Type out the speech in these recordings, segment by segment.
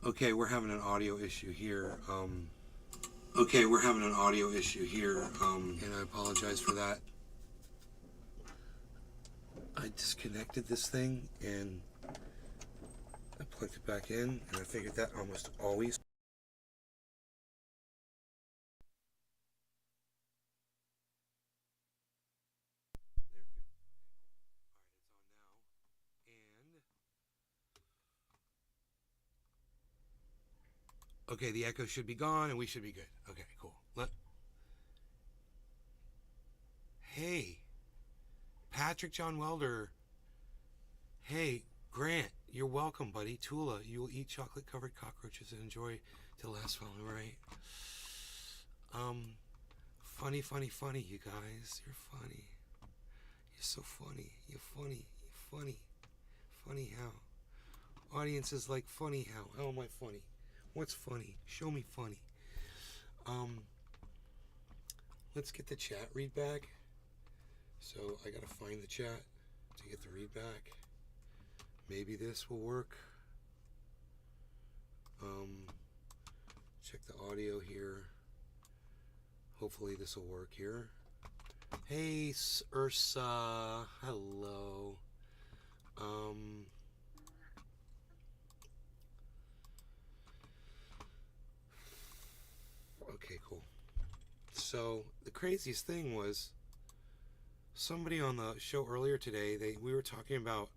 Okay, we're having an audio issue here. Okay, we're having an audio issue here. And I apologize for that. I disconnected this thing and I plugged it back in, and I figured that almost always. Okay, the echo should be gone and we should be good. Okay, cool. Hey, Patrick John Welder. Hey, Grant, you're welcome, buddy. Tula, you will eat chocolate covered cockroaches and enjoy till last fall, right? Um, funny, you guys. You're funny. You're so funny. You're funny. You're funny. Funny how? Audience is like, funny how? How am I funny? What's funny? Show me funny. Um, let's get the chat read back. So I gotta find the chat to get the read back. Maybe this will work. Check the audio here. Hopefully this will work here. Hey, Ursa. Hello. Okay, cool. So the craziest thing was somebody on the show earlier today. We were talking about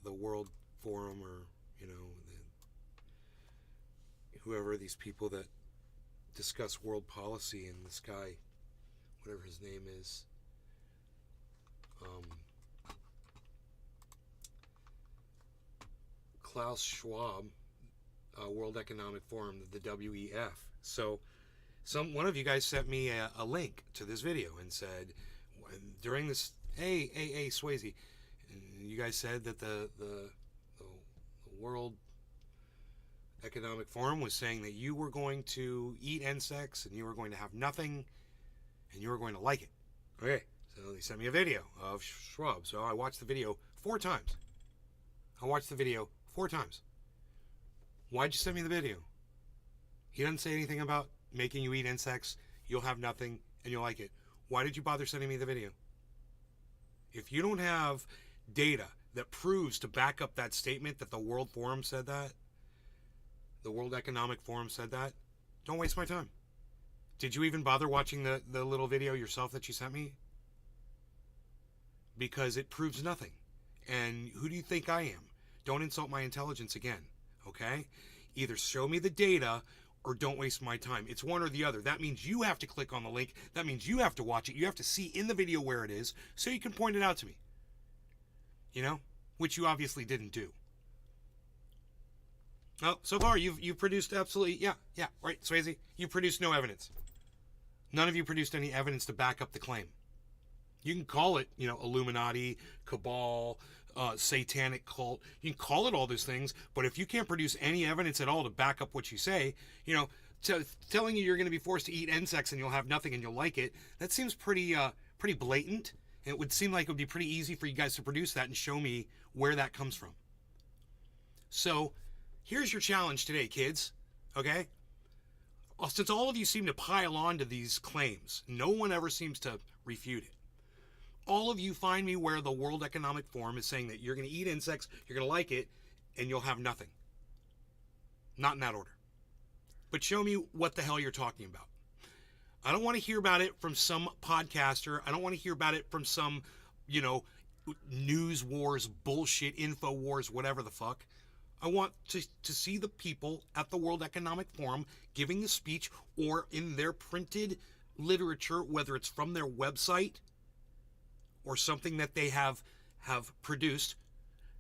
the World Forum, or whoever these people that discuss world policy, and this guy, whatever his name is, Klaus Schwab, World Economic Forum, the WEF. So one of you guys sent me a link to this video and said, during this, hey Swayze, you guys said that the World Economic Forum was saying that you were going to eat insects and you were going to have nothing and you were going to like it. Okay, so they sent me a video of Schwab. So I watched the video 4 times. Why'd you send me the video? He doesn't say anything about making you eat insects, you'll have nothing, and you'll like it. Why did you bother sending me the video? If you don't have data that proves to back up that statement that the World Forum said that, the World Economic Forum said that, don't waste my time. Did you even bother watching the little video yourself that you sent me? Because it proves nothing. And who do you think I am? Don't insult my intelligence again, okay? Either show me the data or don't waste my time. It's one or the other. That means you have to click on the link. That means you have to watch it. You have to see in the video where it is so you can point it out to me. Which you obviously didn't do. Oh, so far you've produced absolutely, yeah, right, Swayze. You produced no evidence. None of you produced any evidence to back up the claim. You can call it, Illuminati, cabal, satanic cult. You can call it all those things, but if you can't produce any evidence at all to back up what you say, telling you you're going to be forced to eat insects and you'll have nothing and you'll like it, that seems pretty blatant. And it would seem like it would be pretty easy for you guys to produce that and show me where that comes from. So here's your challenge today, kids. Okay? Since all of you seem to pile on to these claims, no one ever seems to refute it. All of you find me where the World Economic Forum is saying that you're going to eat insects, you're going to like it, and you'll have nothing. Not in that order. But show me what the hell you're talking about. I don't want to hear about it from some podcaster. I don't want to hear about it from some, news wars, bullshit, info wars, whatever the fuck. I want to see the people at the World Economic Forum giving the speech or in their printed literature, whether it's from their website or something that they have produced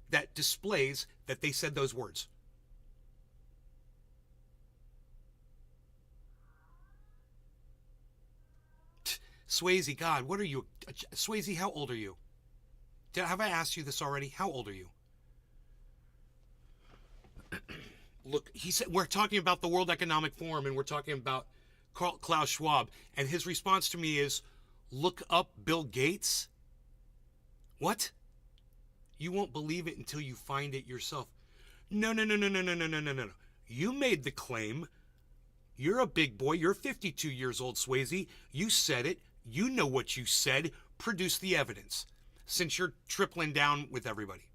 that displays that they said those words. Swayze, God, what are you? Swayze, how old are you? Have I asked you this already? How old are you? Look, he said we're talking about the World Economic Forum and we're talking about Klaus Schwab, and his response to me is, look up Bill Gates? What? You won't believe it until you find it yourself. No. You made the claim. You're a big boy. You're 52 years old, Swayze. You said it. You know what you said. Produce the evidence. Since you're tripling down with everybody.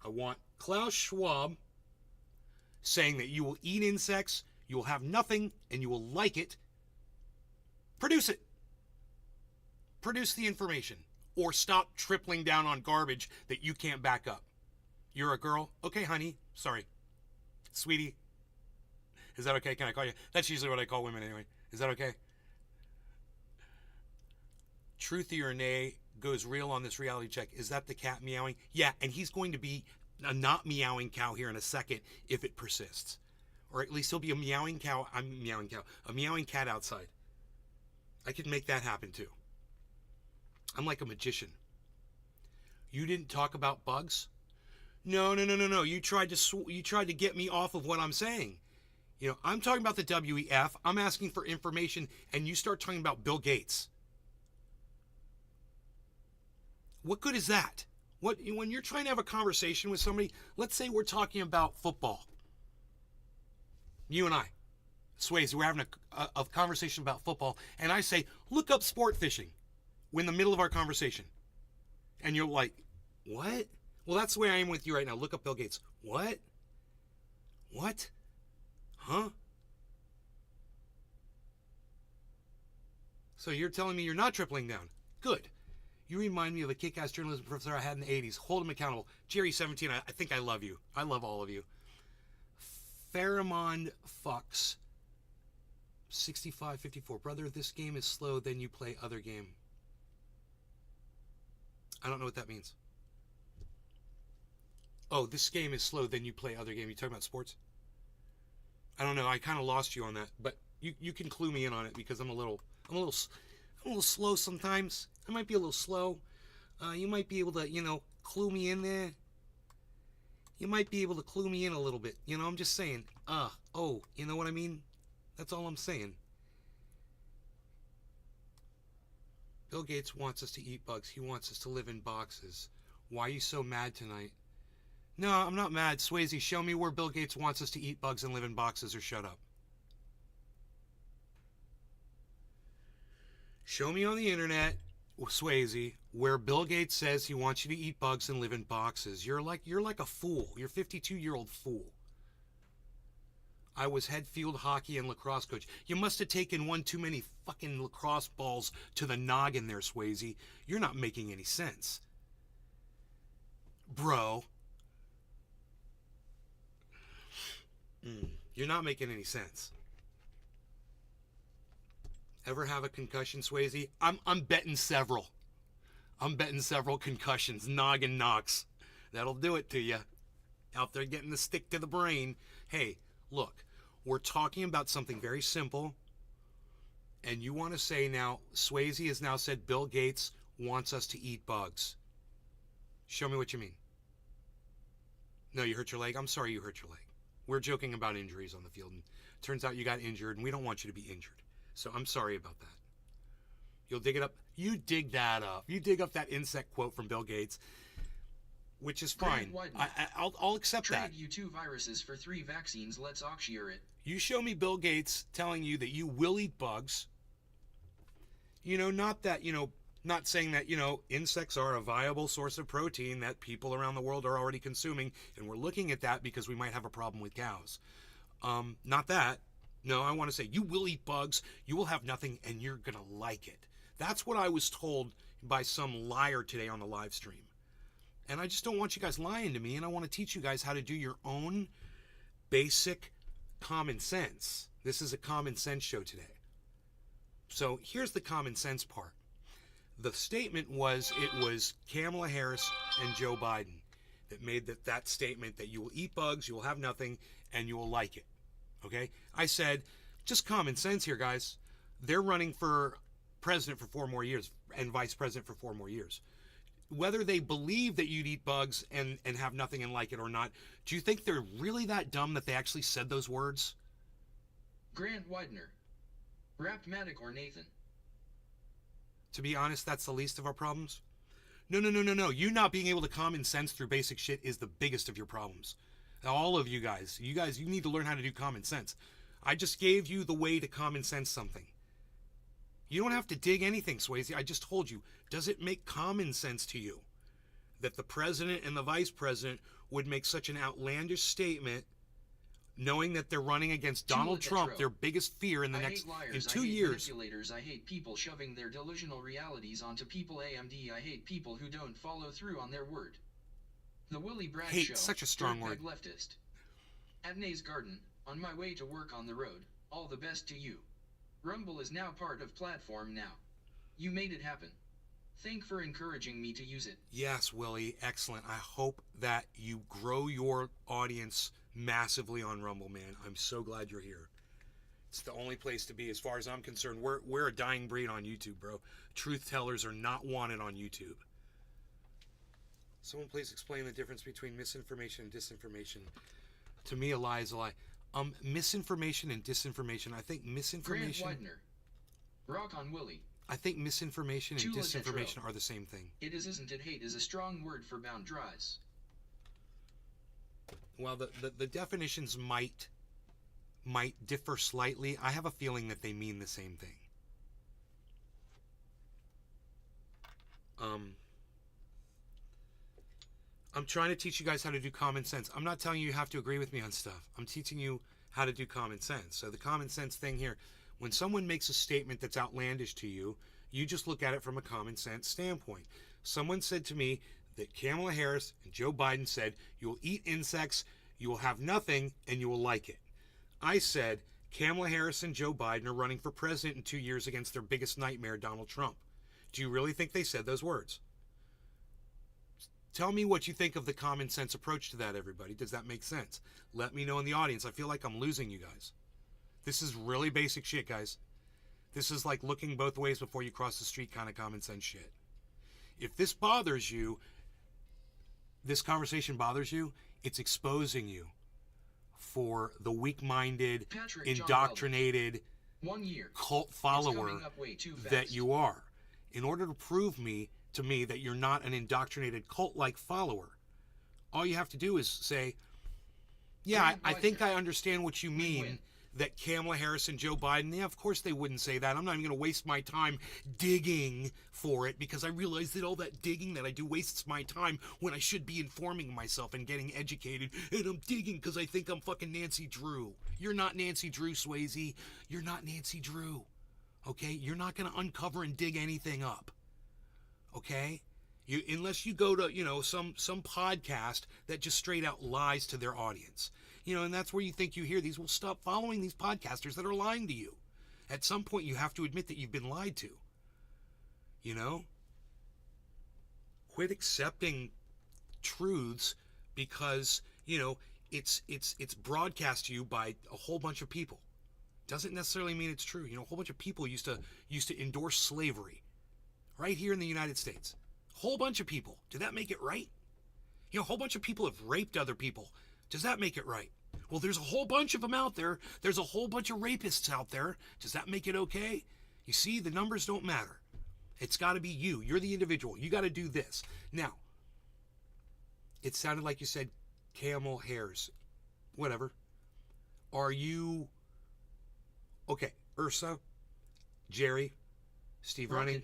I want Klaus Schwab saying that you will eat insects, you will have nothing, and you will like it. Produce it. Produce the information. Or stop tripling down on garbage that you can't back up. You're a girl? Okay, honey. Sorry. Sweetie. Is that okay? Can I call you? That's usually what I call women anyway. Is that okay? Truthy or nay goes real on this reality check. Is that the cat meowing? Yeah, and he's going to be a not meowing cow here in a second if it persists. Or at least he'll be a meowing cow. A meowing cat outside. I could make that happen too. I'm like a magician. You didn't talk about bugs? No. You tried to get me off of what I'm saying. You know, I'm talking about the WEF. I'm asking for information, and you start talking about Bill Gates. What good is that? When you're trying to have a conversation with somebody, let's say we're talking about football. You and I, Swayze, we're having a conversation about football, and I say, look up sport fishing. We're in the middle of our conversation. And you're like, what? Well, that's the way I am with you right now. Look up Bill Gates. What? What? Huh? So you're telling me you're not tripling down. Good. You remind me of a kick-ass journalism professor I had in the 80s. Hold him accountable. Jerry17, I think I love you. I love all of you. Pheromone Fox. 6554. Brother, this game is slow, then you play other game. I don't know what that means. Oh, this game is slow, then you play other game. You talking about sports? I don't know. I kind of lost you on that, but you can clue me in on it because I'm a little slow sometimes. I might be a little slow. You might be able to, clue me in there. You might be able to clue me in a little bit. I'm just saying. You know what I mean? That's all I'm saying. Bill Gates wants us to eat bugs. He wants us to live in boxes. Why are you so mad tonight? No, I'm not mad. Swayze, show me where Bill Gates wants us to eat bugs and live in boxes, or shut up. Show me on the internet, Swayze, where Bill Gates says he wants you to eat bugs and live in boxes. You're like a fool. You're a 52-year-old fool. I was head field hockey and lacrosse coach. You must have taken one too many fucking lacrosse balls to the noggin there, Swayze. You're not making any sense. Bro. You're not making any sense. Ever have a concussion, Swayze? I'm betting several. I'm betting several concussions. Noggin knocks. That'll do it to you. Out there getting the stick to the brain. Hey, look, we're talking about something very simple. And you want to say now, Swayze has now said Bill Gates wants us to eat bugs. Show me what you mean. No, you hurt your leg? I'm sorry you hurt your leg. We're joking about injuries on the field. And turns out you got injured, and we don't want you to be injured. So I'm sorry about that. You'll dig it up. You dig that up. You dig up that insect quote from Bill Gates, which is fine. I'll accept that. Trade you 2 viruses for 3 vaccines. Let's auction it. You show me Bill Gates telling you that you will eat bugs. Not that, not saying that, insects are a viable source of protein that people around the world are already consuming, and we're looking at that because we might have a problem with cows. Not that. No, I want to say you will eat bugs, you will have nothing, and you're going to like it. That's what I was told by some liar today on the live stream. And I just don't want you guys lying to me, and I want to teach you guys how to do your own basic common sense. This is a common sense show today. So here's the common sense part. The statement was, it was Kamala Harris and Joe Biden that made that statement that you will eat bugs, you will have nothing, and you will like it. Okay? I said, just common sense here, guys. They're running for president for 4 more years and vice president for 4 more years. Whether they believe that you'd eat bugs and have nothing and like it or not, do you think they're really that dumb that they actually said those words? Grant Widener. Rapmatic or Nathan? To be honest, that's the least of our problems. No. You not being able to common sense through basic shit is the biggest of your problems. All of you guys, you need to learn how to do common sense. I just gave you the way to common sense something. You don't have to dig anything, Swayze. I just told you. Does it make common sense to you that the president and the vice president would make such an outlandish statement, knowing that they're running against Donald Trump, their biggest fear in the next liars, in 2 years? Manipulators. I hate people shoving their delusional realities onto people. AMD. I hate people who don't follow through on their word. The Willie Bragg Hate, Show. such a strong word. Leftist. At Nay's Garden, on my way to work on the road. All the best to you. Rumble is now part of Platform Now. You made it happen. Thank for encouraging me to use it. Yes, Willie, excellent. I hope that you grow your audience massively on Rumble, man. I'm so glad you're here. It's the only place to be as far as I'm concerned. We're a dying breed on YouTube, bro. Truth tellers are not wanted on YouTube. Someone please explain the difference between misinformation and disinformation. To me, a lie is a lie. Misinformation and disinformation. I think misinformation. Grant Widener. Rock on Willie. I think misinformation and disinformation are the same thing. It is, isn't it? Hate is a strong word for bound dries. Well, the definitions might differ slightly. I have a feeling that they mean the same thing. I'm trying to teach you guys how to do common sense. I'm not telling you have to agree with me on stuff. I'm teaching you how to do common sense. So the common sense thing here, when someone makes a statement that's outlandish to you, you just look at it from a common sense standpoint. Someone said to me that Kamala Harris and Joe Biden said, you will eat insects, you will have nothing, and you will like it. I said, Kamala Harris and Joe Biden are running for president in 2 years against their biggest nightmare, Donald Trump. Do you really think they said those words? Tell me what you think of the common sense approach to that, everybody. Does that make sense? Let me know in the audience. I feel like I'm losing you guys. This is really basic shit, guys. This is like looking both ways before you cross the street kind of common sense shit. If this bothers you, this conversation bothers you, it's exposing you for the weak-minded, indoctrinated, 1 year. cult follower that you are. In order to prove to me that you're not an indoctrinated cult-like follower, all you have to do is say, yeah, I think I understand what you mean, that Kamala Harris and Joe Biden, yeah, of course they wouldn't say that. I'm not even going to waste my time digging for it because I realize that all that digging that I do wastes my time when I should be informing myself and getting educated. And I'm digging because I think I'm fucking Nancy Drew. You're not Nancy Drew, Swayze. You're not Nancy Drew. Okay? You're not going to uncover and dig anything up. Okay? Unless you go to, some podcast that just straight out lies to their audience. And that's where you think you hear these. Well, stop following these podcasters that are lying to you. At some point, you have to admit that you've been lied to. Quit accepting truths because, it's broadcast to you by a whole bunch of people. Doesn't necessarily mean it's true. A whole bunch of people used to endorse slavery right here in the United States. A whole bunch of people. Did that make it right? A whole bunch of people have raped other people. Does that make it right? Well, there's a whole bunch of them out there. There's a whole bunch of rapists out there. Does that make it okay? You see, the numbers don't matter. It's got to be you. You're the individual. You got to do this. Now, it sounded like you said camel hairs. Whatever. Are you... Okay, Ursa, Jerry, Steve Running,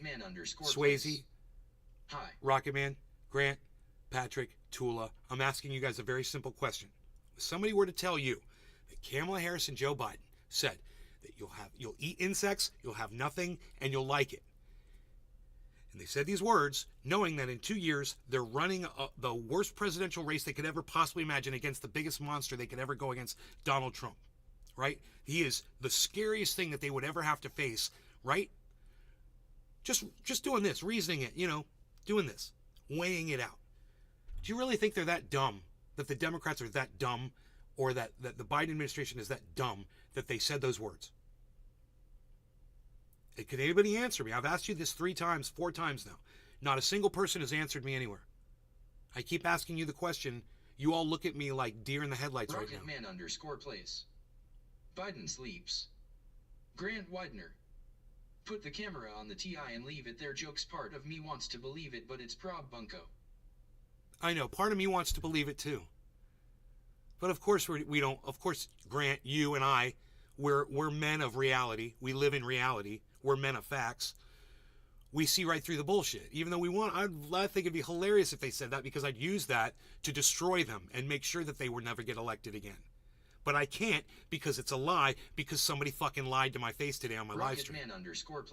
Swayze, Hi. Rocketman, Grant, Patrick, Tula. I'm asking you guys a very simple question. If somebody were to tell you that Kamala Harris and Joe Biden said that you'll eat insects, you'll have nothing, and you'll like it, and they said these words, knowing that in 2 years they're running the worst presidential race they could ever possibly imagine against the biggest monster they could ever go against, Donald Trump, right? He is the scariest thing that they would ever have to face, right? Just doing this, reasoning it, doing this, weighing it out. Do you really think they're that dumb, that the Democrats are that dumb, or that the Biden administration is that dumb that they said those words? Could anybody answer me? I've asked you this 3 times, 4 times now. Not a single person has answered me anywhere. I keep asking you the question. You all look at me like deer in the headlights right now. Rocketman_place. Biden sleeps. Grant Widener. Put the camera on the TI and leave it there. Jokes. Part of me wants to believe it, but it's prob bunko. I know. Part of me wants to believe it too. But of course we don't. Of course, Grant, you and I, we're men of reality. We live in reality. We're men of facts. We see right through the bullshit. Even though I think it'd be hilarious if they said that, because I'd use that to destroy them and make sure that they would never get elected again. But I can't, because it's a lie, because somebody fucking lied to my face today on my live stream.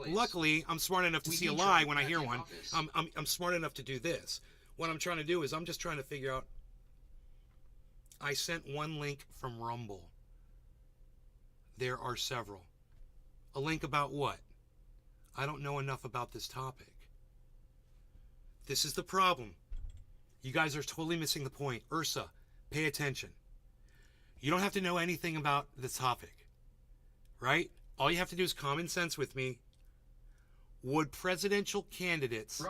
Luckily, I'm smart enough to see a lie when I hear one. I'm smart enough to do this. What I'm trying to do is I'm just trying to figure out. I sent one link from Rumble. There are several. A link about what? I don't know enough about this topic. This is the problem. You guys are totally missing the point. Ursa, pay attention. You don't have to know anything about the topic, right? All you have to do is common sense with me. Would presidential candidates,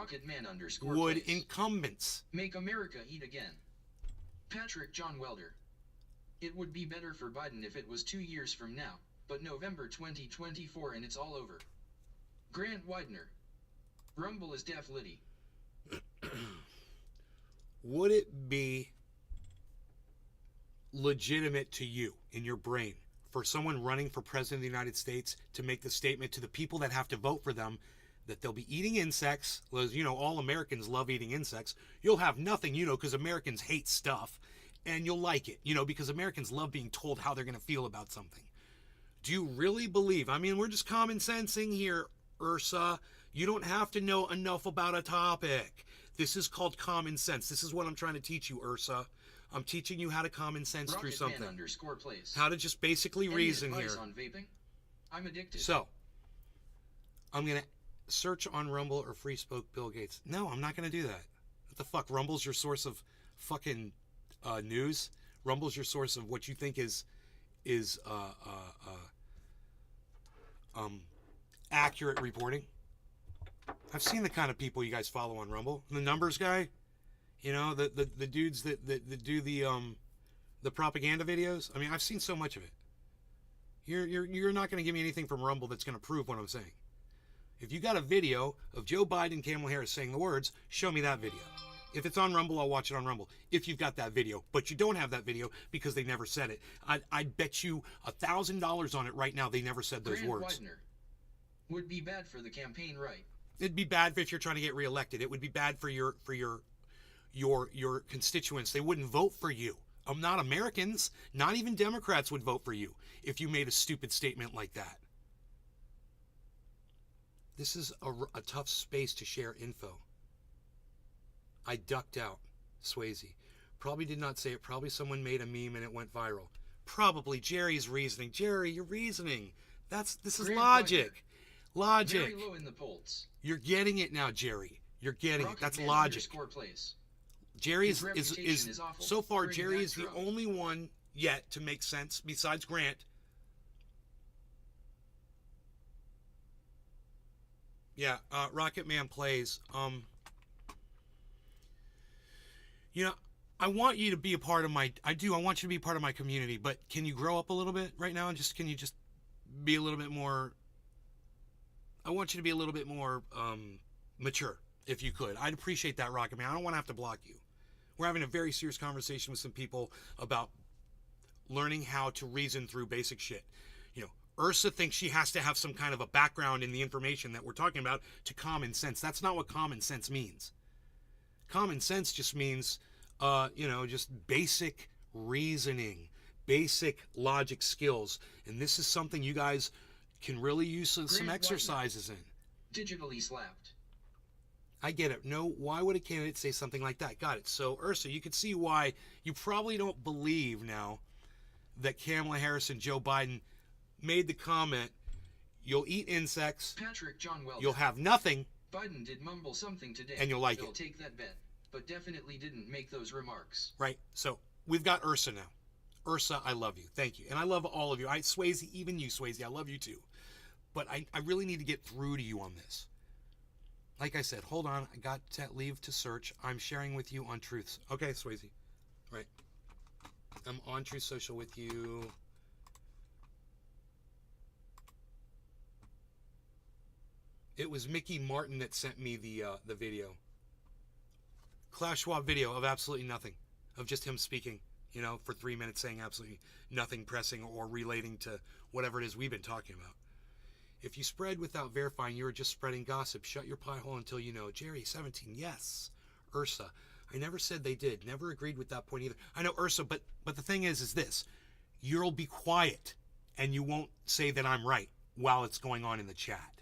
would incumbents make America eat again? Patrick John Welder. It would be better for Biden if it was 2 years from now, but November 2024 and it's all over. Grant Widener. Rumble is Def Liddy. Would it be legitimate to you in your brain for someone running for president of the United States to make the statement to the people that have to vote for them that they'll be eating insects? Well, you know, all Americans love eating insects. You'll have nothing, you know, because Americans hate stuff, and you'll like it, you know, because Americans love being told how they're going to feel about something. Do you really believe? I mean, we're just common sensing here, Ursa. You don't have to know enough about a topic. This is called common sense. This is what I'm trying to teach you, Ursa. I'm teaching you how to common sense through something. How to just basically reason here. On vaping? I'm addicted. So, I'm going to search on Rumble or Free Spoke Bill Gates. No, I'm not going to do that. What the fuck? Rumble's your source of fucking news? Rumble's your source of what you think is accurate reporting? I've seen the kind of people you guys follow on Rumble. The numbers guy, you know, the dudes that do the propaganda videos. I mean, I've seen so much of it. You're not going to give me anything from Rumble that's going to prove what I'm saying. If you got a video of Joe Biden and Kamala Harris saying the words, show me that video. If it's on Rumble, I'll watch it on Rumble. If you've got that video, but you don't have that video because they never said it, I'd bet you $1,000 on it right now. They never said those Grant words. Widener. Would be bad for the campaign, right? It'd be bad if you're trying to get reelected. It would be bad for your constituents. They wouldn't vote for you. Not Americans, not even Democrats would vote for you if you made a stupid statement like that. This is a tough space to share info. I ducked out, Swayze. Probably did not say it. Probably someone made a meme and it went viral. Probably Jerry's reasoning. Jerry, you're reasoning. This is logic. Logic. Very low in the polls. You're getting it now, Jerry. You're getting it. That's logic. Jerry is so far. Jerry is the only one yet to make sense besides Grant. Yeah, Rocket Man plays. You know, I want you to be a part of my. I want you to be part of my community. But can you grow up a little bit right now? And can you just be a little bit more? I want you to be a little bit more mature, if you could. I'd appreciate that, Rocket Man. I don't want to have to block you. We're having a very serious conversation with some people about learning how to reason through basic shit. You know, Ursa thinks she has to have some kind of a background in the information that we're talking about to common sense. That's not what common sense means. Common sense just means, just basic reasoning, basic logic skills. And this is something you guys can really use some exercises in. Digitally slapped. I get it. No, why would a candidate say something like that? Got it. So, Ursa, you can see why you probably don't believe now that Kamala Harris and Joe Biden made the comment, you'll eat insects, Patrick John Welder. You'll have nothing, Biden did mumble something today, and you'll like They'll it. Take that bet, but definitely didn't make those remarks. Right. So, we've got Ursa now. Ursa, I love you. Thank you. And I love all of you. Swayze, even you, Swayze, I love you too. But I really need to get through to you on this. Like I said, hold on. I got to leave to search. I'm sharing with you on Truths. Okay, Swayze. Right. I'm on Truth Social with you. It was Mickey Martin that sent me the video. Klaus Schwab video of absolutely nothing. Of just him speaking. for 3 minutes saying absolutely nothing pressing or relating to whatever it is we've been talking about. If you spread without verifying, you are just spreading gossip. Shut your pie hole until you know. Jerry, 17, yes. Ursa, I never said they did. Never agreed with that point either. I know, Ursa, but the thing is this. You'll be quiet, and you won't say that I'm right while it's going on in the chat.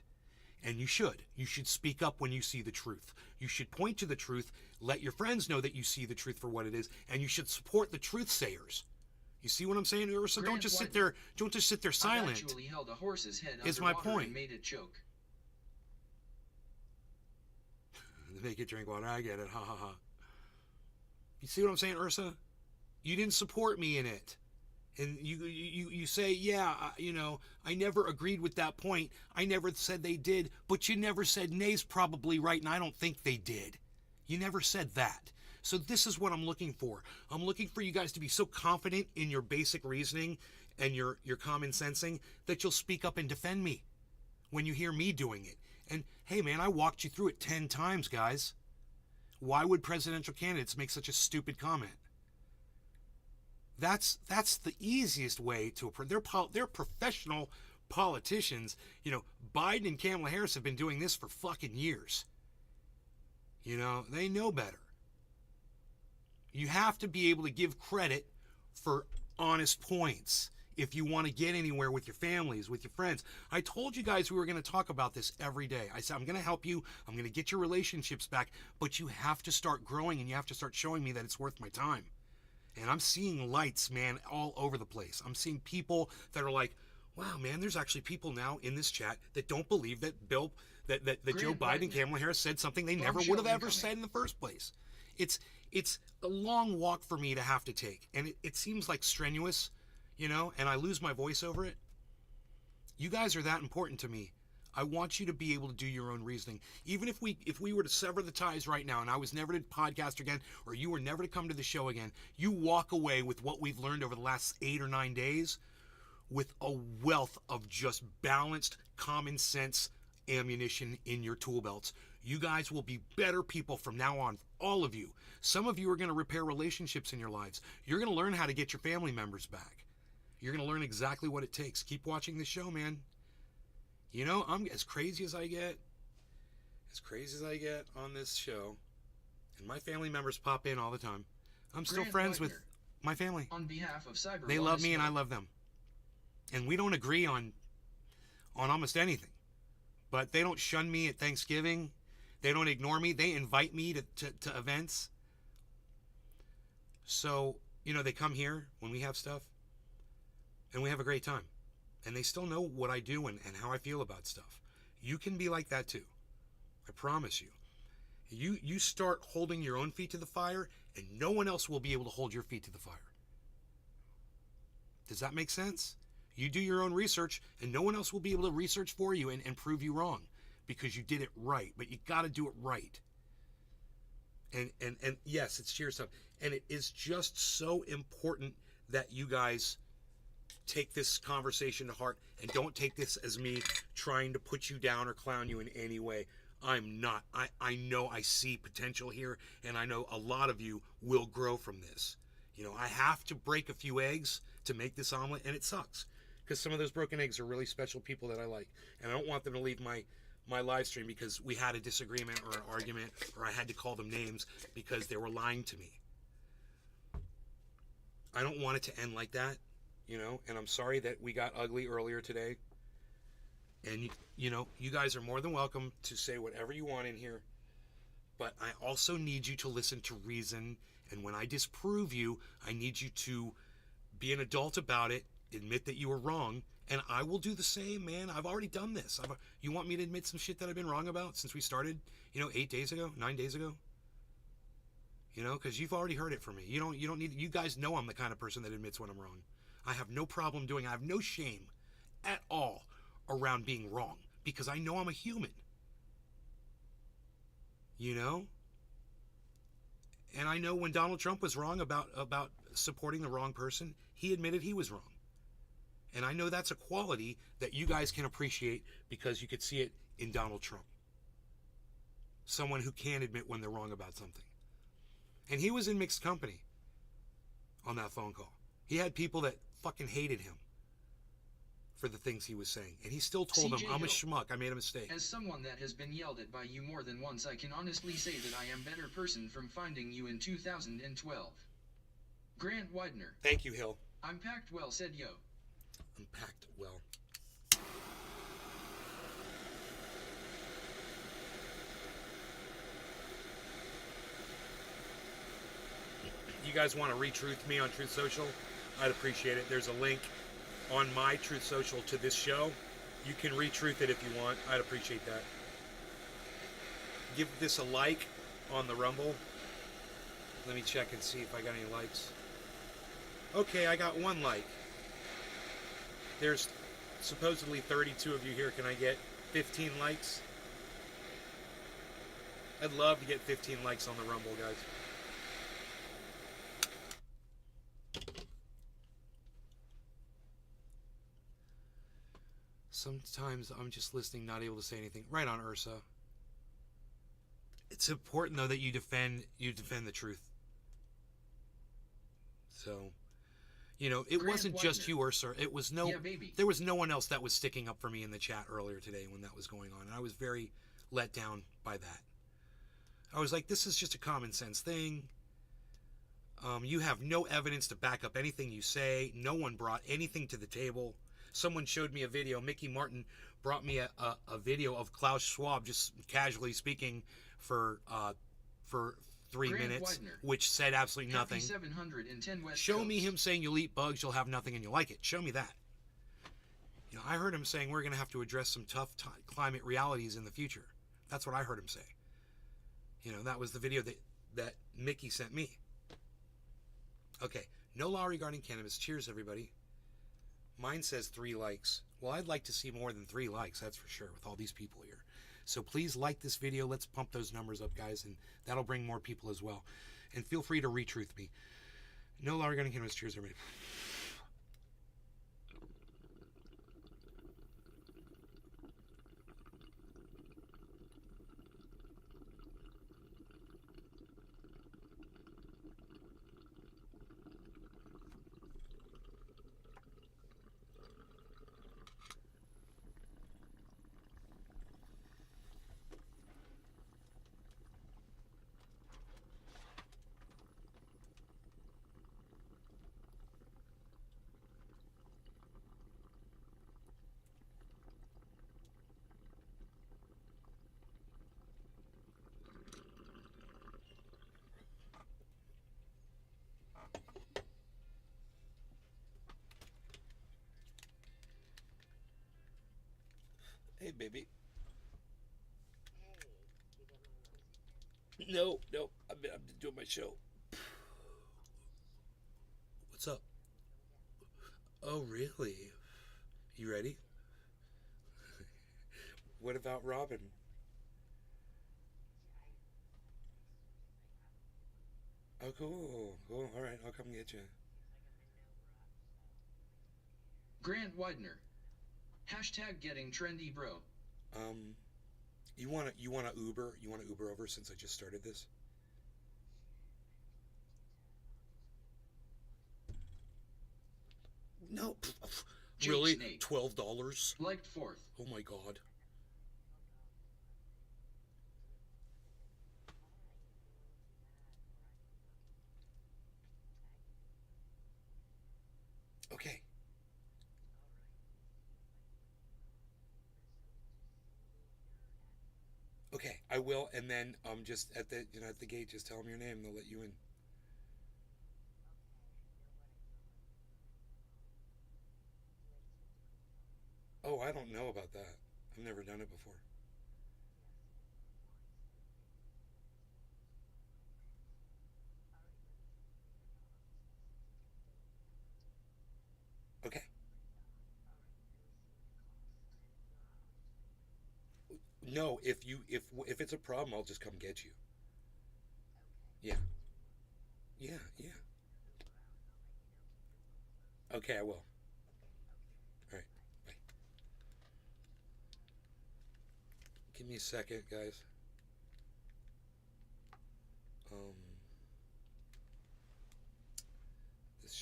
And you should. You should speak up when you see the truth. You should point to the truth, let your friends know that you see the truth for what it is, and you should support the truth sayers. You see what I'm saying, Ursa? Don't just sit there silent. I've actually held a horse's head is my underwater point. and made it choke. Make it drink water. I get it. Ha ha ha. You see what I'm saying, Ursa? You didn't support me in it. And you say, yeah, I never agreed with that point. I never said they did, but you never said Nay's probably right, and I don't think they did. You never said that. So this is what I'm looking for. I'm looking for you guys to be so confident in your basic reasoning and your common sensing that you'll speak up and defend me when you hear me doing it. And hey, man, I walked you through it 10 times, guys. Why would presidential candidates make such a stupid comment? That's the easiest way to approach. They're professional politicians. Biden and Kamala Harris have been doing this for fucking years. They know better. You have to be able to give credit for honest points if you want to get anywhere with your families, with your friends. I told you guys we were going to talk about this every day. I said, I'm going to help you. I'm going to get your relationships back, but you have to start growing and you have to start showing me that it's worth my time. And I'm seeing lights, man, all over the place. I'm seeing people that are like, wow, man, there's actually people now in this chat that don't believe that that Joe Biden and Kamala Harris said something they never would have ever said in the first place. It's a long walk for me to have to take. And it seems like strenuous, and I lose my voice over it. You guys are that important to me. I want you to be able to do your own reasoning. Even if we were to sever the ties right now and I was never to podcast again, or you were never to come to the show again, you walk away with what we've learned over the last 8 or 9 days with a wealth of just balanced, common sense ammunition in your tool belts. You guys will be better people from now on, all of you. Some of you are going to repair relationships in your lives. You're going to learn how to get your family members back. You're going to learn exactly what it takes. Keep watching the show, man. I'm as crazy as I get on this show, and my family members pop in all the time. I'm still friends with my family. On behalf of Cyber, they love me and I love them. And we don't agree on almost anything. But they don't shun me at Thanksgiving. They don't ignore me. They invite me to events. So, they come here when we have stuff, and we have a great time. And they still know what I do and how I feel about stuff. You can be like that too. I promise you. You start holding your own feet to the fire, and no one else will be able to hold your feet to the fire. Does that make sense? You do your own research, and no one else will be able to research for you and prove you wrong because you did it right. But you got to do it right. And yes, it's cheer stuff. And it is just so important that you guys take this conversation to heart and don't take this as me trying to put you down or clown you in any way. I'm not. I know I see potential here, and I know a lot of you will grow from this. I have to break a few eggs to make this omelet, and it sucks because some of those broken eggs are really special people that I like, and I don't want them to leave my live stream because we had a disagreement or an argument, or I had to call them names because they were lying to me. I don't want it to end like that. And I'm sorry that we got ugly earlier today. And, you guys are more than welcome to say whatever you want in here. But I also need you to listen to reason. And when I disprove you, I need you to be an adult about it, admit that you were wrong. And I will do the same, man. I've already done this. You want me to admit some shit that I've been wrong about since we started, 8 days ago, 9 days ago? Because you've already heard it from me. You don't need. You guys know I'm the kind of person that admits when I'm wrong. I have no problem doing. I have no shame at all around being wrong because I know I'm a human. And I know when Donald Trump was wrong about supporting the wrong person, he admitted he was wrong. And I know that's a quality that you guys can appreciate because you could see it in Donald Trump. Someone who can admit when they're wrong about something. And he was in mixed company. on that phone call. He had people that fucking hated him for the things he was saying. And he still told them, I'm a schmuck, I made a mistake. As someone that has been yelled at by you more than once, I can honestly say that I am a better person from finding you in 2012. Grant Widener. Thank you, Hill. I'm packed well, said yo. I'm packed well. You guys want to retruth me on Truth Social? I'd appreciate it. There's a link on my Truth Social to this show. You can retruth it if you want. I'd appreciate that. Give this a like on the Rumble. Let me check and see if I got any likes. Okay, I got 1 like. There's supposedly 32 of you here. Can I get 15 likes? I'd love to get 15 likes on the Rumble, guys. Sometimes I'm just listening, not able to say anything. Right on, Ursa. It's important though that you defend the truth. So, you know, it wasn't just you, Ursa. It was there was no one else that was sticking up for me in the chat earlier today when that was going on, and I was very let down by that. I was like, this is just a common sense thing. You have no evidence to back up anything you say. No one brought anything to the table. Someone showed me a video. Mickey Martin brought me a video of Klaus Schwab just casually speaking for 3 minutes, Widener. which said absolutely nothing. 710 West Show Coast. me him saying you'll eat bugs, you'll have nothing, and you'll like it. Show me that. You know, I heard him saying we're going to have to address some tough climate realities in the future. That's what I heard him say. You know, that was the video that Mickey sent me. Okay, no law regarding cannabis. Cheers, everybody. Mine says 3 likes. Well, I'd like to see more than 3 likes, that's for sure, with all these people here. So please like this video. Let's pump those numbers up, guys, and that'll bring more people as well. And feel free to retruth me. No law regarding cannabis. Cheers, everybody. Hey, baby. No, I'm doing my show. What's up? Oh, really? You ready? What about Robin? Oh, cool. Cool. All right, I'll come get you. Grant Widener. Hashtag getting trendy, bro. You wanna Uber? You wanna Uber over since I just started this? No. Really? $12? Liked 4th. Oh my god. Okay. Okay, I will, and then just at the gate, just tell them your name. They'll let you in. Oh, I don't know about that. I've never done it before. Okay. No, if it's a problem, I'll just come get you. Yeah. Yeah, yeah. Okay, I will. All right. Bye. Give me a second, guys.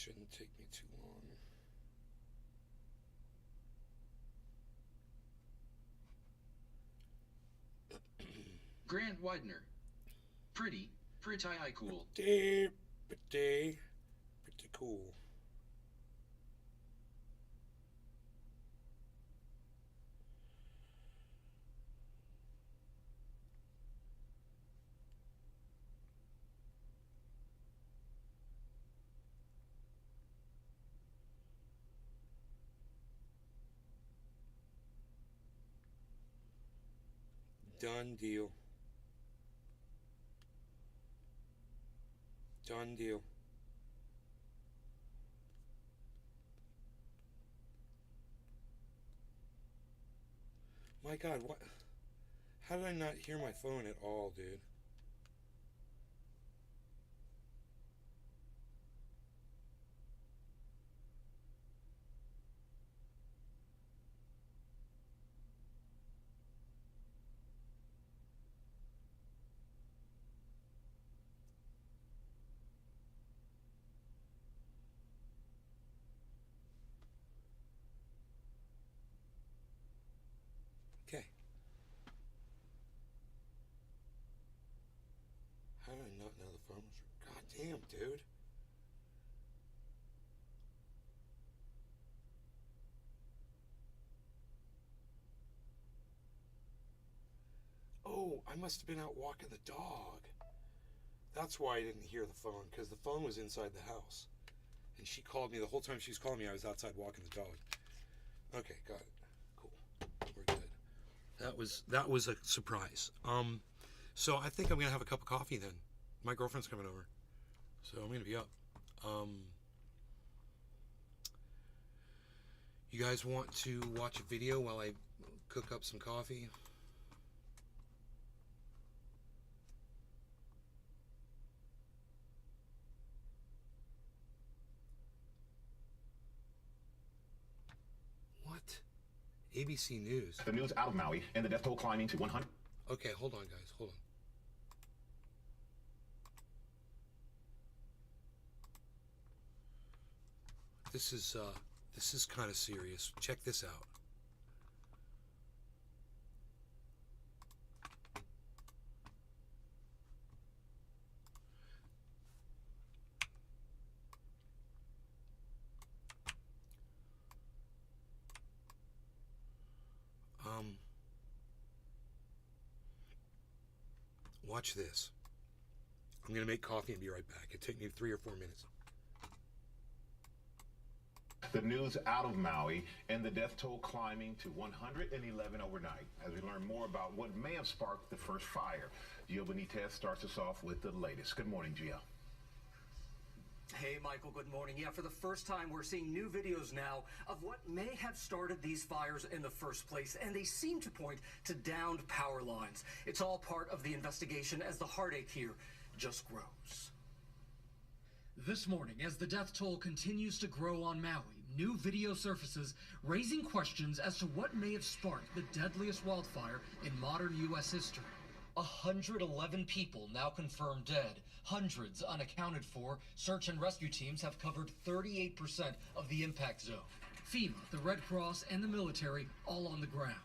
shouldn't take me too long. Grant Widener. Pretty cool. Pretty cool. Done deal. Done deal. My God, what? How did I not hear my phone at all, dude? Okay. How did I not know the phone was... God damn, dude. Oh, I must have been out walking the dog. That's why I didn't hear the phone, because the phone was inside the house. And she called me. The whole time she was calling me, I was outside walking the dog. Okay, got it. Cool. We're good. That was a surprise. So I think I'm gonna have a cup of coffee then. My girlfriend's coming over, so I'm gonna be up. You guys want to watch a video while I cook up some coffee? What? ABC News. The news out of Maui and the death toll climbing to 100. Okay, hold on, guys. Hold on. This is kind of serious. Check this out. Watch this. I'm gonna make coffee and be right back. It'll take me 3 or 4 minutes. The news out of Maui and the death toll climbing to 111 overnight. As we learn more about what may have sparked the first fire, Gio Benitez starts us off with the latest. Good morning, Gio. Hey, Michael, good morning. Yeah, for the first time, we're seeing new videos now of what may have started these fires in the first place, and they seem to point to downed power lines. It's all part of the investigation as the heartache here just grows. This morning, as the death toll continues to grow on Maui, new video surfaces raising questions as to what may have sparked the deadliest wildfire in modern U.S. history. 111 people now confirmed dead, hundreds unaccounted for. Search and rescue teams have covered 38% of the impact zone. FEMA, the Red Cross, and the military all on the ground.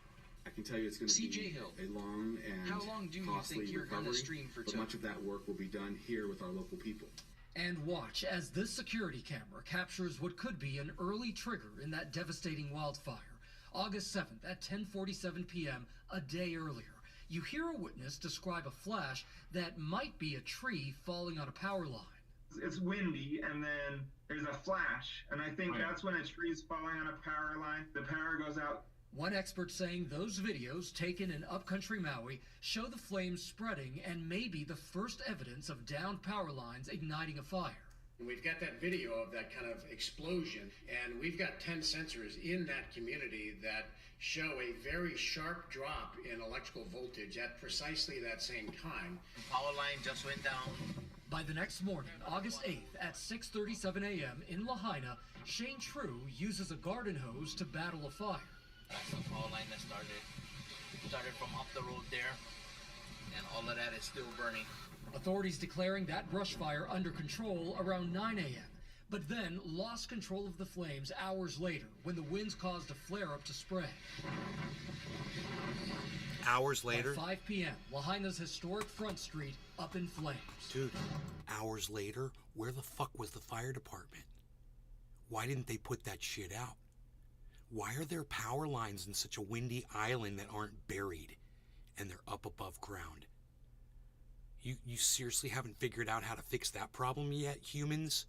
I can tell you it's going to be Hill. a long and How long do you costly think you're recovery, gonna stream for but till? much of that work will be done here with our local people. And watch as this security camera captures what could be an early trigger in that devastating wildfire. August 7th at 10:47 p.m., a day earlier. You hear a witness describe a flash that might be a tree falling on a power line. It's windy, and then there's a flash, and I think that's when a tree's falling on a power line. The power goes out. One expert saying those videos taken in upcountry Maui show the flames spreading and may be the first evidence of downed power lines igniting a fire. We've got that video of that kind of explosion, and we've got 10 sensors in that community that show a very sharp drop in electrical voltage at precisely that same time. Power line just went down. By the next morning, August 8th at 6:37 a.m. in Lahaina, Shane True uses a garden hose to battle a fire. That's the power line that started from up the road there, and all of that is still burning. Authorities declaring that brush fire under control around 9 a.m. but then lost control of the flames hours later when the winds caused a flare-up to spread. Hours later? By 5 p.m., Lahaina's historic Front Street up in flames. Dude, hours later, where the fuck was the fire department? Why didn't they put that shit out? Why are there power lines in such a windy island that aren't buried and they're up above ground? You seriously haven't figured out how to fix that problem yet, humans?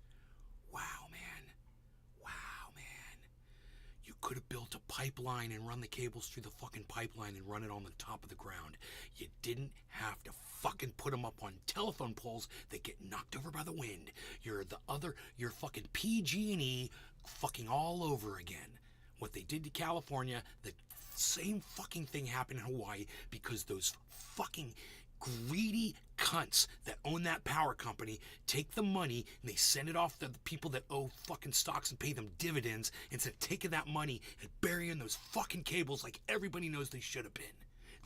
Wow, man. Wow, man. You could have built a pipeline and run the cables through the fucking pipeline and run it on the top of the ground. You didn't have to fucking put them up on telephone poles that get knocked over by the wind. You're fucking PG&E fucking all over again. What they did to California, the same fucking thing happened in Hawaii because those fucking greedy cunts that own that power company take the money and they send it off to the people that owe fucking stocks and pay them dividends instead of taking that money and burying those fucking cables like everybody knows they should have been.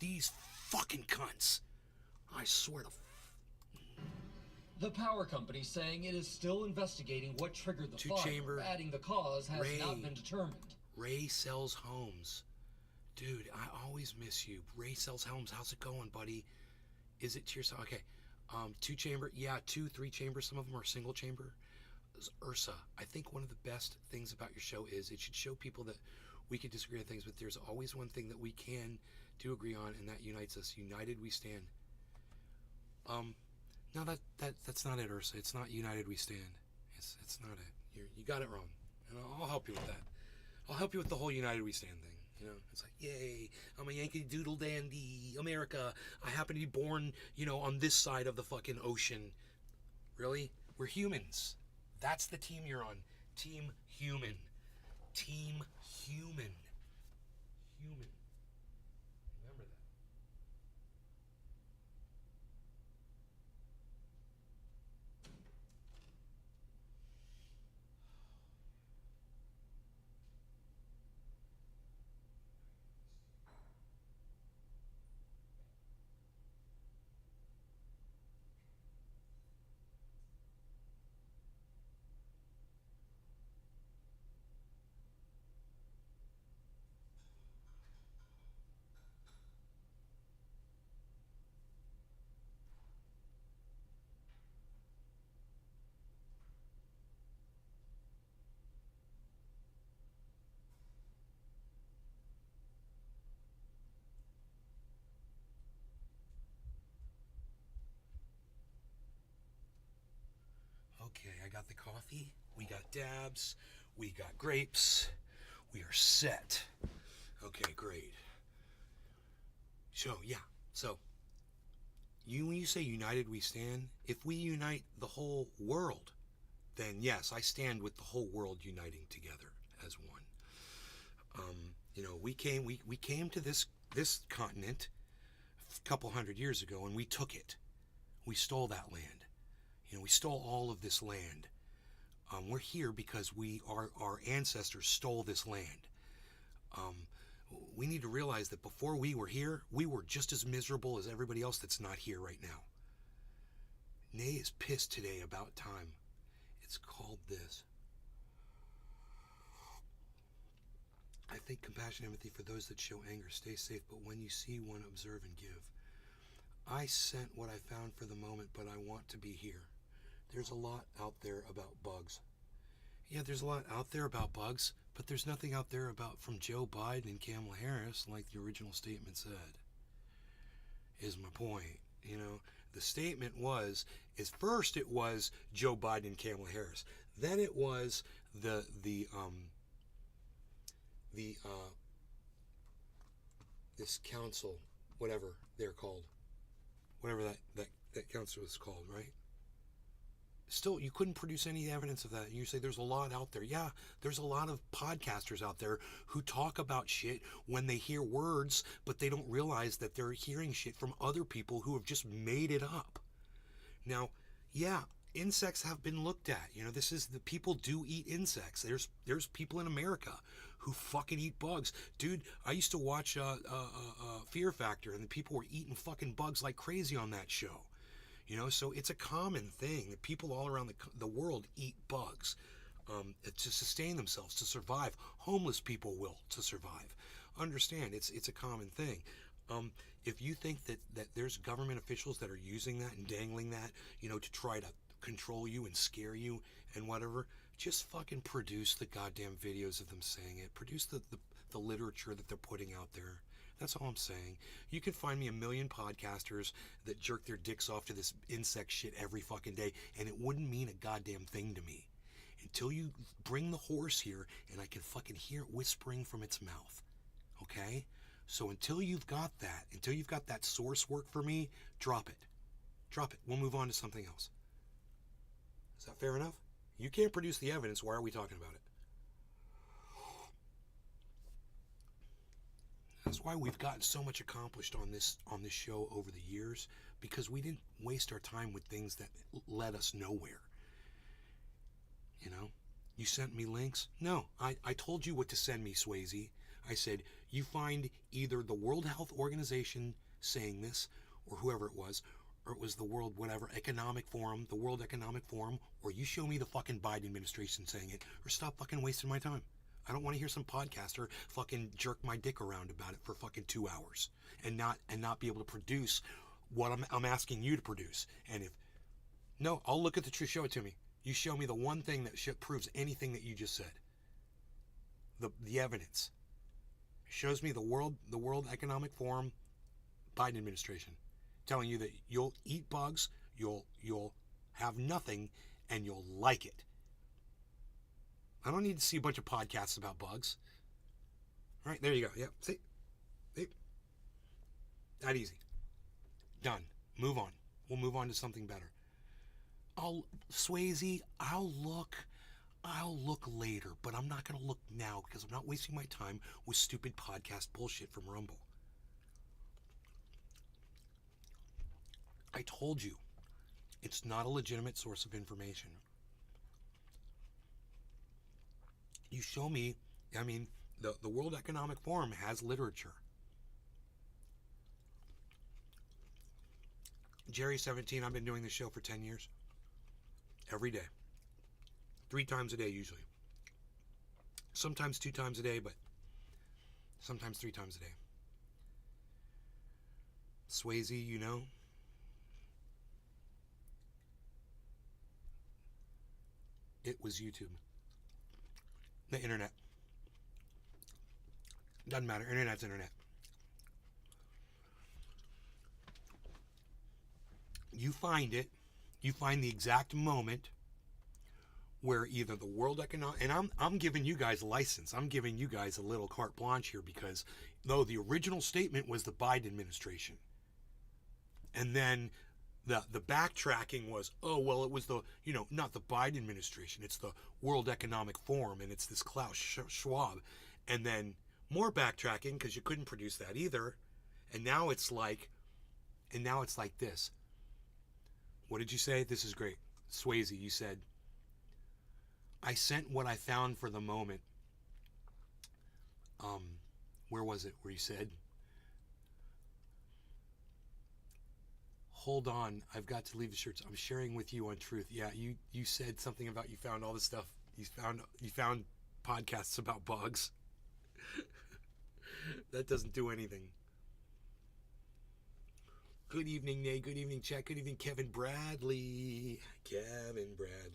These fucking cunts. I swear to... The power company saying it is still investigating what triggered the fire, adding the cause has not been determined. Ray sells homes. Dude, I always miss you. Ray sells homes. How's it going, buddy? Is it cheers? Okay. 2 chamber. Yeah, 2, 3 chambers. Some of them are single chamber. Ursa, I think one of the best things about your show is it should show people that we can disagree on things, but there's always one thing that we do agree on, and that unites us. United we stand. No, that's not it, Ursa. It's not united we stand. It's not it. You got it wrong, and I'll help you with that. I'll help you with the whole united we stand thing. You know, it's like, yay, I'm a Yankee Doodle Dandy, America. I happen to be born, on this side of the fucking ocean. Really? We're humans. That's the team you're on. Team human. Team human. Human. Remember that. Okay, I got the coffee, we got dabs, we got grapes, we are set. Okay, great. So, when you say united we stand, if we unite the whole world, then yes, I stand with the whole world uniting together as one. We came to this continent a couple hundred years ago, and we took it. We stole that land. We stole all of this land. We're here because our ancestors stole this land. We need to realize that before we were here, we were just as miserable as everybody else that's not here right now. Nay is pissed today about time. It's called this. I think compassion and empathy for those that show anger. Stay safe, but when you see one, observe and give. I sent what I found for the moment, but I want to be here. There's a lot out there about bugs. Yeah, there's a lot out there about bugs, but there's nothing out there from Joe Biden and Kamala Harris like the original statement said, is my point. The statement first it was Joe Biden and Kamala Harris. Then it was this council, whatever they're called, whatever that council is called, right? Still, you couldn't produce any evidence of that. You say there's a lot out there. Yeah, there's a lot of podcasters out there who talk about shit when they hear words, but they don't realize that they're hearing shit from other people who have just made it up. Now, yeah, insects have been looked at. People do eat insects. There's people in America who fucking eat bugs. Dude, I used to watch Fear Factor, and the people were eating fucking bugs like crazy on that show. So it's a common thing that people all around the world eat bugs. to sustain themselves, to survive. Homeless people will to survive. Understand, it's a common thing. If you think that there's government officials that are using that and dangling that, to try to control you and scare you and whatever, just fucking produce the goddamn videos of them saying it. Produce the literature that they're putting out there. That's all I'm saying. You can find me a million podcasters that jerk their dicks off to this insect shit every fucking day, and it wouldn't mean a goddamn thing to me until you bring the horse here and I can fucking hear it whispering from its mouth. Okay? So until you've got that source work for me, drop it. Drop it. We'll move on to something else. Is that fair enough? You can't produce the evidence. Why are we talking about it? That's why we've gotten so much accomplished on this show over the years, because we didn't waste our time with things that led us nowhere. You sent me links? No, I told you what to send me, Swayze. I said, you find either the World Health Organization saying this, or whoever it was, or it was the World Economic Forum, or you show me the fucking Biden administration saying it, or stop fucking wasting my time. I don't want to hear some podcaster fucking jerk my dick around about it for fucking 2 hours and not be able to produce what I'm asking you to produce. And I'll look at the truth. Show it to me. You show me the one thing that proves anything that you just said. The evidence shows me the World Economic Forum, Biden administration, telling you that you'll eat bugs, you'll have nothing, and you'll like it. I don't need to see a bunch of podcasts about bugs. All right, there you go. Yep. See? That easy. Done. Move on. We'll move on to something better. Swayze, I'll look later, but I'm not going to look now because I'm not wasting my time with stupid podcast bullshit from Rumble. I told you, it's not a legitimate source of information. You show me, the World Economic Forum has literature. Jerry 17, I've been doing this show for 10 years. Every day. 3 times a day usually. Sometimes 2 times a day, but sometimes 3 times a day. Swayze, it was YouTube. The internet. Doesn't matter. Internet's internet. You find it. You find the exact moment where either the World Economic... And I'm giving you guys a license. I'm giving you guys a little carte blanche here because though the original statement was the Biden administration. And then the backtracking was, it was the, not the Biden administration. It's the World Economic Forum, and it's this Klaus Schwab. And then more backtracking because you couldn't produce that either. And now it's like this. What did you say? This is great. Swayze, you said, I sent what I found for the moment. Where was it? Where you said, hold on, I've got to leave the shirts. I'm sharing with you on truth. Yeah, you said something about you found all this stuff. You found podcasts about bugs. That doesn't do anything. Good evening, Nate. Good evening, chat. Good evening, Kevin Bradley. Kevin Bradley.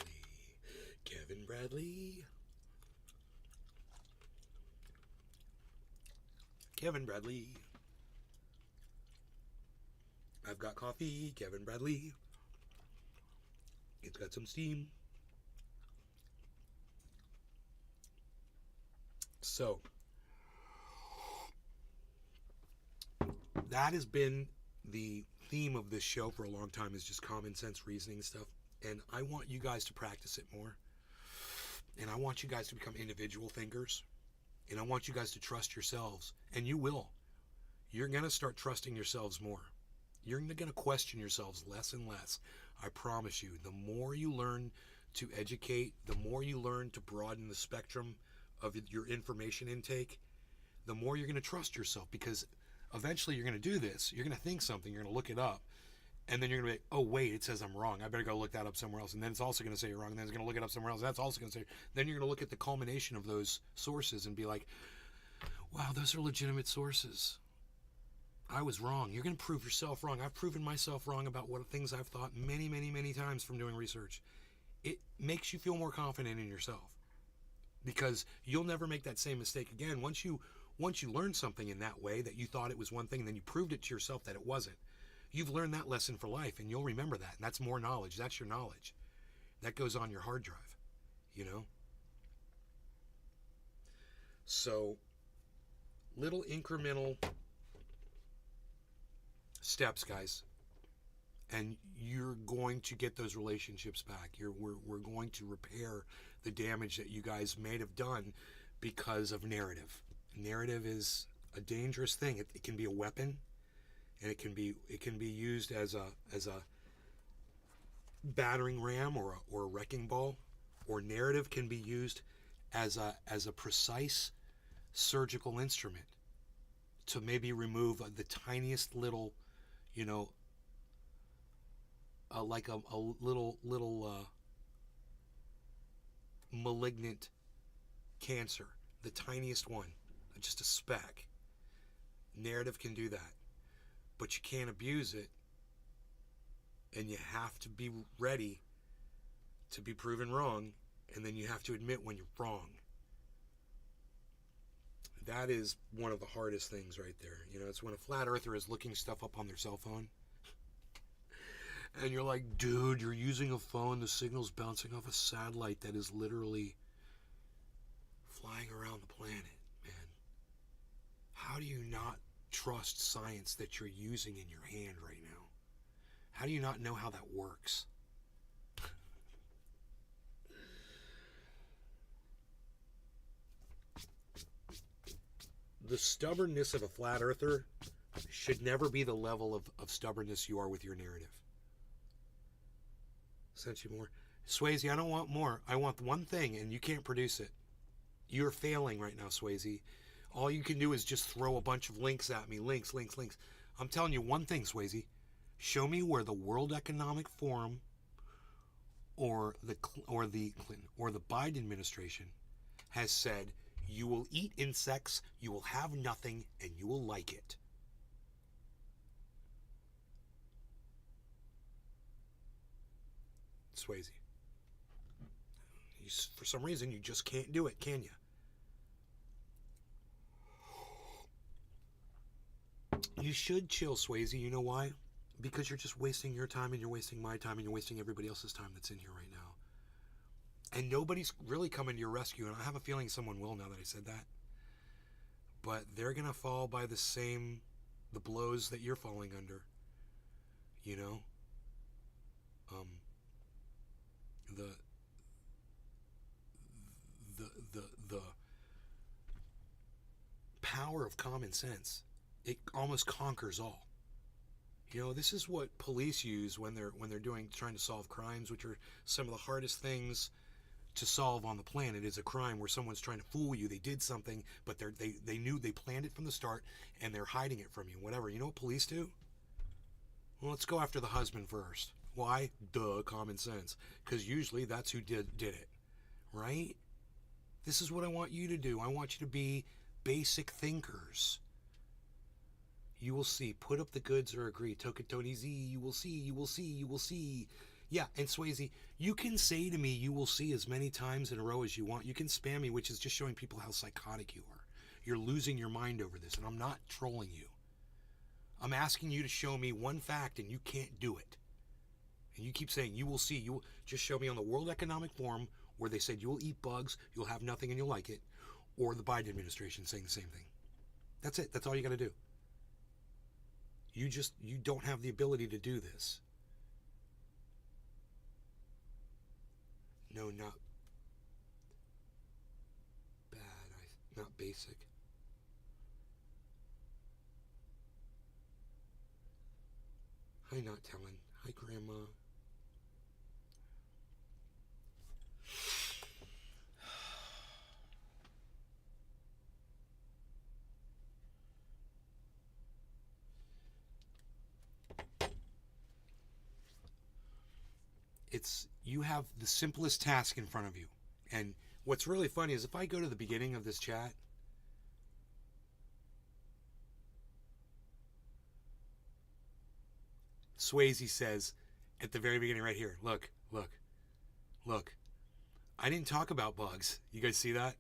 I've got coffee. Kevin Bradley. It's got some steam. So, that has been the theme of this show for a long time, is just common sense reasoning stuff. And I want you guys to practice it more. And I want you guys to become individual thinkers. And I want you guys to trust yourselves. And you will. You're going to start trusting yourselves more. You're going to question yourselves less and less. I promise you, the more you learn to educate, the more you learn to broaden the spectrum of your information intake, the more you're going to trust yourself, because eventually you're going to do this. You're going to think something, you're going to look it up, And then you're going to be like, oh, wait, it says I'm wrong. I better go look that up somewhere else. And then it's also going to say you're wrong. And then it's going to look it up somewhere else. That's also going to say. Then you're going to look at the culmination of those sources and be like, wow, those are legitimate sources. I was wrong. You're going to prove yourself wrong. I've proven myself wrong about what things I've thought many, many, many times from doing research. It makes you feel more confident in yourself because you'll never make that same mistake again. Once you learn something in that way that you thought it was one thing, and then you proved it to yourself that it wasn't. You've learned that lesson for life, and you'll remember that. And that's more knowledge. That's your knowledge. That goes on your hard drive, you know? So, little incremental steps, guys, and you're going to get those relationships back. We're going to repair the damage that you guys may have done because of narrative. Narrative is a dangerous thing. It can be a weapon, and it can be used as a battering ram or a wrecking ball, or narrative can be used as a precise surgical instrument to maybe remove the tiniest little, you know, like a little malignant cancer, the tiniest one, just a speck. Narrative can do that, but you can't abuse it, and you have to be ready to be proven wrong, and then you have to admit when you're wrong. That is one of the hardest things right there. You know, it's when a flat earther is looking stuff up on their cell phone, and you're like, dude, you're using a phone, the signal's bouncing off a satellite that is literally flying around the planet, man. How do you not trust science that you're using in your hand right now? How do you not know how that works? The stubbornness of a flat earther should never be the level of stubbornness you are with your narrative. Sent you more. Swayze, I don't want more. I want one thing, and you can't produce it. You're failing right now, Swayze. All you can do is just throw a bunch of links at me. Links. I'm telling you one thing, Swayze. Show me where the World Economic Forum or the Biden administration has said you will eat insects, you will have nothing, and you will like it. Swayze. For some reason, you just can't do it, can you? You should chill, Swayze. You know why? Because you're just wasting your time, and you're wasting my time, and you're wasting everybody else's time that's in here right now. And nobody's really coming to your rescue, and I have a feeling someone will now that I said that. But they're going to fall by the blows that you're falling under. You know? The power of common sense, it almost conquers all. You know, this is what police use when they're trying to solve crimes, which are some of the hardest things to solve on the planet. Is a crime where someone's trying to fool you. They did something, but they knew, they planned it from the start, and they're hiding it from you. Whatever. You know what police do? Well, let's go after the husband first. Why? Duh, common sense. Because usually that's who did it, right? This is what I want you to do. I want you to be basic thinkers. You will see. Put up the goods or agree. Tokatoni Z, you will see, you will see, you will see. Yeah, and Swayze, you can say to me, you will see as many times in a row as you want. You can spam me, which is just showing people how psychotic you are. You're losing your mind over this, and I'm not trolling you. I'm asking you to show me one fact, and you can't do it. And you keep saying, you will see. You will just show me on the World Economic Forum where they said you will eat bugs, you'll have nothing, and you'll like it. Or the Biden administration saying the same thing. That's it. That's all you got to do. You don't have the ability to do this. No, not bad. Not basic. Hi, not telling. Hi, Grandma. you have the simplest task in front of you. And what's really funny is if I go to the beginning of this chat, Swayze says at the very beginning right here, look. I didn't talk about bugs. You guys see that?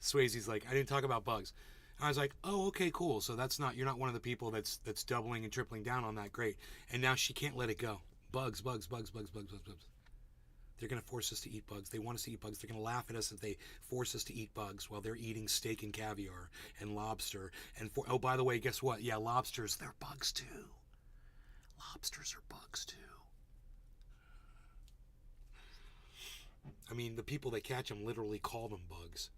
Swayze's like, I didn't talk about bugs. And I was like, oh, okay, cool. So you're not one of the people that's doubling and tripling down on that. Great. And now she can't let it go. Bugs. They're going to force us to eat bugs. They want us to eat bugs. They're going to laugh at us if they force us to eat bugs while they're eating steak and caviar and lobster. And oh, by the way, guess what? Yeah, lobsters, they're bugs too. Lobsters are bugs too. I mean, the people that catch them literally call them bugs.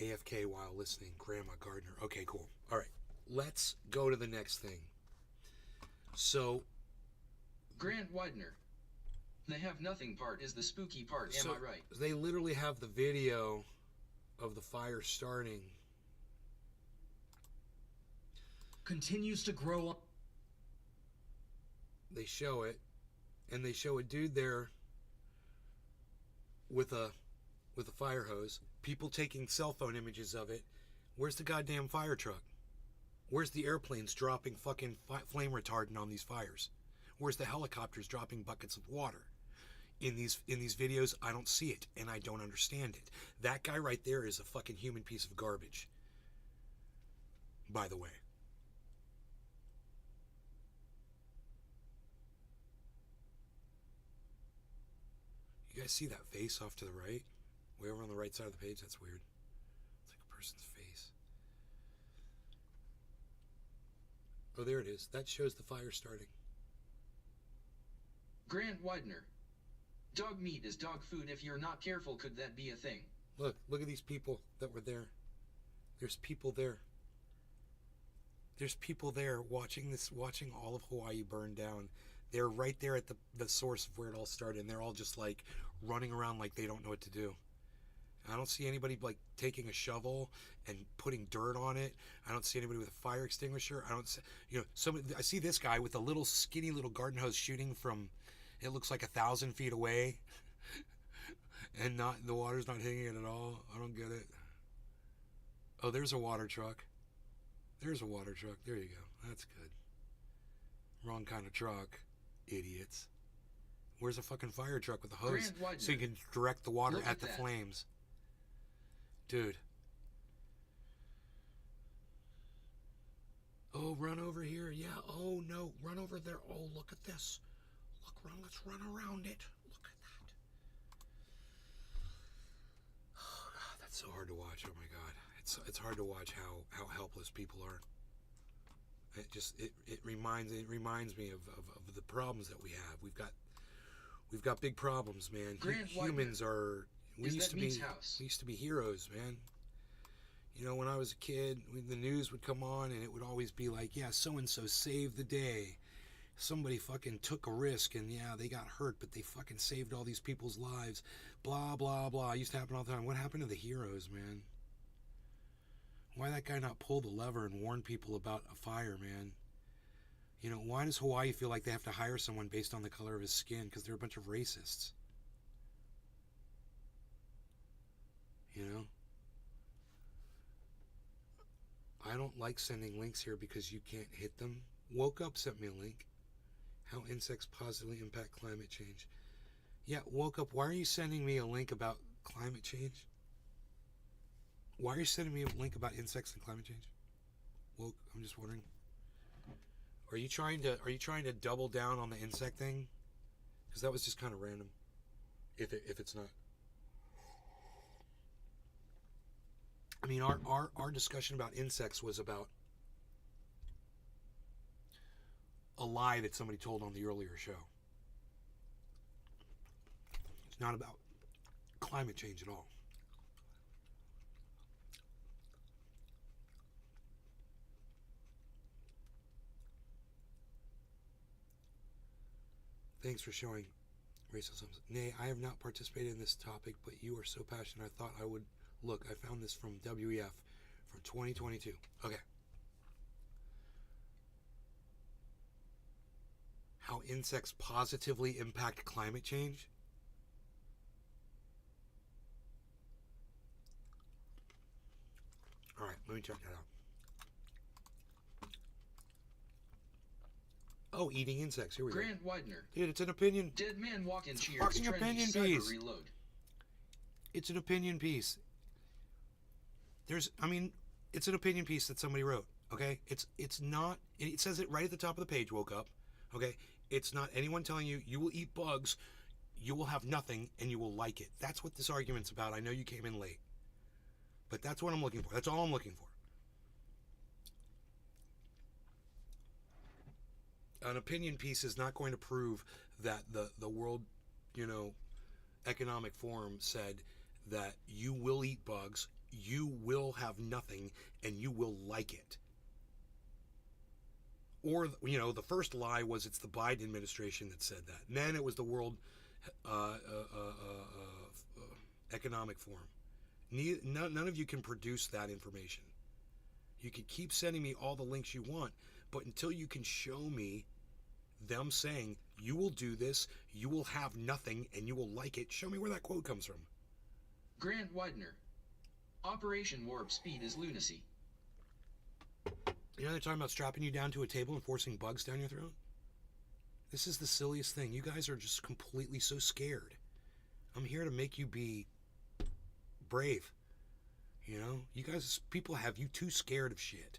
AFK while listening, Grandma Gardner. Okay, cool. All right, let's go to the next thing. So, Grant Widener. They have nothing part is the spooky part, am I right? They literally have the video of the fire starting. Continues to grow on. They show it, and they show a dude there with a fire hose. People taking cell phone images of it. Where's the goddamn fire truck? Where's the airplanes dropping fucking flame retardant on these fires? Where's the helicopters dropping buckets of water? In these videos, I don't see it, and I don't understand it. That guy right there is a fucking human piece of garbage. By the way. You guys see that face off to the right? Way over on the right side of the page? That's weird. It's like a person's face. Oh, there it is. That shows the fire starting. Grant Widener. Dog meat is dog food. If you're not careful, could that be a thing? Look at these people that were there. There's people there. There's people there watching all of Hawaii burn down. They're right there at the source of where it all started, and they're all just like running around like they don't know what to do. I don't see anybody like taking a shovel and putting dirt on it. I don't see anybody with a fire extinguisher. I don't see, I see this guy with a little skinny little garden hose shooting from, it looks like 1,000 feet away, and the water's not hitting it at all. I don't get it. Oh, there's a water truck. There's a water truck. There you go. That's good. Wrong kind of truck, idiots. Where's a fucking fire truck with a hose so you can direct the water at the flames? Dude. Oh, run over here. Yeah. Oh, no. Run over there. Oh, look at this. Let's run around it. Look at that. Oh, God, that's so hard to watch. Oh, my God. It's hard to watch how helpless people are. It reminds me of the problems that we have. We've got big problems, man. Humans are. We used to be heroes, man. When I was a kid, the news would come on and it would always be like, yeah, so-and-so saved the day. Somebody fucking took a risk and yeah, they got hurt, but they fucking saved all these people's lives. Blah, blah, blah. It used to happen all the time. What happened to the heroes, man? Why that guy not pull the lever and warn people about a fire, man? Why does Hawaii feel like they have to hire someone based on the color of his skin? Because they're a bunch of racists. I don't like sending links here because you can't hit them. Woke Up sent me a link. How insects positively impact climate change. Yeah, Woke Up, why are you sending me a link about climate change? Why are you sending me a link about insects and climate change? Woke, I'm just wondering. Are you trying to double down on the insect thing? Because that was just kind of random. If it's not. I mean, our discussion about insects was about a lie that somebody told on the earlier show. It's not about climate change at all. Thanks for showing racism. Nay, I have not participated in this topic, but you are so passionate I thought I would look. I found this from WEF. For 2022. Okay. How insects positively impact climate change? All right, let me check that out. Oh, eating insects. Here we Grant Widener. go. Dude, it's an opinion. Dead man walking cheers. Fucking Trendy opinion cyber piece. reload. It's an opinion piece. It's an opinion piece that somebody wrote. Okay, it's not. It says it right at the top of the page. Woke up. Okay, it's not anyone telling you you will eat bugs, you will have nothing, and you will like it. That's what this argument's about. I know you came in late, but that's what I'm looking for. That's all I'm looking for. An opinion piece is not going to prove that the World, Economic Forum said that you will eat bugs, you will have nothing, and you will like it. Or, the first lie was it's the Biden administration that said that. And then it was the World Economic Forum. None of you can produce that information. You can keep sending me all the links you want, but until you can show me them saying, you will do this, you will have nothing, and you will like it, show me where that quote comes from. Grant Widener. Operation Warp Speed is lunacy. They're talking about strapping you down to a table and forcing bugs down your throat? This is the silliest thing. You guys are just completely so scared. I'm here to make you be brave. You guys, people have you too scared of shit.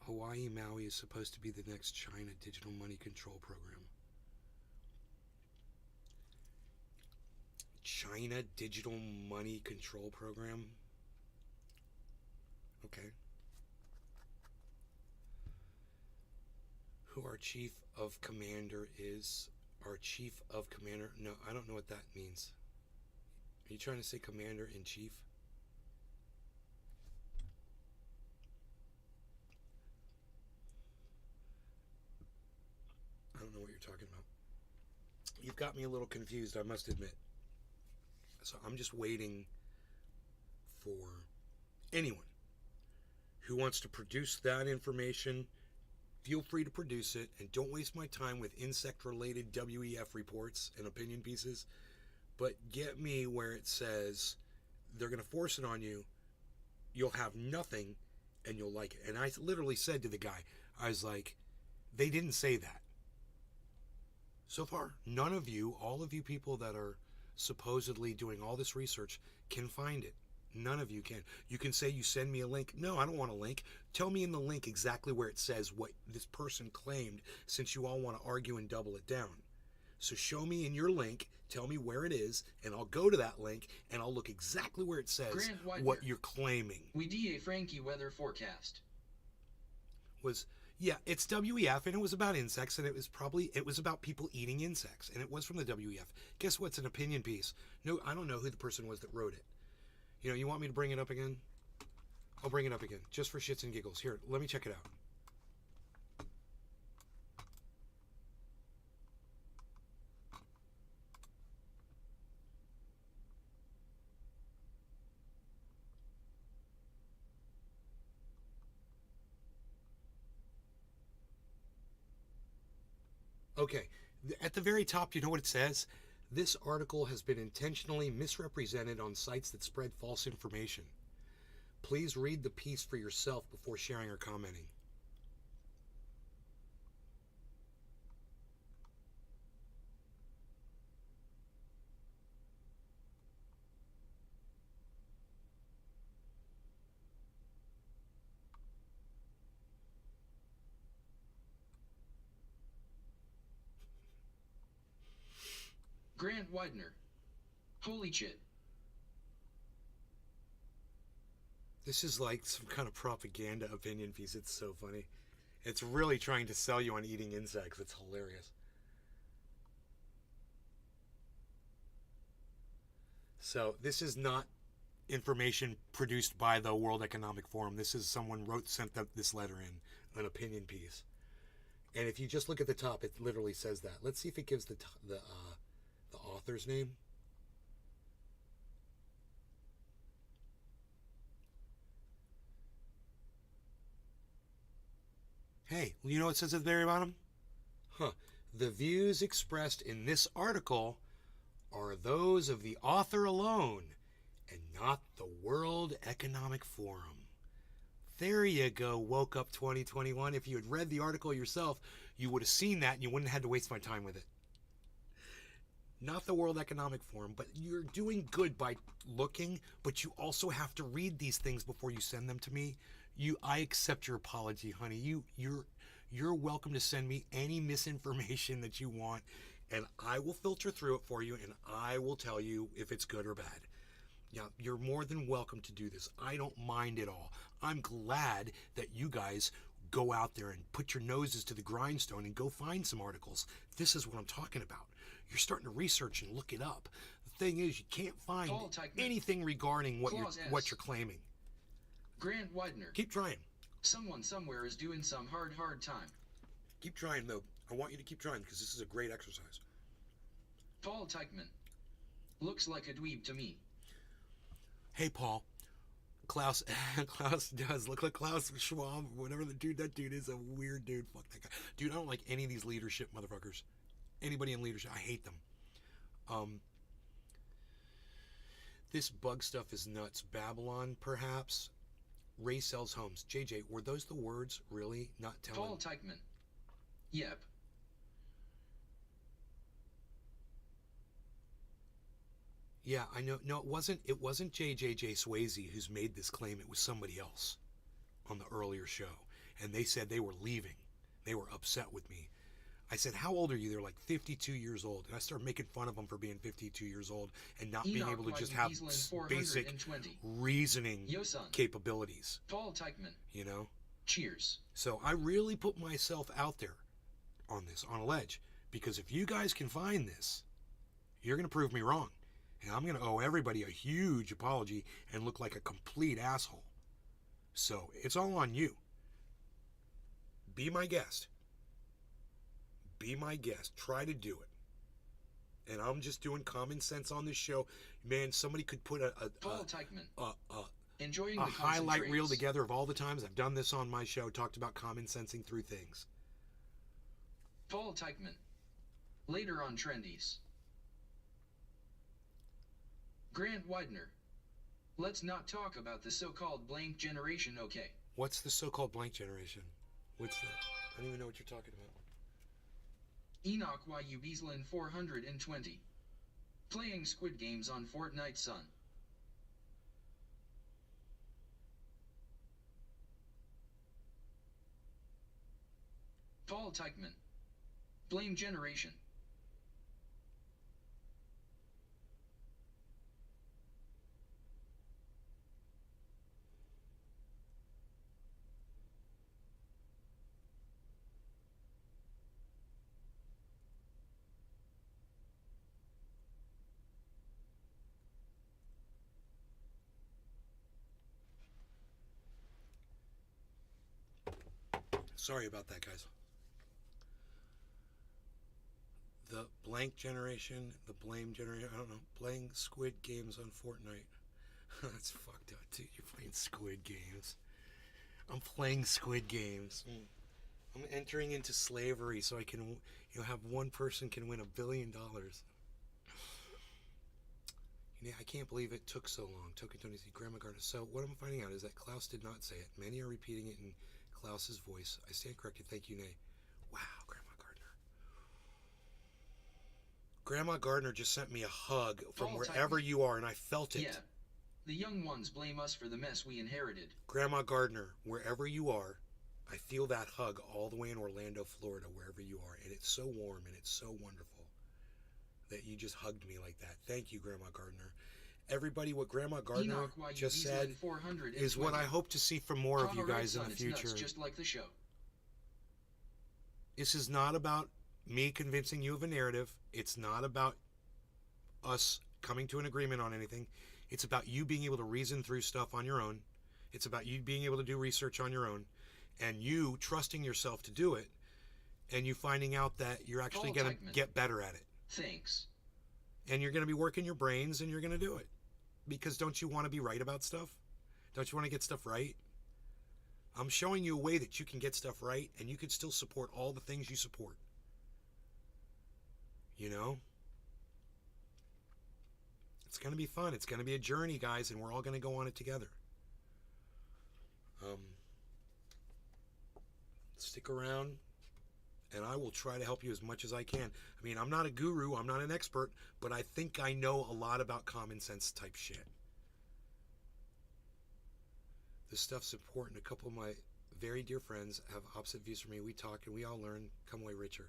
Hawaii Maui is supposed to be the next China digital money control program. China digital money control program? Okay. Who our chief of commander is? Our chief of commander? No, I don't know what that means. Are you trying to say commander in chief? I don't know what you're talking about. You've got me a little confused, I must admit. So I'm just waiting for anyone who wants to produce that information. Feel free to produce it, and don't waste my time with insect-related WEF reports and opinion pieces, but get me where it says they're going to force it on you, you'll have nothing, and you'll like it. And I literally said to the guy, I was like, they didn't say that. So far, none of you, all of you people that are supposedly doing all this research, can find it. None of you can. You can say you send me a link. No, I don't want a link. Tell me in the link exactly where it says what this person claimed, since you all want to argue and double it down. So show me in your link, tell me where it is, and I'll go to that link and I'll look exactly where it says what you're claiming. We DA Frankie weather forecast. Yeah, it's WEF, and it was about insects, and it was about people eating insects, and it was from the WEF. Guess what's an opinion piece? No, I don't know who the person was that wrote it. You want me to bring it up again? I'll bring it up again, just for shits and giggles. Here, let me check it out. Okay, at the very top, you know what it says? This article has been intentionally misrepresented on sites that spread false information. Please read the piece for yourself before sharing or commenting. Grant Widener. Holy shit. This is like some kind of propaganda opinion piece. It's so funny. It's really trying to sell you on eating insects. It's hilarious. So this is not information produced by the World Economic Forum. This is someone sent this letter in, an opinion piece. And if you just look at the top, it literally says that. Let's see if it gives the author's name. Hey, you know what it says at the very bottom? Huh. The views expressed in this article are those of the author alone and not the World Economic Forum. There you go, Woke Up 2021. If you had read the article yourself, you would have seen that and you wouldn't have had to waste my time with it. Not the World Economic Forum, but you're doing good by looking, but you also have to read these things before you send them to me. I accept your apology, honey. You're welcome to send me any misinformation that you want, and I will filter through it for you, and I will tell you if it's good or bad. Yeah, you're more than welcome to do this. I don't mind at all. I'm glad that you guys go out there and put your noses to the grindstone and go find some articles. This is what I'm talking about. You're starting to research and look it up. The thing is, you can't find anything regarding what you're claiming. Grant Widener. Keep trying. Someone somewhere is doing some hard time. Keep trying, though. I want you to keep trying because this is a great exercise. Paul Teichman. Looks like a dweeb to me. Hey, Paul. Klaus does look like Klaus Schwab. Whatever that dude is a weird dude. Fuck that guy. Dude, I don't like any of these leadership motherfuckers. Anybody in leadership, I hate them. This bug stuff is nuts. Babylon, perhaps. Ray sells homes. JJ, were those the words? Really? Not telling? Paul Teichman. Yep. Yeah, I know. No, it wasn't JJJ Swayze who's made this claim. It was somebody else on the earlier show. And they said they were leaving. They were upset with me. I said, how old are you? They're like 52 years old. And I started making fun of them for being 52 years old and not being able to just have basic reasoning capabilities. Paul Teichman. You know? Cheers. So I really put myself out there on this, on a ledge. Because if you guys can find this, you're going to prove me wrong. And I'm going to owe everybody a huge apology and look like a complete asshole. So it's all on you. Be my guest. Be my guest. Try to do it. And I'm just doing common sense on this show. Man, somebody could put Paul Teichman. Enjoying a the highlight reel together of all the times I've done this on my show, talked about common sensing through things. Paul Teichman. Later on Trendies. Grant Widener. Let's not talk about the so-called blank generation, okay? What's the so-called blank generation? What's that? I don't even know what you're talking about. Enoch YU Beaslin 420. Playing Squid Games on Fortnite Sun. Paul Teichman. Blame generation. Sorry about that, guys. The blank generation, the blame generation, I don't know, playing Squid Games on Fortnite. That's fucked up, dude. You're playing Squid Games. I'm playing Squid Games. I'm entering into slavery so I can, have one person can win $1 billion. I can't believe it took so long. Token Tony C. Grandma Gardner. So what I'm finding out is that Klaus did not say it. Many are repeating it in Klaus's voice. I stand corrected. Thank you, Nay. Wow, Grandma Gardner. Grandma Gardner just sent me a hug from wherever you are, and I felt it. Yeah. The young ones blame us for the mess we inherited. Grandma Gardner, wherever you are, I feel that hug all the way in Orlando, Florida, wherever you are. And it's so warm and it's so wonderful that you just hugged me like that. Thank you, Grandma Gardner. Everybody, what Grandma Gardner just said is what I hope to see from more of you guys in the future. Just like the show. This is not about me convincing you of a narrative. It's not about us coming to an agreement on anything. It's about you being able to reason through stuff on your own. It's about you being able to do research on your own and you trusting yourself to do it and you finding out that you're actually going to get better at it. Thanks. And you're going to be working your brains and you're going to do it. Because don't you want to be right about stuff? Don't you want to get stuff right? I'm showing you a way that you can get stuff right and you can still support all the things you support. You know? It's going to be fun. It's going to be a journey, guys, and we're all going to go on it together. Stick around, and I will try to help you as much as I can. I mean, I'm not a guru, I'm not an expert, but I think I know a lot about common sense type shit. This stuff's important. A couple of my very dear friends have opposite views from me. We talk and we all learn. Come away richer.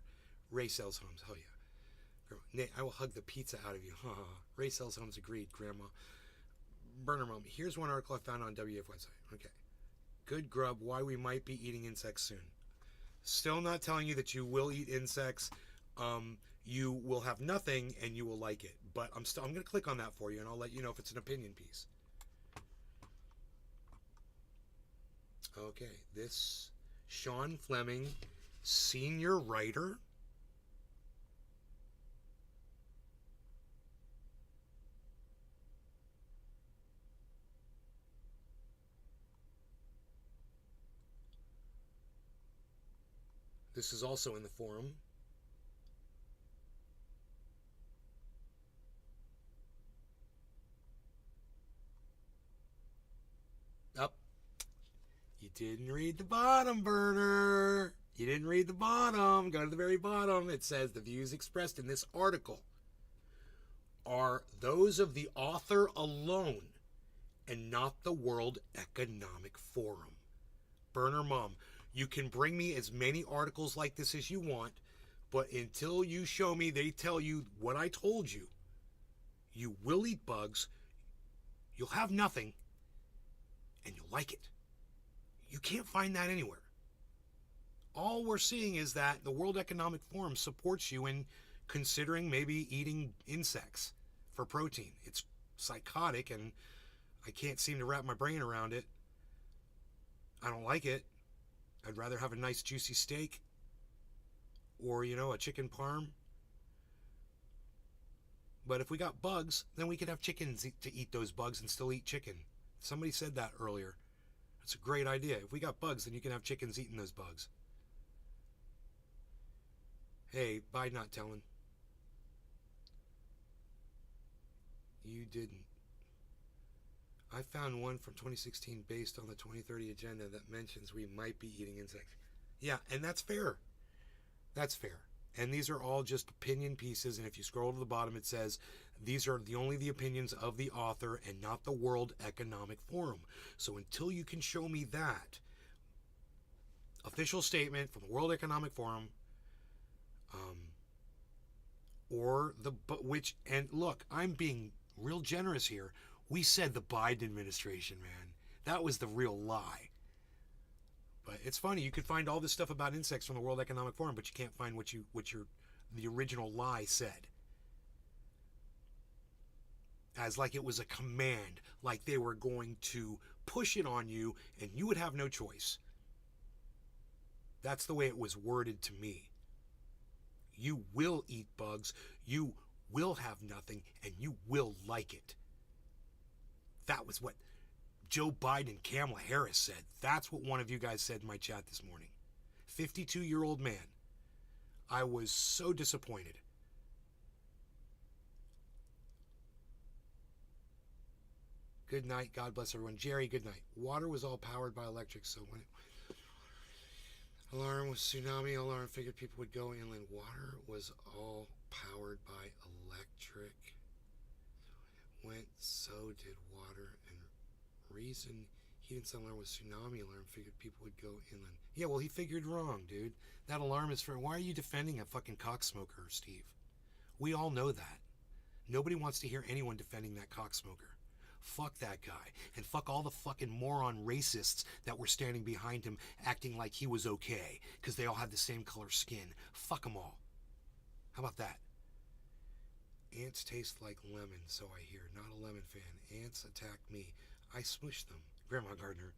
Ray sells homes. Hell yeah. Nate, I will hug the pizza out of you. Ray sells homes. Agreed, Grandma. Burner Mom. Here's one article I found on WF website. Okay. Good grub. Why we might be eating insects soon. Still not telling you that you will eat insects. You will have nothing and you will like it. But I'm going to click on that for you and I'll let you know if it's an opinion piece. Okay, this Sean Fleming, senior writer. This is also in the forum. Up. You didn't read the bottom, Burner. You didn't read the bottom. Go to the very bottom. It says the views expressed in this article are those of the author alone and not the World Economic Forum. Burner Mom, you can bring me as many articles like this as you want, but until you show me they tell you what I told you, you will eat bugs, you'll have nothing, and you'll like it. You can't find that anywhere. All we're seeing is that the World Economic Forum supports you in considering maybe eating insects for protein. It's psychotic and I can't seem to wrap my brain around it. I don't like it. I'd rather have a nice juicy steak or, a chicken parm. But if we got bugs, then we could have chickens to eat those bugs and still eat chicken. Somebody said that earlier. It's a great idea. If we got bugs, then you can have chickens eating those bugs. Hey, Biden not telling. You didn't. I found one from 2016 based on the 2030 agenda that mentions we might be eating insects. Yeah, and that's fair. That's fair. And these are all just opinion pieces, and if you scroll to the bottom, it says these are only the opinions of the author and not the World Economic Forum. So until you can show me that official statement from the World Economic Forum, and look, I'm being real generous here. We said the Biden administration, man. That was the real lie. But it's funny, you could find all this stuff about insects from the World Economic Forum, but you can't find what the original lie said. As like it was a command, like they were going to push it on you and you would have no choice. That's the way it was worded to me. You will eat bugs, you will have nothing, and you will like it. That was what Joe Biden and Kamala Harris said. That's what one of you guys said in my chat this morning. 52-year-old man. I was so disappointed. Good night. God bless everyone. Jerry, good night. Water was all powered by electric, so when alarm was tsunami, alarm figured people would go inland. Water was all powered by electric. Went, so did water, and reason he didn't sound alarm was tsunami alarm figured people would go inland. Yeah, well, he figured wrong, dude. That alarm is for... Why are you defending a fucking cocksmoker, Steve? We all know that. Nobody wants to hear anyone defending that cocksmoker. Fuck that guy. And fuck all the fucking moron racists that were standing behind him acting like he was okay because they all had the same color skin. Fuck them all. How about that? Ants taste like lemon, so I hear. Not a lemon fan. Ants attack me. I smush them. Grandma Gardner.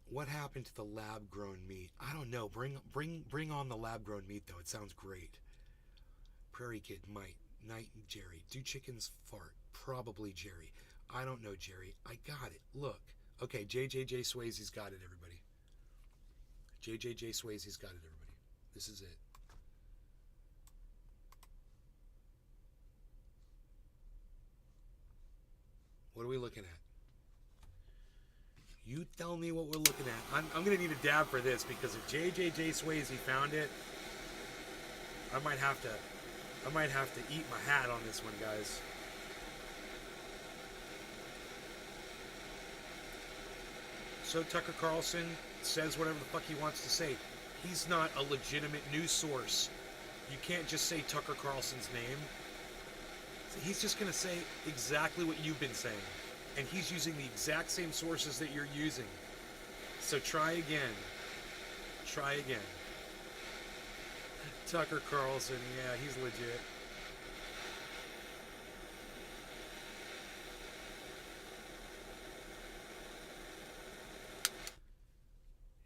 What happened to the lab-grown meat? I don't know. Bring on the lab-grown meat, though. It sounds great. Prairie Kid might. Night Jerry. Do chickens fart? Probably Jerry. I don't know, Jerry. I got it. Look. Okay, JJJ Swayze's got it, everybody. JJJ Swayze's got it, everybody. This is it. What are we looking at? You tell me what we're looking at. I'm going to need a dab for this, because if JJJ Swayze found it, I might have to eat my hat on this one, guys. So Tucker Carlson says whatever the fuck he wants to say. He's not a legitimate news source. You can't just say Tucker Carlson's name. He's just going to say exactly what you've been saying. And he's using the exact same sources that you're using. So try again. Try again. Tucker Carlson, yeah, he's legit.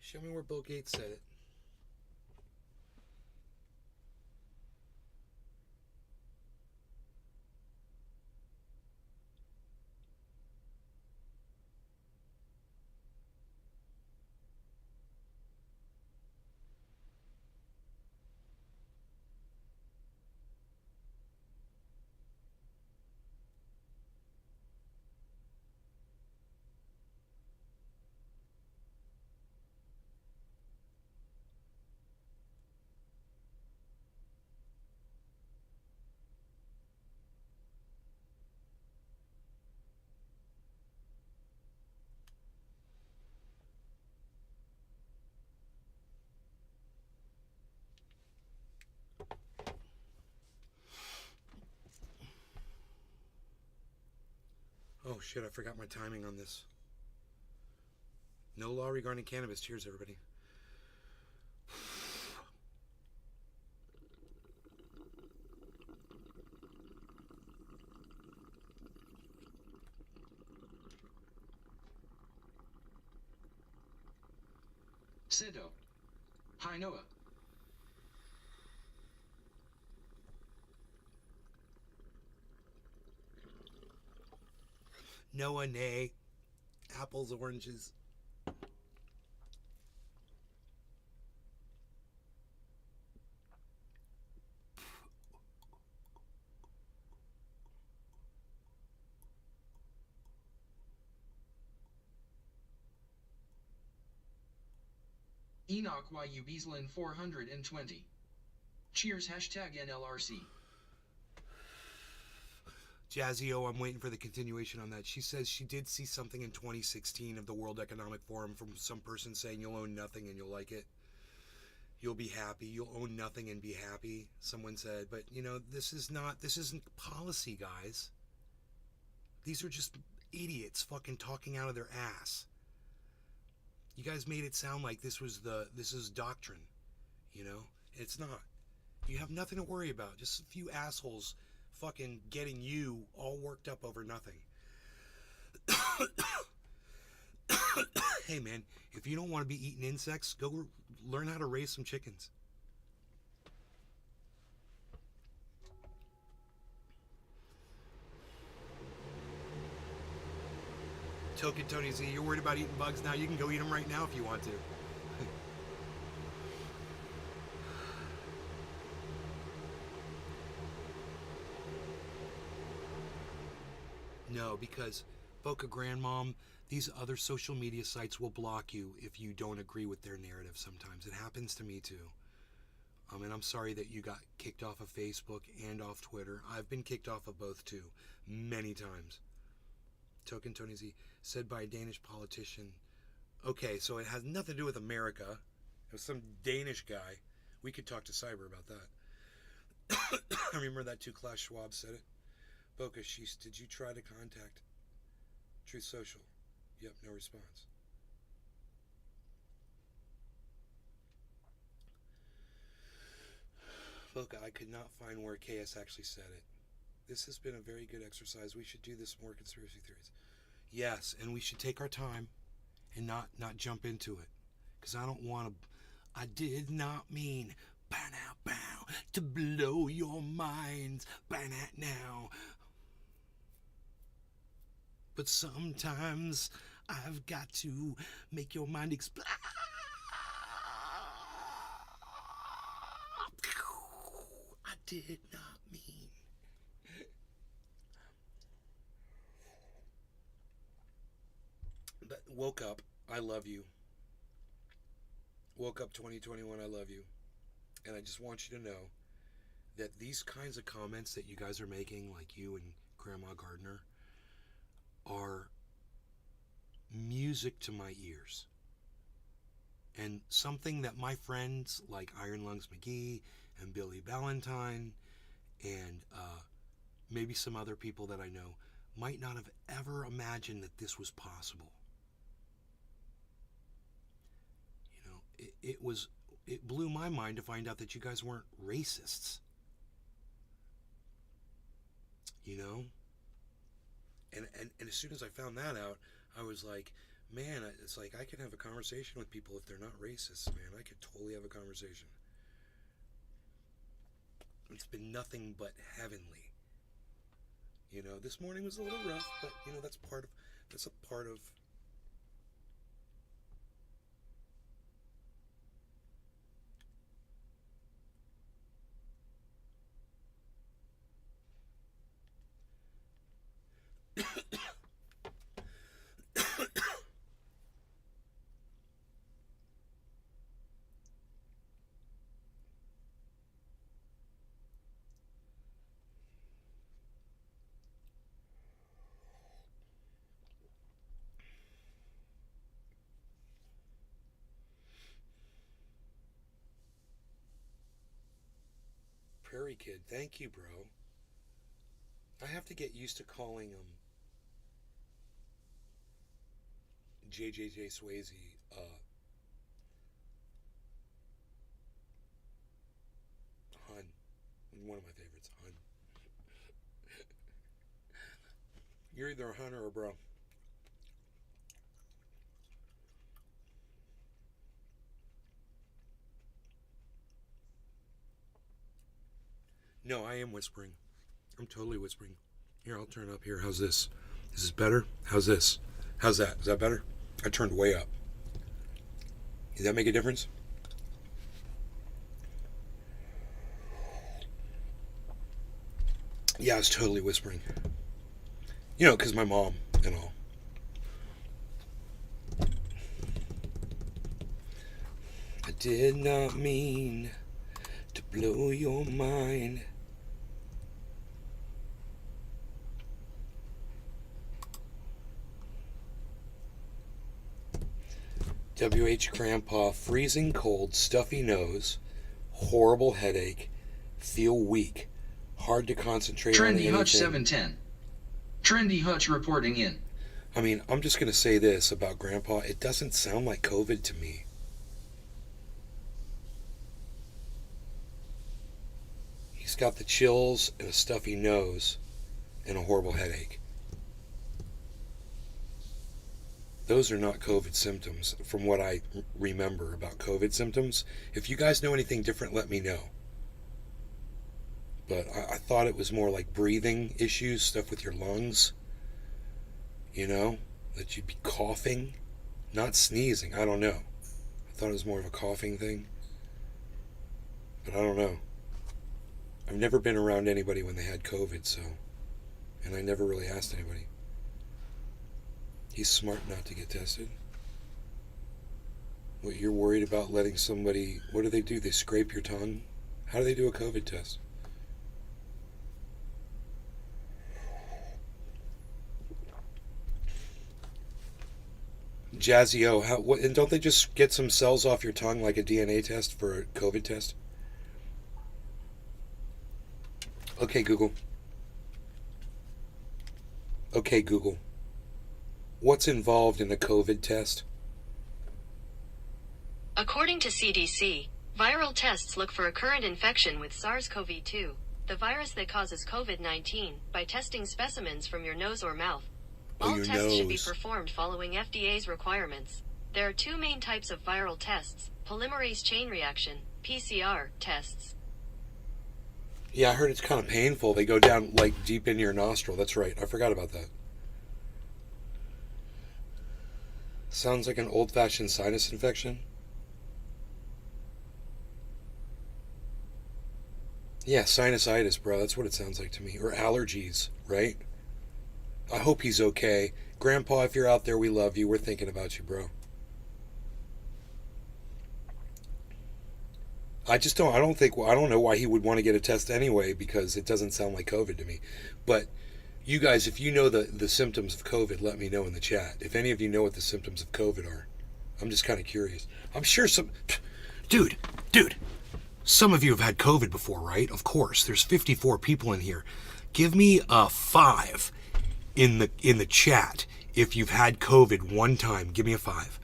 Show me where Bill Gates said it. Oh shit, I forgot my timing on this. No law regarding cannabis. Cheers, everybody. Sedo. Hi, Noah. Noah, nay. Apples, oranges. Enoch YU Beaslin 420. Cheers #NLRC. Jazzy-O, I'm waiting for the continuation on that. She says she did see something in 2016 of the World Economic Forum from some person saying you'll own nothing and you'll like it. You'll be happy. You'll own nothing and be happy, someone said. But, you know, this isn't policy, guys. These are just idiots fucking talking out of their ass. You guys made it sound like this is doctrine, you know? It's not. You have nothing to worry about. Just a few assholes fucking getting you all worked up over nothing. Hey man, if you don't want to be eating insects, go learn how to raise some chickens. Token Tony Z, you're worried about eating bugs now? You can go eat them right now if you want to. No, because Boca Grandmom, these other social media sites will block you if you don't agree with their narrative sometimes. It happens to me too. And I'm sorry that you got kicked off of Facebook and off Twitter. I've been kicked off of both too, many times. Token Tony Z, said by a Danish politician. Okay, so it has nothing to do with America. It was some Danish guy. We could talk to Cyber about that. I remember that too. Klaus Schwab said it. Boca, did you try to contact Truth Social? Yep, no response. Boca, I could not find where KS actually said it. This has been a very good exercise. We should do this more conspiracy theories. Yes, and we should take our time and not jump into it. Because I don't want to... I did not mean bow to blow your minds now. But sometimes I've got to make your mind explode. I did not mean. But woke up. I love you. Woke up 2021. I love you. And I just want you to know that these kinds of comments that you guys are making, like you and Grandma Gardner, are music to my ears. And something that my friends like Iron Lungs McGee and Billy Ballantyne and maybe some other people that I know might not have ever imagined that this was possible. You know, it blew my mind to find out that you guys weren't racists. You know? And as soon as I found that out, I was like, man, it's like I can have a conversation with people if they're not racist, man. I could totally have a conversation. It's been nothing but heavenly. You know, this morning was a little rough, but you know, that's a part of Prairie Kid. Thank you, bro. I have to get used to calling JJJ Swayze Hun. One of my favorites, Hun. You're either a Hun or a bro. No, I am whispering. I'm totally whispering. Here, I'll turn up here. How's this? Is this better? How's this? How's that? Is that better? I turned way up. Does that make a difference? Yeah, I was totally whispering. You know, because my mom and all. I did not mean to blow your mind. WH Grandpa, freezing cold, stuffy nose, horrible headache, feel weak, hard to concentrate on anything. Trendy Hutch 710. Trendy Hutch reporting in. I mean, I'm just going to say this about Grandpa. It doesn't sound like COVID to me. He's got the chills and a stuffy nose and a horrible headache. Those are not COVID symptoms from what I remember about COVID symptoms. If you guys know anything different, let me know. But I thought it was more like breathing issues, stuff with your lungs. You know, that you'd be coughing, not sneezing. I don't know. I thought it was more of a coughing thing. But I don't know. I've never been around anybody when they had COVID, so. And I never really asked anybody. He's smart not to get tested. What, you're worried about letting somebody... What do? They scrape your tongue? How do they do a COVID test? Jazzy O, and don't they just get some cells off your tongue like a DNA test for a COVID test? Okay, Google. Okay, Google. What's involved in a COVID test? According to CDC, viral tests look for a current infection with SARS-CoV-2, the virus that causes COVID-19, by testing specimens from your nose or mouth. All tests should be performed following FDA's requirements. There are two main types of viral tests: polymerase chain reaction, PCR, tests. Yeah, I heard it's kind of painful. They go down like deep into your nostril. That's right. I forgot about that. Sounds like an old-fashioned sinus infection. Yeah, sinusitis, bro. That's what it sounds like to me. Or allergies, right? I hope he's okay. Grandpa, if you're out there, we love you. We're thinking about you, bro. I don't know why he would want to get a test anyway, because it doesn't sound like COVID to me. But you guys, if you know the symptoms of COVID, let me know in the chat. If any of you know what the symptoms of COVID are. I'm just kind of curious. I'm sure dude, some of you have had COVID before, right? Of course. There's 54 people in here. Give me a 5 in the chat if you've had COVID one time. Give me a 5.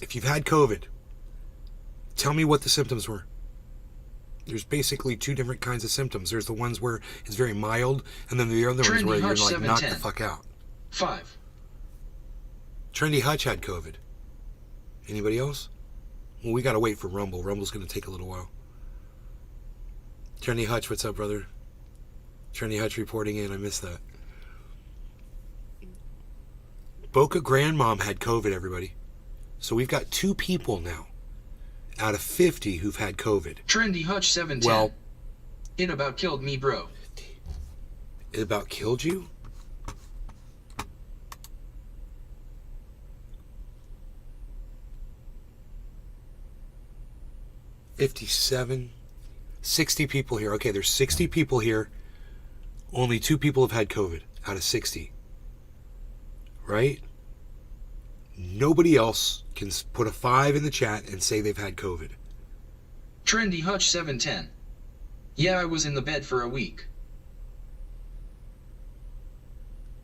If you've had COVID, tell me what the symptoms were. There's basically 2 different kinds of symptoms. There's the ones where it's very mild, and then the other ones where you're like knocked the fuck out. 5. Trendy Hutch had COVID. Anybody else? Well, we gotta wait for Rumble. Rumble's gonna take a little while. Trendy Hutch, what's up, brother? Trendy Hutch reporting in. I missed that. Boca Grandmom had COVID, everybody. So we've got 2 people now out of 50 who've had COVID. Trendy Hutch 710. Well, it about killed me, bro. It about killed you? $57, 60 people here. Okay, there's 60 people here. Only 2 people have had COVID out of 60. Right? Nobody else can put a 5 in the chat and say they've had COVID. Trendy Hutch 710. Yeah, I was in the bed for a week.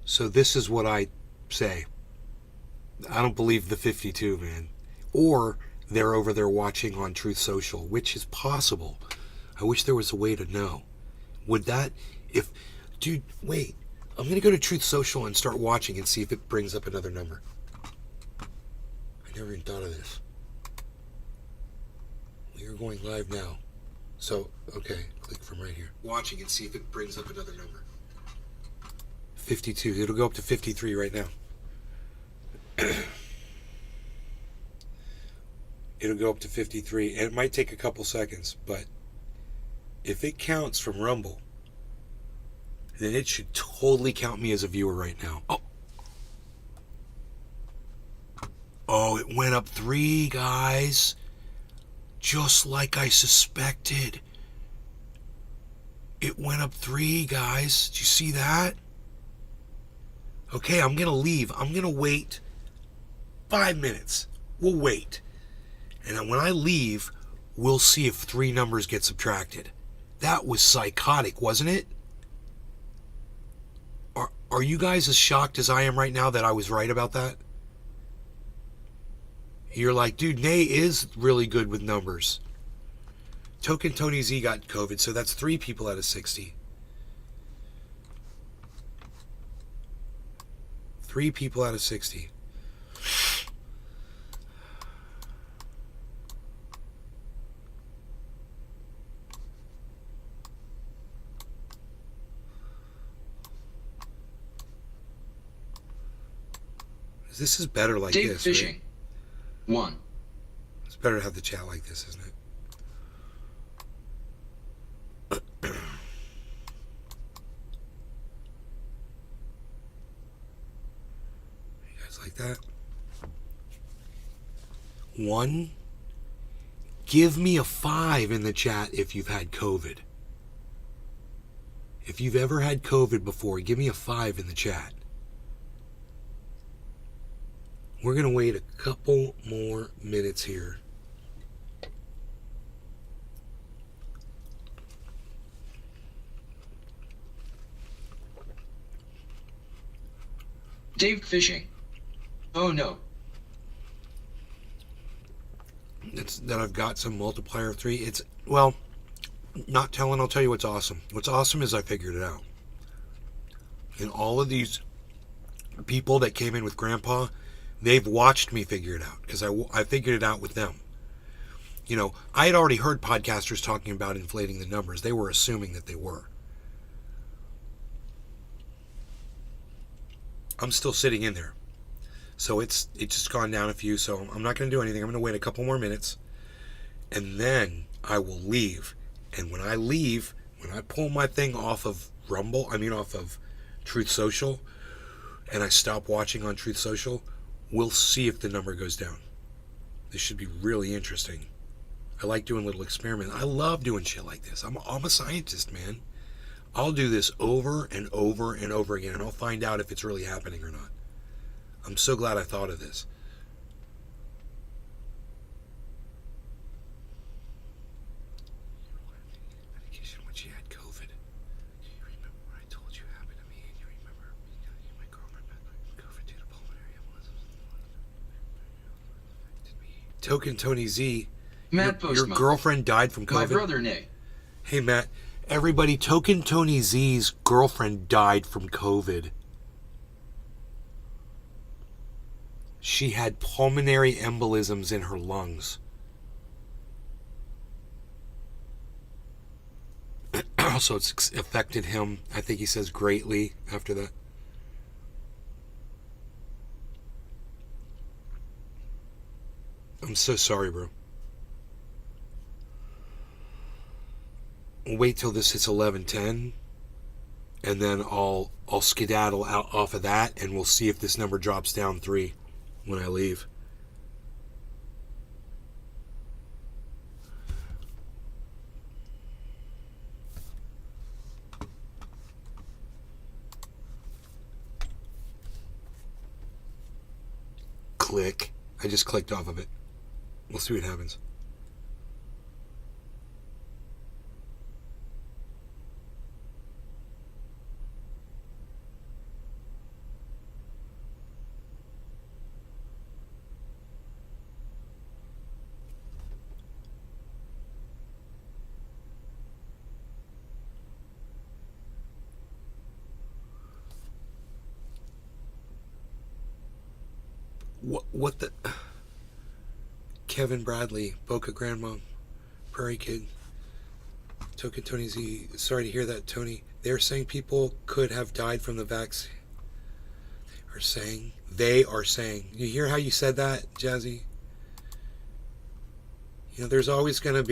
So this is what I say. I don't believe the 52, man. Or they're over there watching on Truth Social, which is possible. I wish there was a way to know. Would that, dude, wait. I'm going to go to Truth Social and start watching and see if it brings up another number. I never even thought of this. We are going live now. So, okay, click from right here. Watching and see if it brings up another number. 52. It'll go up to 53 right now. It'll go up to 53. And it might take a couple seconds, but if it counts from Rumble, then it should totally count me as a viewer right now. Oh, it went up 3, guys. Just like I suspected. It went up 3, guys. Did you see that? Okay, I'm going to leave. I'm going to wait 5 minutes. We'll wait. And when I leave, we'll see if 3 numbers get subtracted. That was psychotic, wasn't it? Are you guys as shocked as I am right now that I was right about that? You're like, dude, Nay is really good with numbers. Token Tony Z got COVID, so that's 3 people out of 60. 3 people out of 60. This is better like Dave this, Fishing. Right? 1. It's better to have the chat like this, isn't it? You guys like that? 1. Give me a 5 in the chat if you've had COVID. If you've ever had COVID before, give me a 5 in the chat. We're going to wait a couple more minutes here. Dave Fishing. Oh no. It's that I've got some multiplier of 3. It's, well, not telling, I'll tell you what's awesome. What's awesome is I figured it out. And all of these people that came in with Grandpa, they've watched me figure it out because I figured it out with them. You know, I had already heard podcasters talking about inflating the numbers. They were assuming that they were. I'm still sitting in there. So it's just gone down a few, so I'm not going to do anything. I'm going to wait a couple more minutes, and then I will leave. And when I leave, when I pull my thing off of off of Truth Social, and I stop watching on Truth Social, we'll see if the number goes down. This should be really interesting. I like doing little experiments. I love doing shit like this. I'm a scientist, man. I'll do this over and over and over again, and I'll find out if it's really happening or not. I'm so glad I thought of this. Medication when she had COVID. Do you remember what I told you happened to me? And you remember my girlfriend had COVID due to pulmonary embolism. Token Tony Z. Matt Your girlfriend died from COVID. My brother Nick. Hey Matt, everybody, Token Tony Z's girlfriend died from COVID. She had pulmonary embolisms in her lungs. Also, it's affected him, I think he says, greatly after that. I'm so sorry, bro. We'll wait till this hits 11:10, and then I'll skedaddle out off of that, and we'll see if this number drops down 3 when I leave. Click. I just clicked off of it. We'll see what happens. What the... Kevin Bradley, Boca Grandma, Prairie Kid, Token Tony Z. Sorry to hear that, Tony. They're saying people could have died from the vaccine. They are saying. You hear how you said that, Jazzy? You know, there's going to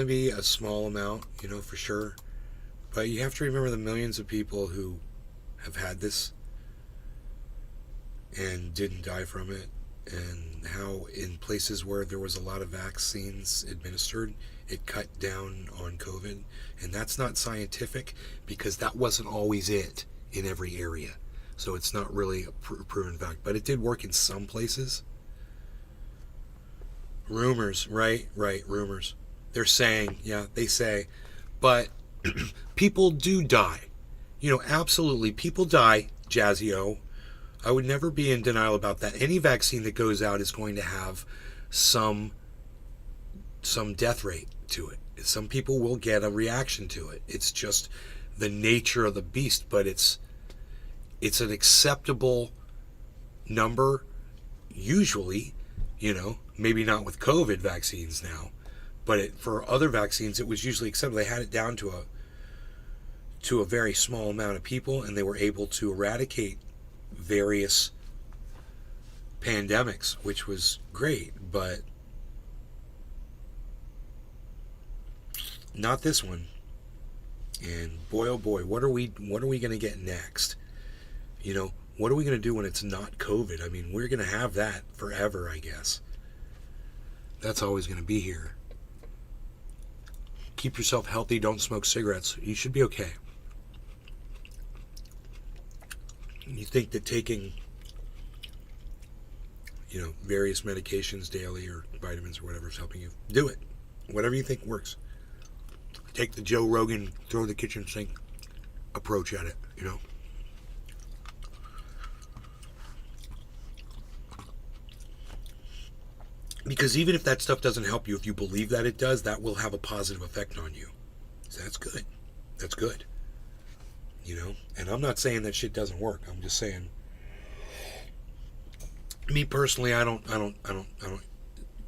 be a small amount, you know, for sure. But you have to remember the millions of people who have had this and didn't die from it, and how in places where there was a lot of vaccines administered, it cut down on COVID. And that's not scientific, because that wasn't always it in every area. So it's not really a proven fact, but it did work in some places. Rumors, right, rumors. They're saying, yeah, they say, but people do die. You know, absolutely, people die, Jazzy-O. I would never be in denial about that. Any vaccine that goes out is going to have some death rate to it. Some people will get a reaction to it. It's just the nature of the beast, but it's an acceptable number usually, you know, maybe not with COVID vaccines now, but for other vaccines it was usually acceptable. They had it down to a very small amount of people, and they were able to eradicate various pandemics, which was great, but not this one. And boy, oh boy, what are we going to get next? You know, what are we going to do when it's not COVID? I mean, we're going to have that forever, I guess. That's always going to be here. Keep yourself healthy. Don't smoke cigarettes. You should be okay. You think that taking, you know, various medications daily or vitamins or whatever is helping you, do it. Whatever you think works. Take the Joe Rogan, throw the kitchen sink approach at it, you know. Because even if that stuff doesn't help you, if you believe that it does, that will have a positive effect on you. So that's good. That's good. You know, and I'm not saying that shit doesn't work. I'm just saying, me personally, I don't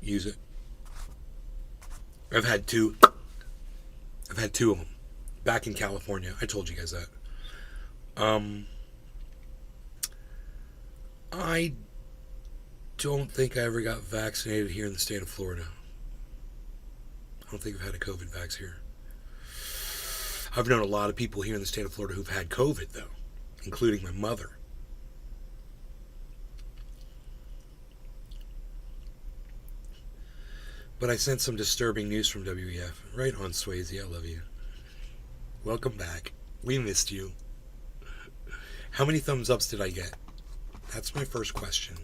use it. I've had two of them back in California. I told you guys that. I don't think I ever got vaccinated here in the state of Florida. I don't think I've had a COVID vax here. I've known a lot of people here in the state of Florida who've had COVID, though, including my mother. But I sent some disturbing news from WEF. Right on, Swayze. I love you. Welcome back. We missed you. How many thumbs ups did I get? That's my first question.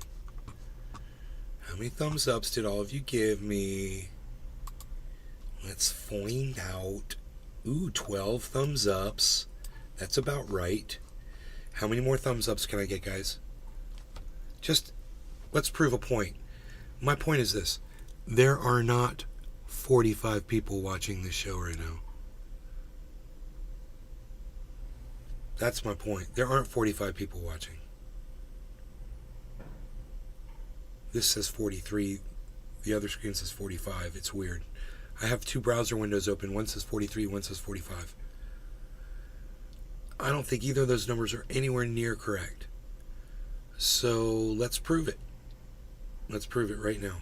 How many thumbs ups did all of you give me? Let's find out. Ooh, 12 thumbs ups. That's about right. How many more thumbs ups can I get, guys? Just, let's prove a point. My point is this. There are not 45 people watching this show right now. That's my point. There aren't 45 people watching. This says 43. The other screen says 45. It's weird. I have two browser windows open. One says 43, one says 45. I don't think either of those numbers are anywhere near correct. So let's prove it. Let's prove it right now.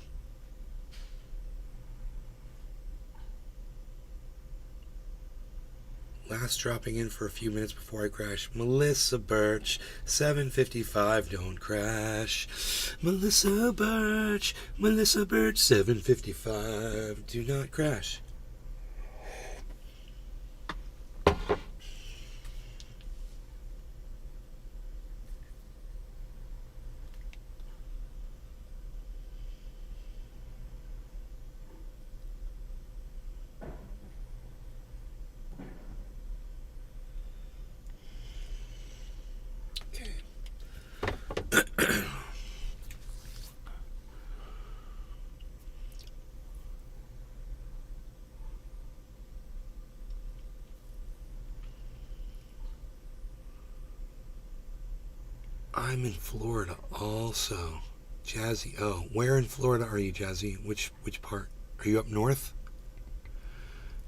Last dropping in for a few minutes before I crash. Melissa Birch, 7:55, don't crash. Melissa Birch, 7:55, do not crash. I'm in Florida also. Jazzy. Oh, where in Florida are you, Jazzy? Which part? Are you up north?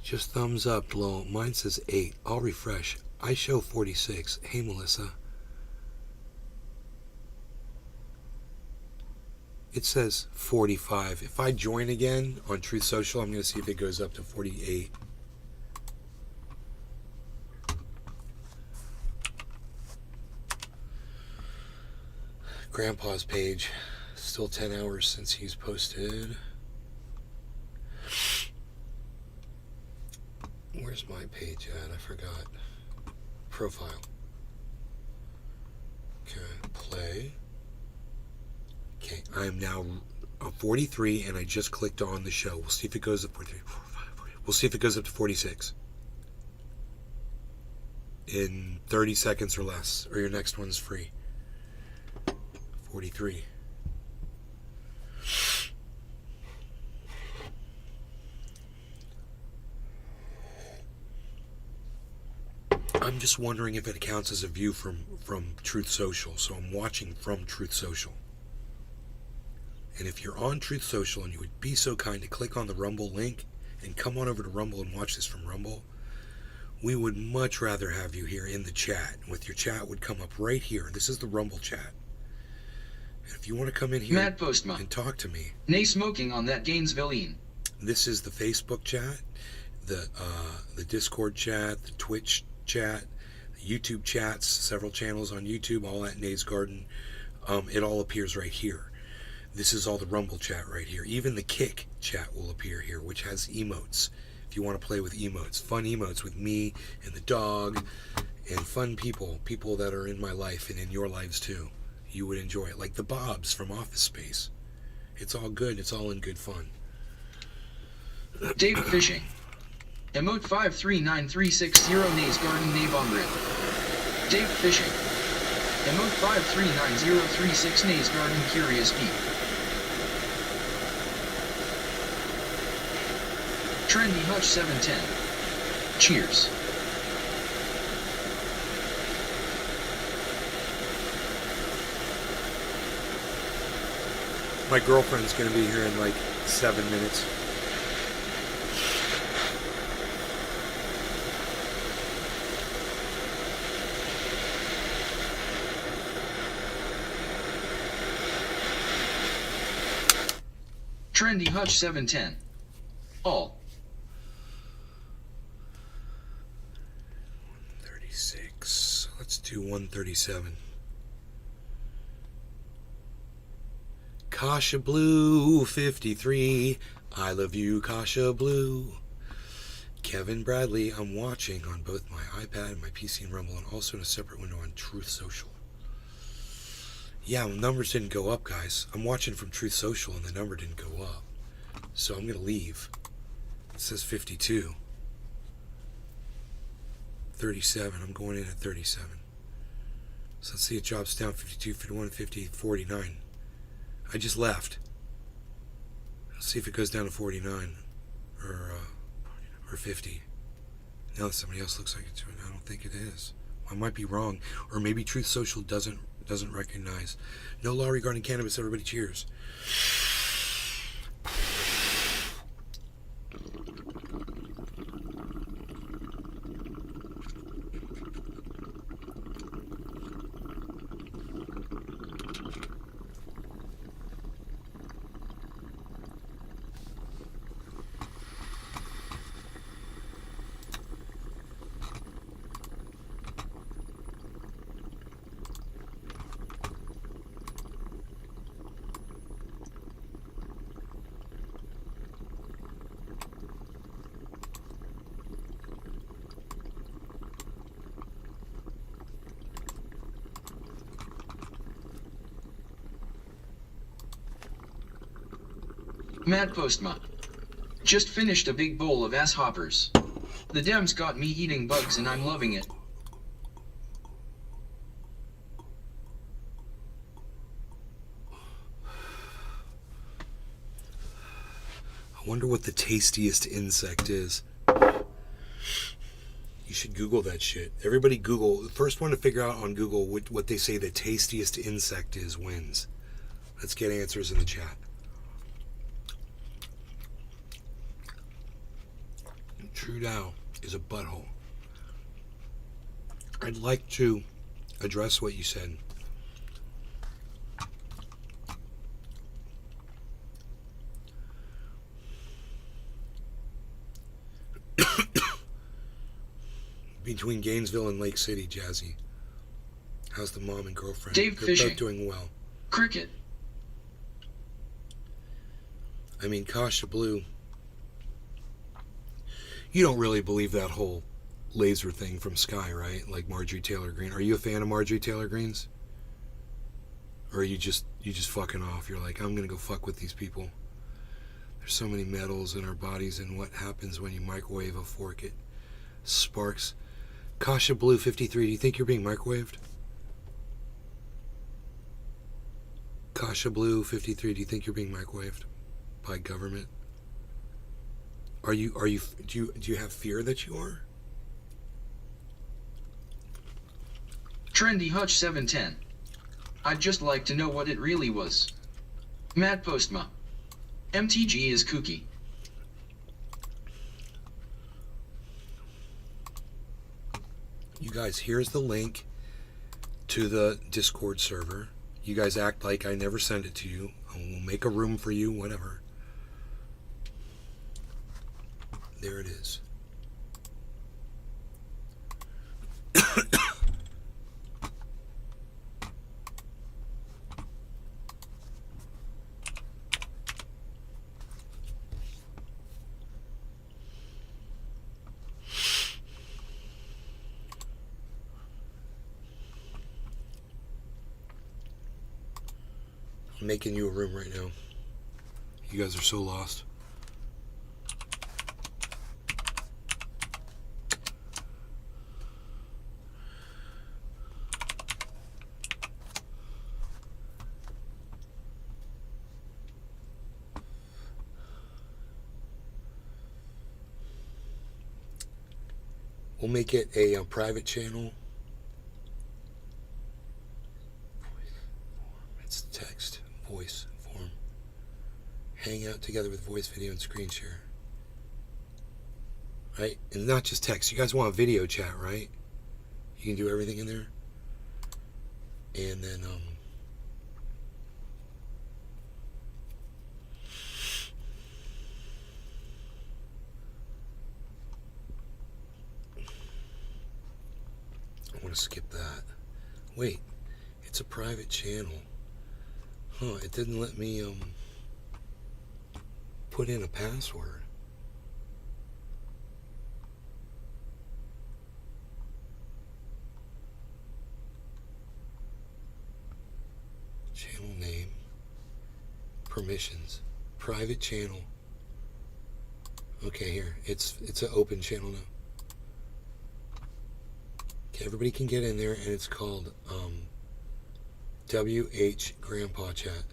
Just thumbs up, lol. Mine says 8. I'll refresh. I show 46. Hey, Melissa. It says 45. If I join again on Truth Social, I'm going to see if it goes up to 48. Grandpa's page. Still 10 hours since he's posted. Where's my page at? I forgot. Profile. Okay, play. Okay, I am now 43 and I just clicked on the show. We'll see if it goes up 43. We'll see if it goes up to 46. In 30 seconds or less, or your next one's free. 43. I'm just wondering if it counts as a view from Truth Social. So I'm watching from Truth Social. And if you're on Truth Social and you would be so kind to click on the Rumble link and come on over to Rumble and watch this from Rumble, we would much rather have you here in the chat. With your chat would come up right here. This is the Rumble chat. And if you want to come in here Matt Postma and talk to me. Nay smoking on that Gainesvilline. This is the Facebook chat, the Discord chat, the Twitch chat, the YouTube chats, several channels on YouTube, all at Nay's Garden. It all appears right here. This is all the Rumble chat right here. Even the Kick chat will appear here, which has emotes. If you want to play with emotes, fun emotes with me and the dog and fun people that are in my life and in your lives too. You would enjoy it, like the Bobs from Office Space. It's all good. It's all in good fun. Dave Fishing. Emote 539360 Nays Garden Nabomrit. Dave Fishing. Emote 539036 Nays Garden Curious Bee. Trendy Hutch 710. Cheers. My girlfriend's going to be here in like 7 minutes. Trendy Hutch 710. All. 36. Let's do 137. Kasha Blue 53. I love you, Kasha Blue. Kevin Bradley, I'm watching on both my iPad and my PC and Rumble, and also in a separate window on Truth Social. Yeah, well, numbers didn't go up, guys. I'm watching from Truth Social, and the number didn't go up. So I'm going to leave. It says 52. 37. I'm going in at 37. So let's see, it drops down 52, 51, 50, 49. I just left. Let's see if it goes down to 49 or 50. Now that somebody else looks like it's doing it, I don't think it is. I might be wrong, or maybe Truth Social doesn't recognize. No law regarding cannabis. Everybody cheers. Matt Postma. Just finished a big bowl of ass hoppers. The Dems got me eating bugs and I'm loving it. I wonder what the tastiest insect is. You should Google that shit. Everybody Google. The first one to figure out on Google what they say the tastiest insect is wins. Let's get answers in the chat. Trudeau is a butthole. I'd like to address what you said. Between Gainesville and Lake City, Jazzy. How's the mom and girlfriend? Dave They're Fishing. both doing well. Cricket. I mean, Kasha Blue. You don't really believe that whole laser thing from Sky, right? Like Marjorie Taylor Greene. Are you a fan of Marjorie Taylor Greene's? Or are you just fucking off? You're like, I'm gonna go fuck with these people. There's so many metals in our bodies, and what happens when you microwave a fork? It sparks. Kasha Blue 53, do you think you're being microwaved? Kasha Blue 53, do you think you're being microwaved by government? Do you have fear that you are? Trendy Hutch 710. I'd just like to know what it really was. Matt Postma. MTG is kooky. You guys, here's the link to the Discord server. You guys act like I never sent it to you. We'll make a room for you, whatever. There it is. I'm making you a room right now. You guys are so lost. We'll make it a private channel. It's text, voice, form. Hang out together with voice, video, and screen share. Right? And not just text. You guys want a video chat, right? You can do everything in there. And then, want to skip that. Wait, it's a private channel. Huh, it didn't let me put in a password. Channel name, permissions, private channel. Okay, here, it's an open channel now. Okay, everybody can get in there, and it's called WH Grandpa Chat.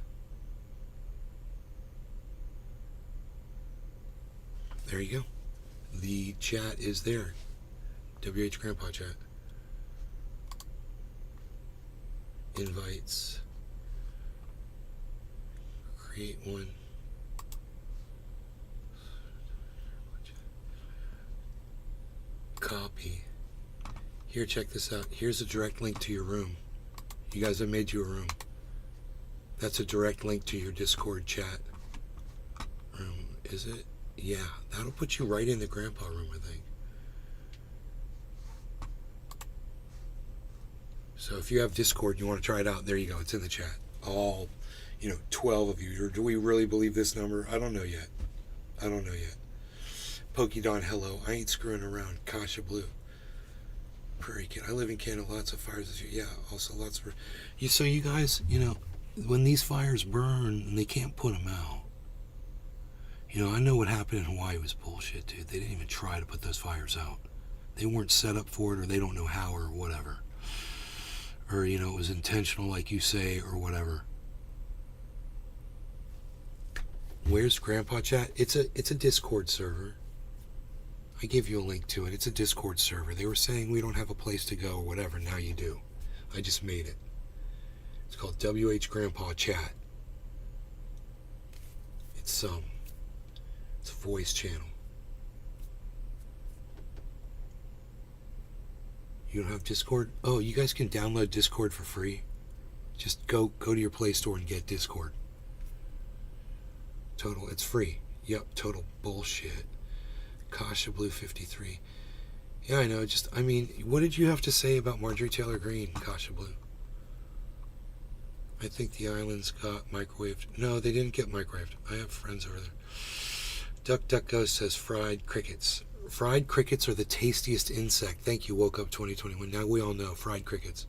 There you go. The chat is there. WH Grandpa Chat. Invites. Create one. Copy. Here, check this out. Here's a direct link to your room. You guys have made you a room. That's a direct link to your Discord chat room. Is it? Yeah, that'll put you right in the grandpa room, I think. So if you have Discord and you want to try it out, there you go. It's in the chat. All, 12 of you. Or do we really believe this number? I don't know yet. Pokidon, hello. I ain't screwing around. Kasha Blue. Prairie Kid. I live in Canada. Lots of fires this year. Yeah, also lots of... So you guys, when these fires burn and they can't put them out, I know what happened in Hawaii was bullshit, dude. They didn't even try to put those fires out. They weren't set up for it, or they don't know how, or whatever. Or, it was intentional, like you say, or whatever. Where's Grandpa Chat? It's a Discord server. I gave you a link to it. It's a Discord server. They were saying we don't have a place to go or whatever. Now you do. I just made it. It's called WH Grandpa Chat. It's a voice channel. You don't have Discord? Oh, you guys can download Discord for free. Just go to your Play Store and get Discord. Total, it's free. Yep, total bullshit. Kasha Blue 53. Yeah, I know. What did you have to say about Marjorie Taylor Greene, Kasha Blue? I think the islands got microwaved. No, they didn't get microwaved. I have friends over there. DuckDuckGo says fried crickets. Fried crickets are the tastiest insect. Thank you, Woke Up 2021. Now we all know fried crickets.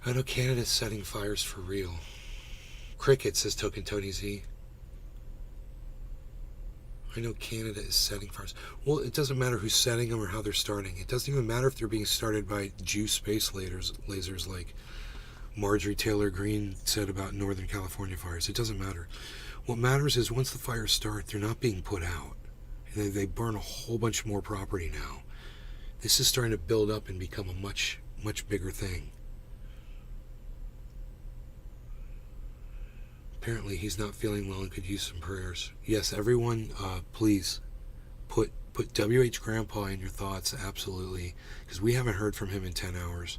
I know Canada's setting fires for real. Cricket, says Token Tony Z. I know Canada is setting fires. Well, it doesn't matter who's setting them or how they're starting. It doesn't even matter if they're being started by Jew space lasers like Marjorie Taylor Greene said about Northern California fires. It doesn't matter. What matters is once the fires start, they're not being put out. They burn a whole bunch more property now. This is starting to build up and become a much, much bigger thing. Apparently he's not feeling well and could use some prayers. Yes, everyone, please put WH Grandpa in your thoughts, absolutely, because we haven't heard from him in 10 hours.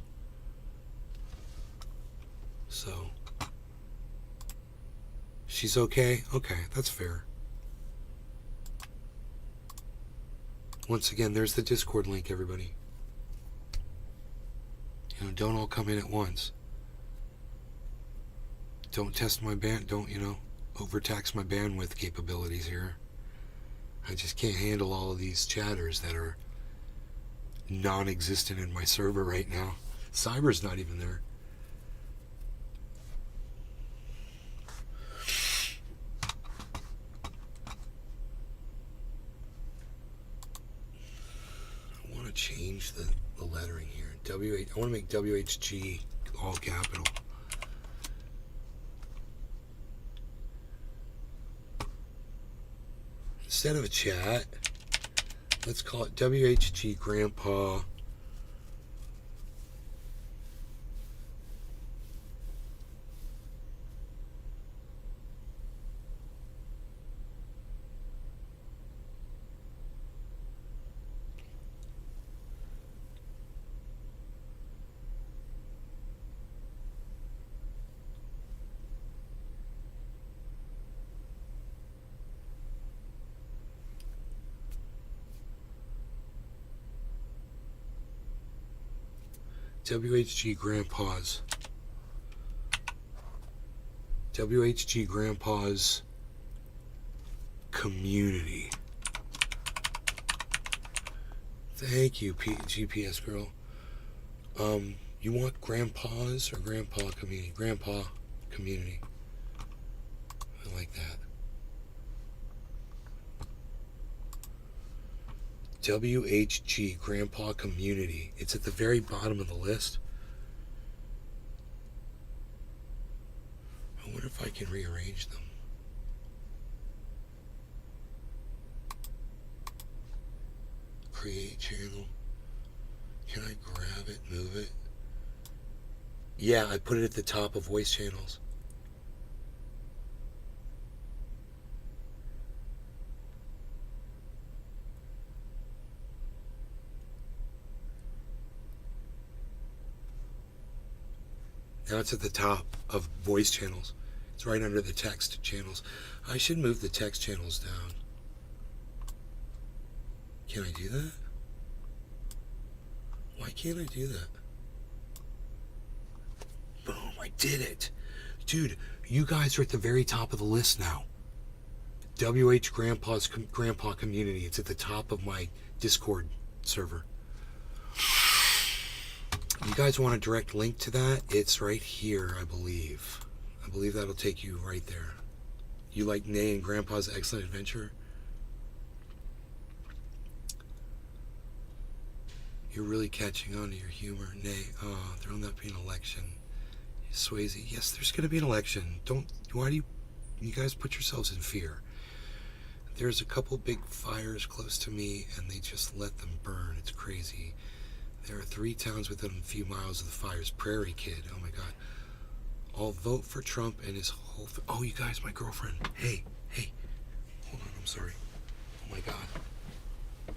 So, she's okay? Okay, that's fair. Once again, there's the Discord link, everybody. Don't all come in at once. Don't test my don't, overtax my bandwidth capabilities here. I just can't handle all of these chatters that are non-existent in my server right now. Cyber's not even there. I want to change the lettering here. I want to make WHG all capital. Instead of a chat, let's call it WHG Grandpa. WHG Grandpa's. WHG Grandpa's community. Thank you, GPS girl. You want Grandpa's or Grandpa community? Grandpa community. I like that. WHG Grandpa community. It's at the very bottom of the list. I wonder if I can rearrange them. Create channel. Can I grab it, move it? Yeah, I put it at the top of voice channels. Now it's at the top of voice channels. It's right under the text channels. I should move the text channels down. Can I do that? Why can't I do that? Boom, I did it. Dude, you guys are at the very top of the list now. WH Grandpa's Grandpa community. It's at the top of my Discord server. You guys want a direct link to that? It's right here, I believe. I believe that'll take you right there. You like Nay and Grandpa's Excellent Adventure? You're really catching on to your humor. Nay, there'll not be an election. Swayze, yes, there's going to be an election. Why do you guys put yourselves in fear? There's a couple big fires close to me, and they just let them burn. It's crazy. There are 3 towns within a few miles of the fires. Prairie Kid, oh my God. I'll vote for Trump and his whole... Oh, you guys, my girlfriend. Hey. Hold on, I'm sorry. Oh my God.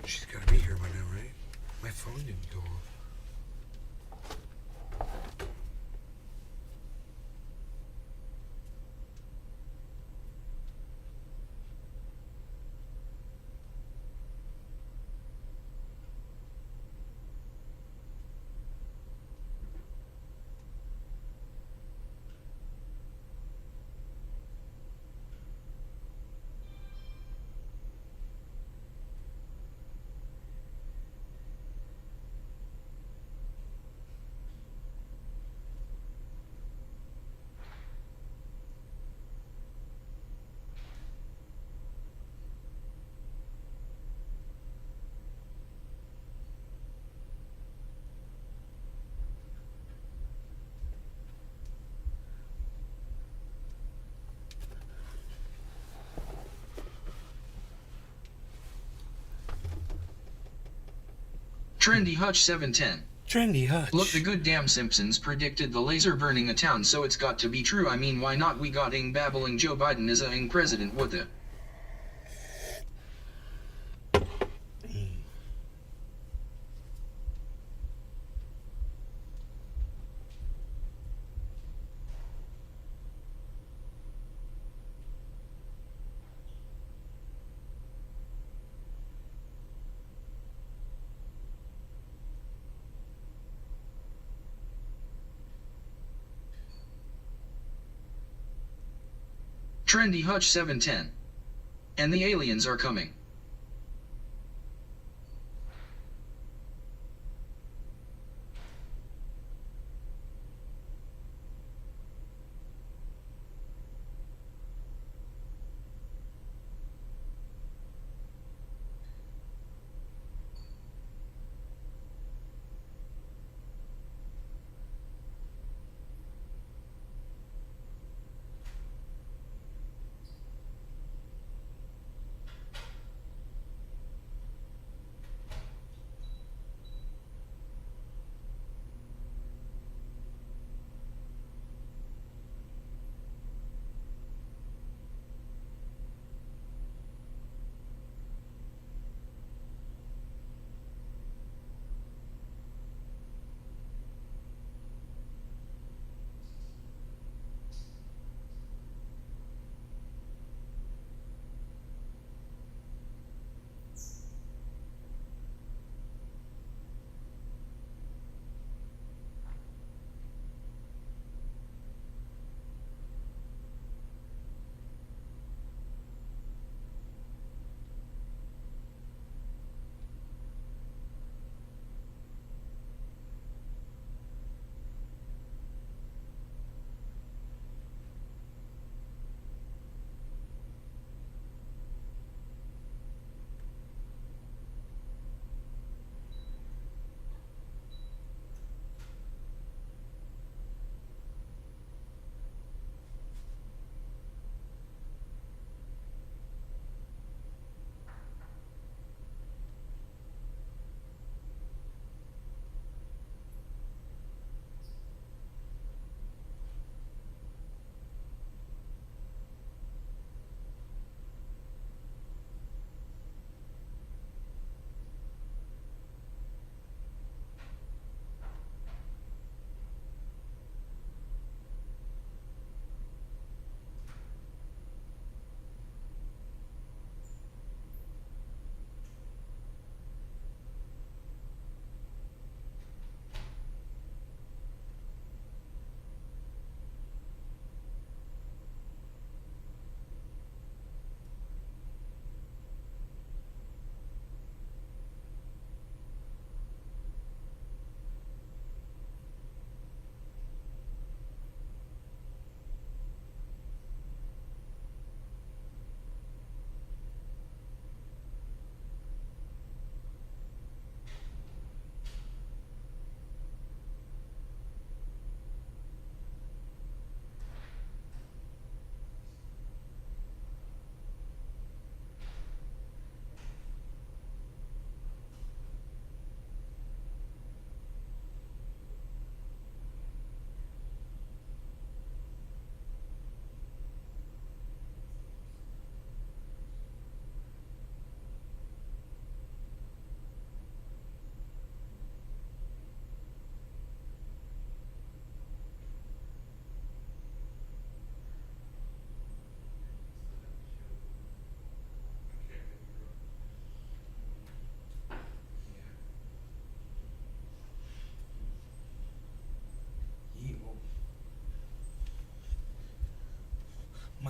She's got to be here by now, right? My phone didn't go off. Trendy Hutch 710. Trendy Hutch. Look, the good damn Simpsons predicted the laser burning a town, so it's got to be true. I mean, why not? We got ing babbling Joe Biden as a ing president. What the? Trendy Hutch 710. And the aliens are coming.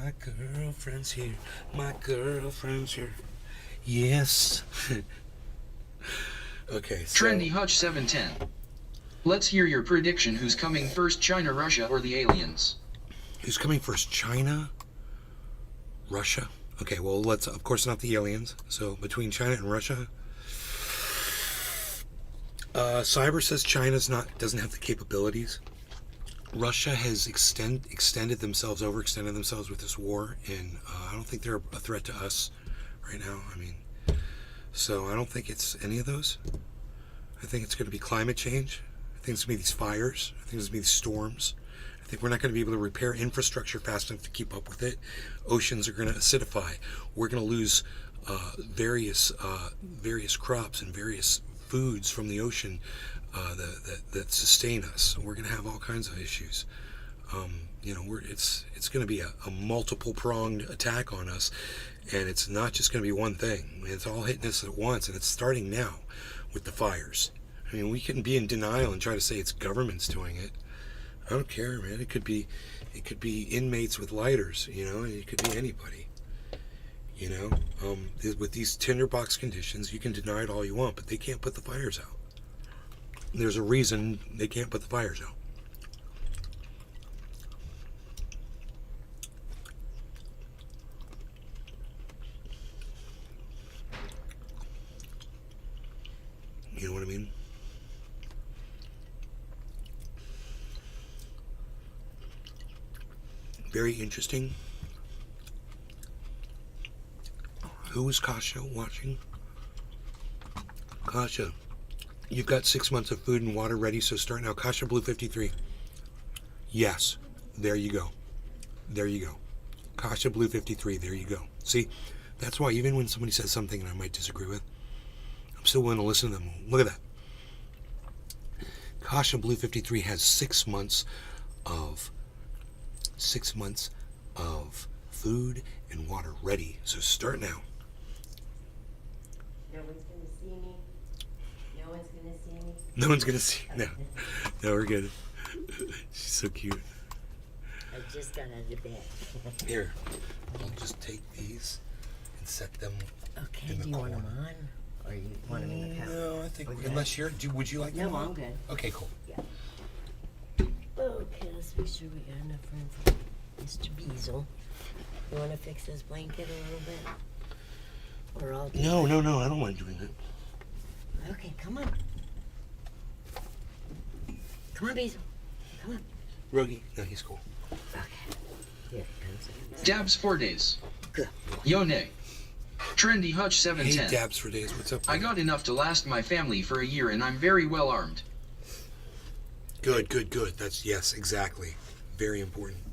My girlfriend's here. My girlfriend's here. Yes. Okay, so... Trendy Hutch 710. Let's hear your prediction. Who's coming first, China, Russia, or the aliens? Who's coming first, China? Russia? Okay, well, let's... Of course not the aliens. So, between China and Russia... Cyber says China's doesn't have the capabilities. Russia has overextended themselves with this war, and I don't think they're a threat to us right now. I mean, so I don't think it's any of those. I think it's going to be climate change. I think it's going to be these fires. I think it's going to be these storms. I think we're not going to be able to repair infrastructure fast enough to keep up with it. Oceans are going to acidify. We're going to lose various crops and various foods from the ocean that sustain us. We're going to have all kinds of issues. It's going to be a multiple pronged attack on us, and it's not just going to be one thing. It's all hitting us at once, and it's starting now with the fires. I mean, we can be in denial and try to say it's government's doing it. I don't care, man. It could be inmates with lighters. It could be anybody. With these tinderbox conditions, you can deny it all you want, but they can't put the fires out. There's a reason they can't put the fires out. You know what I mean? Very interesting. Who is Kasha watching? Kasha, you've got 6 months of food and water ready, so start now. Kasha Blue 53. Yes, there you go. There you go. Kasha Blue 53, there you go. See, that's why even when somebody says something that I might disagree with, I'm still willing to listen to them. Look at that. Kasha Blue 53 has 6 months of food and water ready, so start now. No one's gonna see. No, we're good. She's so cute. I just got out of bed. Here, I'll just take these and set them. Okay, in the do you want corner. them on? Or you want them in the couch? No, I think, Okay. unless you're, would you like them No, on? I'm good. Okay, cool. Okay, let's make sure we got enough room for Mr. Beazle. You want to fix this blanket a little bit? Or I'll do No, it? I don't mind doing that. Okay, come on. Come on, Beazle. Come on. Rogie, no, he's cool. Okay. Here it comes. Dabs 4 days. Good. Yone. Trendy Hutch Hey, 710. Dabs for days. What's up? I got enough to last my family for a year, and I'm very well armed. Good. That's, yes, exactly. Very important.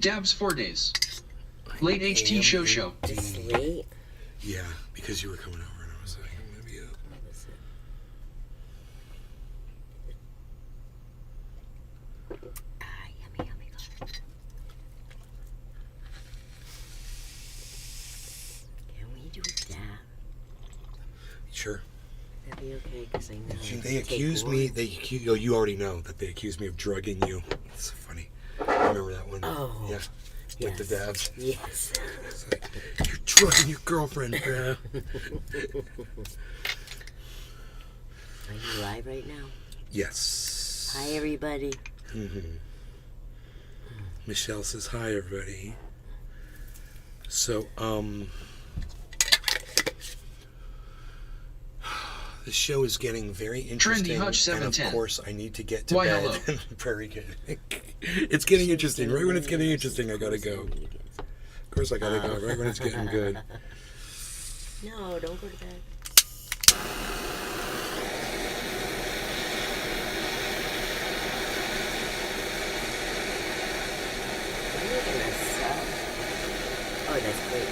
Dabs 4 days. Late HT show. Just late. Yeah, because you were coming over and I was like, I'm gonna be up. Yummy. Can we do that? Sure. That'd be okay, because I know. I have They to take accused one. me. You already know that they accused me of drugging you. It's so funny. Remember that one? Oh. Yeah. With the dabs. Yes. It's like, you're drugging your girlfriend, bro. Are you live right now? Yes. Hi, everybody. Michelle says hi, everybody. So, the show is getting very interesting. Trendy Hutch and 710. of course, I need to get to Why, bed. hello. Very good. It's getting interesting. Right when it's getting interesting, I gotta go. Of course, I gotta go. Right when it's getting good. No, don't go to bed. Are you making a sub? Oh, that's great.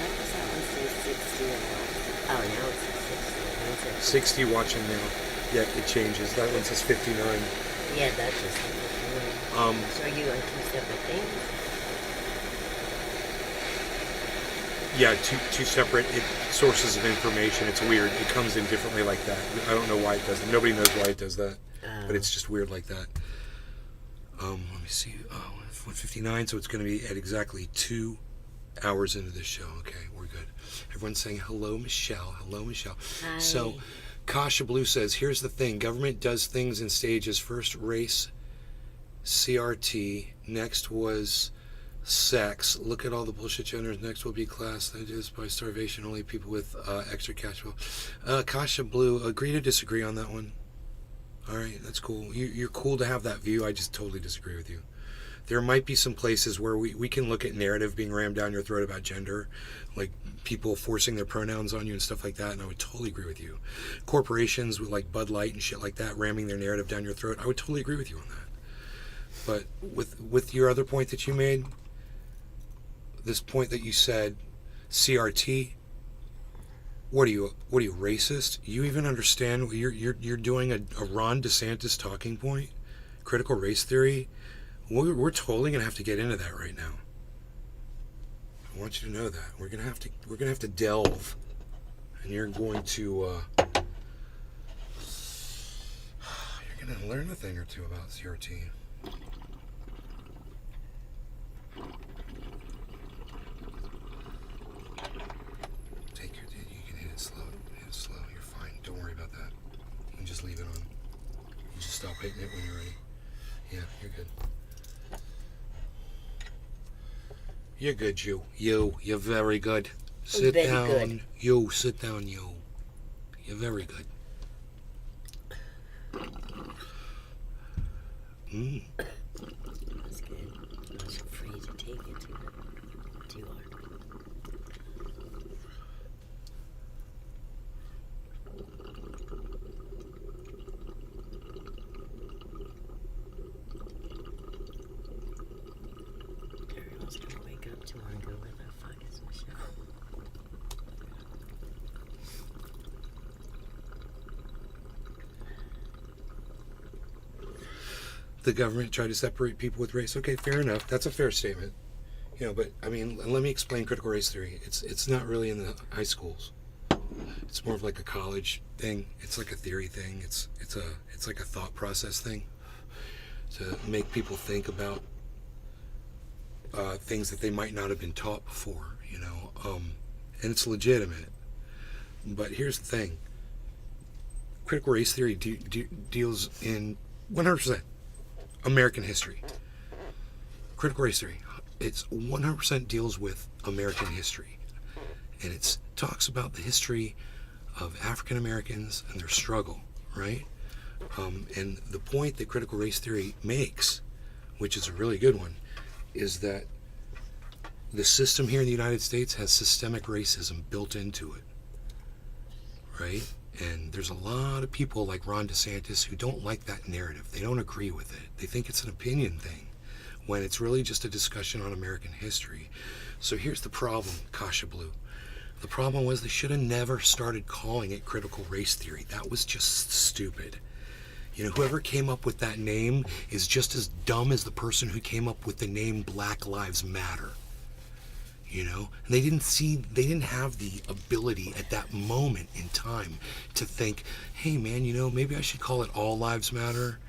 Why does that one say 60 and what? Oh, now it says 60. Now it says 60 watching now. Yeah, it changes. That one says 59. Yeah, that just. So are you on two separate things? Yeah, two separate sources of information. It's weird. It comes in differently like that. I don't know why it does that. Nobody knows why it does that, but it's just weird like that. Let me see. 1:59, so it's going to be at exactly 2 hours into this show. Okay, we're good. Everyone's saying hello, Michelle. Hello, Michelle. Hi. So, Kasha Blue says, here's the thing. Government does things in stages. First, race, CRT. Next was sex. Look at all the bullshit genders. Next will be class. That is by starvation. Only people with extra cash flow. Kasha Blue, agree to disagree on that one. All right, that's cool. You're cool to have that view. I just totally disagree with you. There might be some places where we can look at narrative being rammed down your throat about gender, like people forcing their pronouns on you and stuff like that, and I would totally agree with you. Corporations with like Bud Light and shit like that ramming their narrative down your throat, I would totally agree with you on that. But with your other point that you made, this point that you said, CRT, what are you racist? You even understand you're doing a Ron DeSantis talking point, critical race theory? We're totally gonna have to get into that right now. I want you to know that we're gonna have to delve, and you're going to you're gonna learn a thing or two about CRT. You can hit it slow. You're fine. Don't worry about that. You can just leave it on. You just stop hitting it when you're ready. Yeah, you're good. You're good, you. You're very good. Sit very down. good. You, sit down, you. You're very good. That's good. I was afraid to take it too hard. Everyone's gonna wake up tomorrow and go, where the fuck is Michelle? The government tried to separate people with race. Okay, fair enough. That's a fair statement. You know, but I mean, let me explain critical race theory. It's not really in the high schools. It's more of like a college thing. It's like a theory thing. It's like a thought process thing to make people think about things that they might not have been taught before. You know, and it's legitimate. But here's the thing: critical race theory deals in 100% American history. Critical race theory, it's 100% deals with American history, and it talks about the history of African Americans and their struggle, right? And the point that critical race theory makes, which is a really good one, is that the system here in the United States has systemic racism built into it, right? And there's a lot of people like Ron DeSantis who don't like that narrative. They don't agree with it. They think it's an opinion thing when it's really just a discussion on American history. So here's the problem, Kasha Blue. The problem was they should have never started calling it critical race theory. That was just stupid. You know, whoever came up with that name is just as dumb as the person who came up with the name Black Lives Matter. You know, and they didn't have the ability at that moment in time to think, hey man, you know, maybe I should call it All Lives Matter,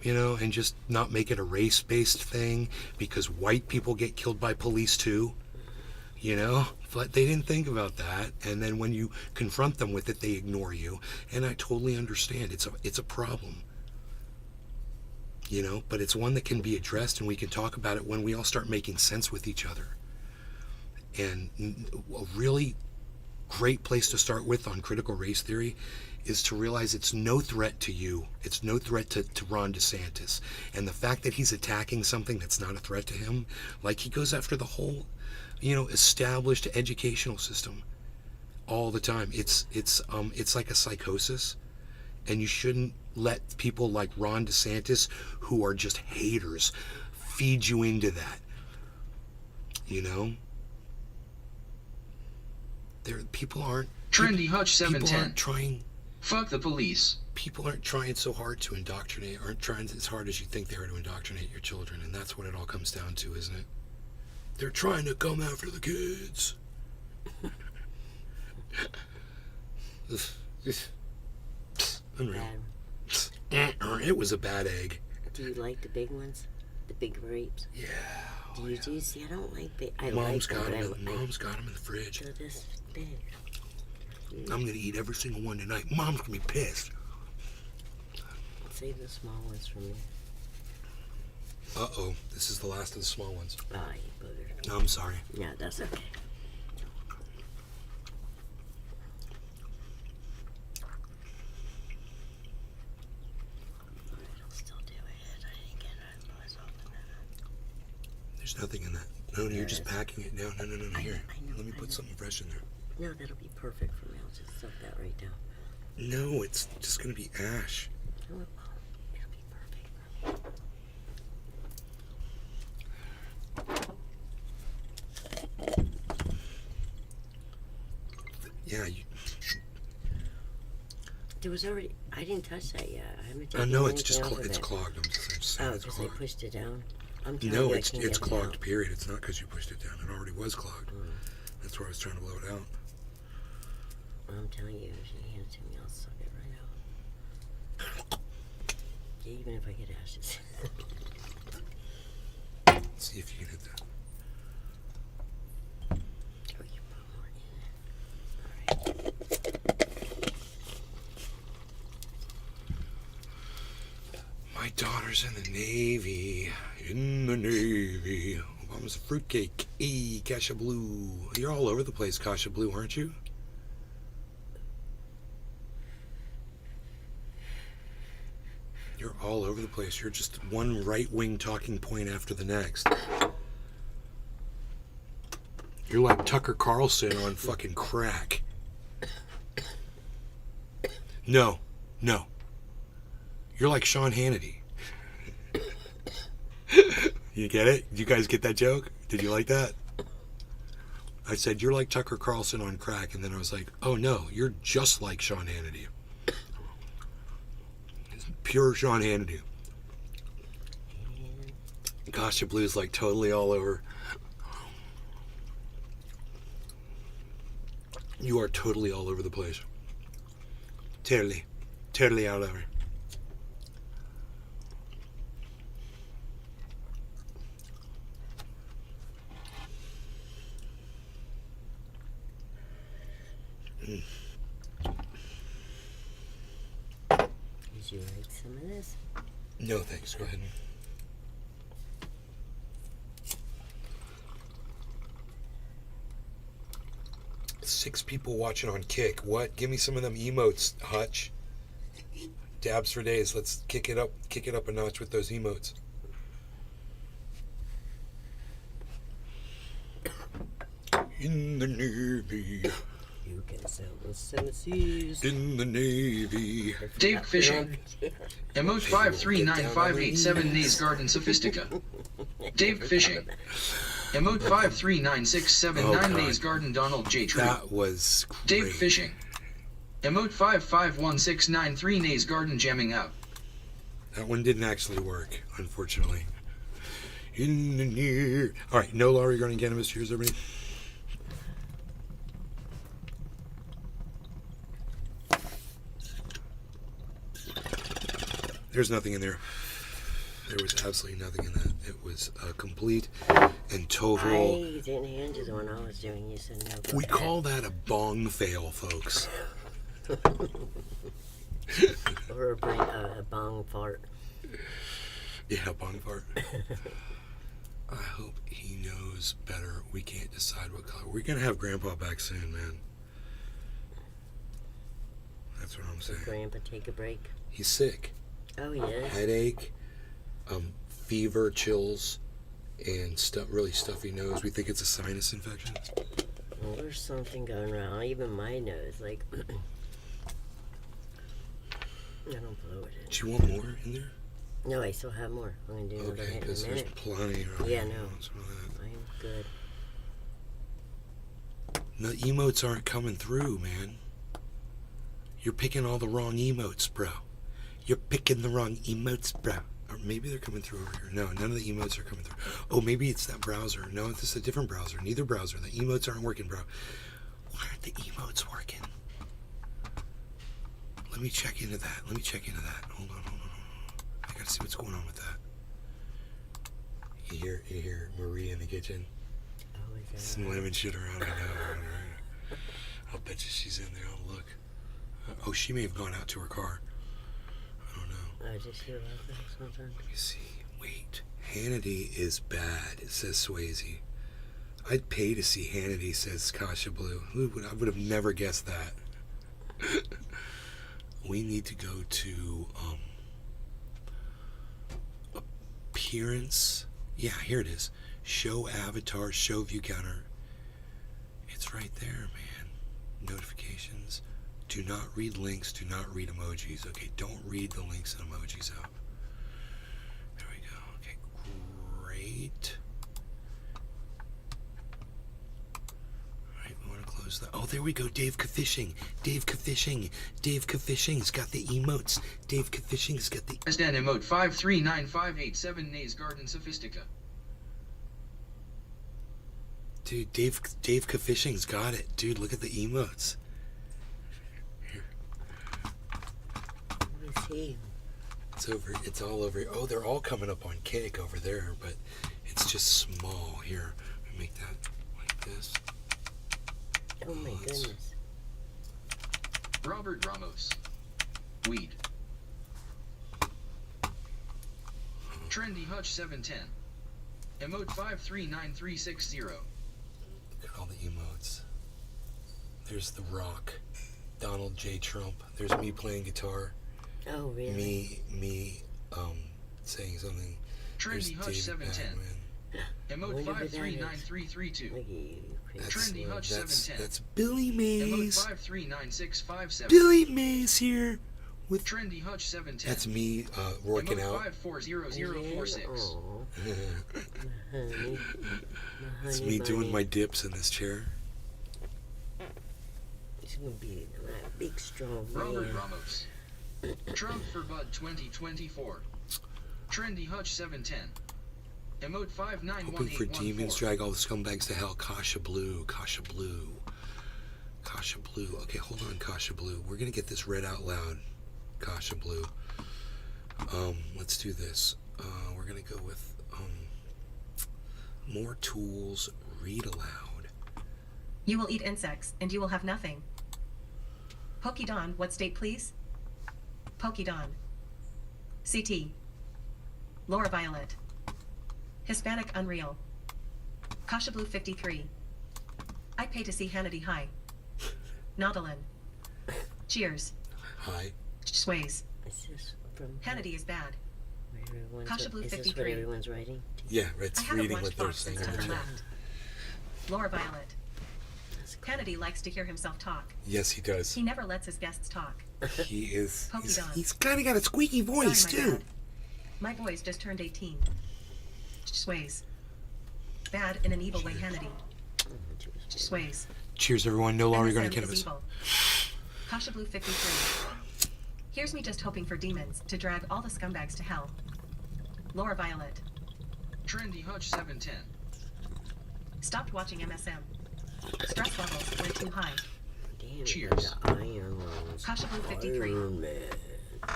you know, and just not make it a race-based thing because white people get killed by police too, you know. But they didn't think about that, and then when you confront them with it, they ignore you, and I totally understand. It's a problem, you know, but it's one that can be addressed, and we can talk about it when we all start making sense with each other. And a really great place to start with on critical race theory is to realize it's no threat to you. It's no threat to Ron DeSantis. And the fact that he's attacking something that's not a threat to him, like he goes after the whole, you know, established educational system all the time. It's like a psychosis, and you shouldn't let people like Ron DeSantis, who are just haters, feed you into that. You know? People aren't Trendy Hutch 710. Trying. Fuck the police. people aren't trying so hard to indoctrinate, aren't trying as hard as you think they are to indoctrinate your children, and that's what it all comes down to, isn't it? They're trying to come after the kids. Unreal. It was a bad egg. Do you like the big ones? The big grapes? Yeah. Do you do? See, I don't like big. Mom's got them in the fridge. They're this big. I'm going to eat every single one tonight. Mom's going to be pissed. Save the small ones for me. Uh-oh. This is the last of the small ones. Ah, you booger. No, I'm sorry. Yeah, that's okay. There's nothing in that. No, you're just packing it. No. Here. Let me put something fresh in there. No, that'll be perfect for me. I'll just stuff that right down. No, it's just going to be ash. No, it won't. It'll be perfect for me. Yeah, There was already. I didn't touch that yet. I haven't Oh taken no, it's anything just off of it's it. clogged. I'm just saying Oh, it's because they clogged. pushed it down. I'm telling No, you, it's I can't get it clogged. out. Period. It's not because you pushed it down. It already was clogged. That's why I was trying to blow it out. I'm telling you, if you hand it to me, I'll suck it right out. Yeah, even if I get ashes. Let's see if you can hit that. Oh, you put more in it. All right. My daughter's in the Navy. In the Navy. Obama's a fruitcake. Hey, Kasha Blue. You're all over the place, Kasha Blue, aren't you? You're all over the place. You're just one right-wing talking point after the next. You're like Tucker Carlson on fucking crack. No. You're like Sean Hannity. You get it? You guys get that joke? Did you like that? I said, you're like Tucker Carlson on crack, and then I was like, oh no, you're just like Sean Hannity. It's pure Sean Hannity. Kasha Blue's like totally all over. You are totally all over the place. Totally all over. Would you like some of this? No, thanks. Go ahead. 6 people watching on Kick. What? Give me some of them emotes, Hutch. Dabs for days. Let's kick it up a notch with those emotes. In the Navy. You can sail the 7 seas. In the Navy. Dave Fishing. Emote 53958 Nays Garden Sophistica. Dave Fishing. Emote 53967 Nays Garden Donald J. True. That was great. Dave Fishing. Emote 551693 Nays Garden Jamming Out. That one didn't actually work, unfortunately. In the near. Alright, no law regarding cannabis. Cheers, everybody. There's nothing in there. There was absolutely nothing in that. It was a complete and total. I didn't hand you the one I was doing. You said no. We call that a bong fail, folks. Or a bong fart. Yeah, bong fart. I hope he knows better. We can't decide what color. We're going to have Grandpa back soon, man. That's what I'm saying. Did Grandpa take a break? He's sick. Oh, he is? Headache, fever, chills, and really stuffy nose. We think it's a sinus infection. Well, there's something going around. Even my nose, like, I don't blow it in. Do you want more in there? No, I still have more. I'm going to do another Okay, hit in because a there's minute. plenty around. Yeah, here. no. Some of that. I'm good. The emotes aren't coming through, man. You're picking all the wrong emotes, bro. You're picking the wrong emotes, bro. Or maybe they're coming through over here. No, none of the emotes are coming through. Oh, maybe it's that browser. No, this is a different browser. Neither browser. The emotes aren't working, bro. Why aren't the emotes working? Let me check into that. Hold on. I gotta see what's going on with that. You hear Marie in the kitchen? Oh my God. Slamming shit around. I know. I'll bet you she's in there. I'll look. Oh, she may have gone out to her car. I don't know. I just hear like that sometimes. Let me see. Wait. Hannity is bad, it says Swayze. I'd pay to see Hannity, says Kasha Blue. I would have never guessed that. We need to go to appearance. Yeah, here it is. Show avatar, show view counter. It's right there, man. Notifications. Do not read links, do not read emojis. Okay, don't read the links and emojis out. There we go. Okay, great. Alright, we want to close that. Oh, there we go. Dave Kafishing. Dave Kafishing's got the emotes. Dave Kafishing's got the... Asdan emote 5395887 Nays Garden Sophistica. Dude, Dave Kafishing's got it. Dude, look at the emotes. It's over. It's all over. Oh, they're all coming up on cake over there, but it's just small. Here, let me make that like this. Oh my goodness. Robert Ramos. Weed. Trendy Hutch 710. Emote 539360. Look at all the emotes. There's The Rock. Donald J. Trump. There's me playing guitar. Oh, really? Me, saying something. Trendy Hutch 710. Emote 539332. Trendy Hutch 710. That's Billy Mays. Emote 539657. Billy Mays here with Trendy Hutch 710. That's me working out. 540046. That's me doing my dips in this chair. He's gonna be a big, strong man. Robert Ramos. Trump for Bud 2024. Trendy Hutch 710. Emote 591. Hoping for demons, drag all the scumbags to hell. Kasha Blue. Okay, hold on, Kasha Blue. We're gonna get this read out loud. Kasha Blue. Let's do this. We're gonna go with more tools. Read aloud. You will eat insects, and you will have nothing. Pokedon, what state, please? Pokedon. CT. Laura Violet. Hispanic Unreal. Kasha Blue 53. I pay to see Hannity. Hi. Nautilin. Cheers. Hi. Sways. Is this from Hannity is bad. Kasha Blue is 53. this what everyone's writing? Yeah, it's I haven't reading what watched they're Fox saying. since in the Tucker chat. left. Laura Violet. Hannity likes to hear himself talk. Yes, he does. He never lets his guests talk. He is. Pokedon. He's kind of got a squeaky voice Sorry, too. my boys just turned 18. Sways. Bad in an evil way, Hannity. Sways. Cheers, everyone. No longer going to MSM is cannabis. evil. Kasha Blue 53. Here's me just hoping for demons to drag all the scumbags to hell. Laura Violet. Trendy Hutch 710. Stopped watching MSM. Stress levels went too high. Damn, Cheers. the Iron Ones. Kasha Blue 53. Iron Man.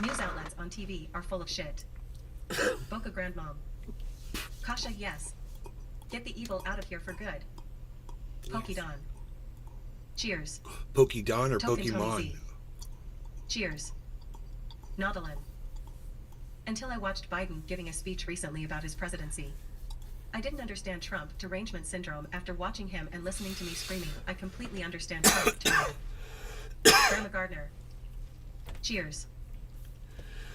News outlets on TV are full of shit. Boca Grandmom. Kasha, yes. Get the evil out of here for good. Pokedon. Cheers. Pokedon or Token Tony Pokemon? Z. Cheers. Nautilin. Until I watched Biden giving a speech recently about his presidency. I didn't understand Trump derangement syndrome after watching him and listening to me screaming. I completely understand Trump too. Grandma Gardner. Cheers.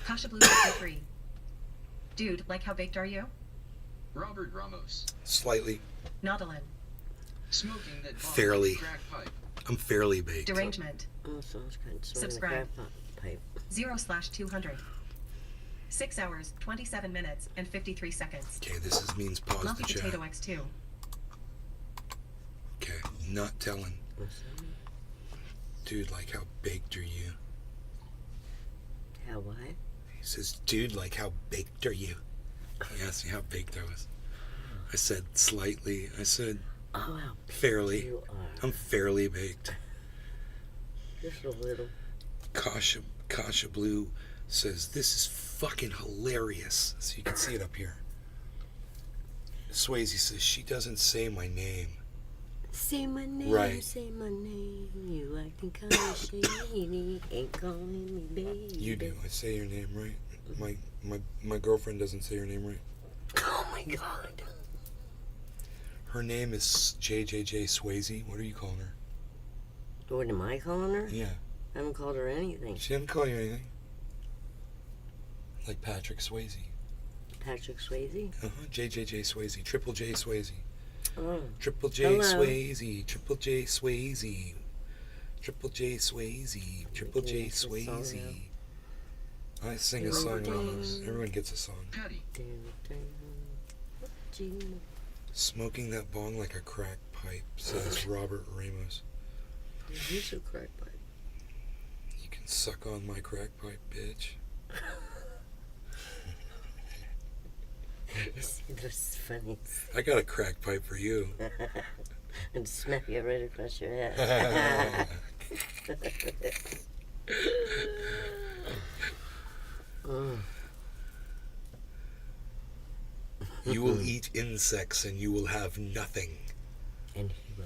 Kasha Blue 53. Dude, like how baked are you? Robert Ramos. Slightly. Nautilin. Smoking that bomb Fairly. crack pipe. I'm fairly baked. Derangement. Oh, someone's kind of smoking Subscribe. a crack pipe. 0/200. 6 hours, 27 minutes, and 53 seconds. Okay, this means pause the Lumpy chat. Potato X2. Okay, not telling. What's that? Dude, like how baked are you? How what? He says, dude, like, how baked are you? He asked me how baked I was. I said, slightly. I said, oh, how fairly. You are. I'm fairly baked. Just a little. Kasha Blue says, this is fucking hilarious. So you can see it up here. Swayze says, she doesn't say my name. Say my name, Right. Say my name. You acting kind of shady. Ain't calling me baby. You do. I say your name right. My girlfriend doesn't say her name right. Oh my God. Her name is JJJ Swayze. What are you calling her? What am I calling her? Yeah. I haven't called her anything. She didn't call you anything. Like Patrick Swayze. Patrick Swayze? JJJ Swayze. Triple J Swayze. Oh. Triple J Hello. Swayze. Triple J Swayze. Triple J Swayze. Triple J Swayze. I sing a song. Everyone gets a song. Patty. Smoking that bong like a crack pipe, says Robert Ramos. Here's a crack pipe. You can suck on my crack pipe, bitch. That's funny. I got a crack pipe for you. And smack you right across your head. You will eat insects and you will have nothing. And he will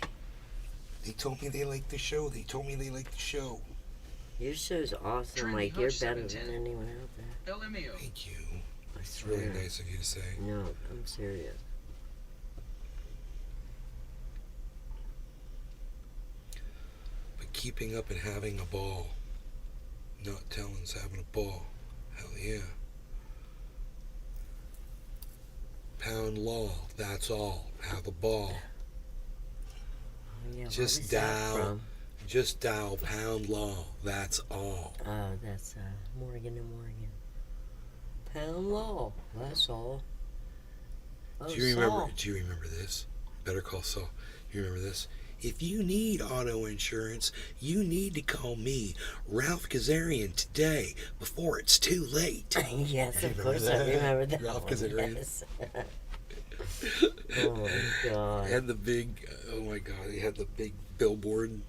not. They told me they liked the show. They told me they liked the show. Your show's awesome, Trendy Mike. You're Hutch better 710. than anyone out there. LMAO. Thank you. I It's swear. really nice of you to say. No, I'm serious. But keeping up and having a ball. Not telling's having a ball. Hell yeah. Pound law. That's all. Have a ball. Oh, yeah, Just what was that dial. from? Just dial pound law. That's all. Oh, that's Morgan and Morgan. Pound Law. That's all. Oh, Do you remember? Saul. Do you remember this? Better Call Saul. You remember this? If you need auto insurance, you need to call me, Ralph Kazarian, today before it's too late. Yes, of Remember course that? I remember that. Ralph one, Kazarian. yes. Oh my God. He had the big. Oh my God! He had the big billboard.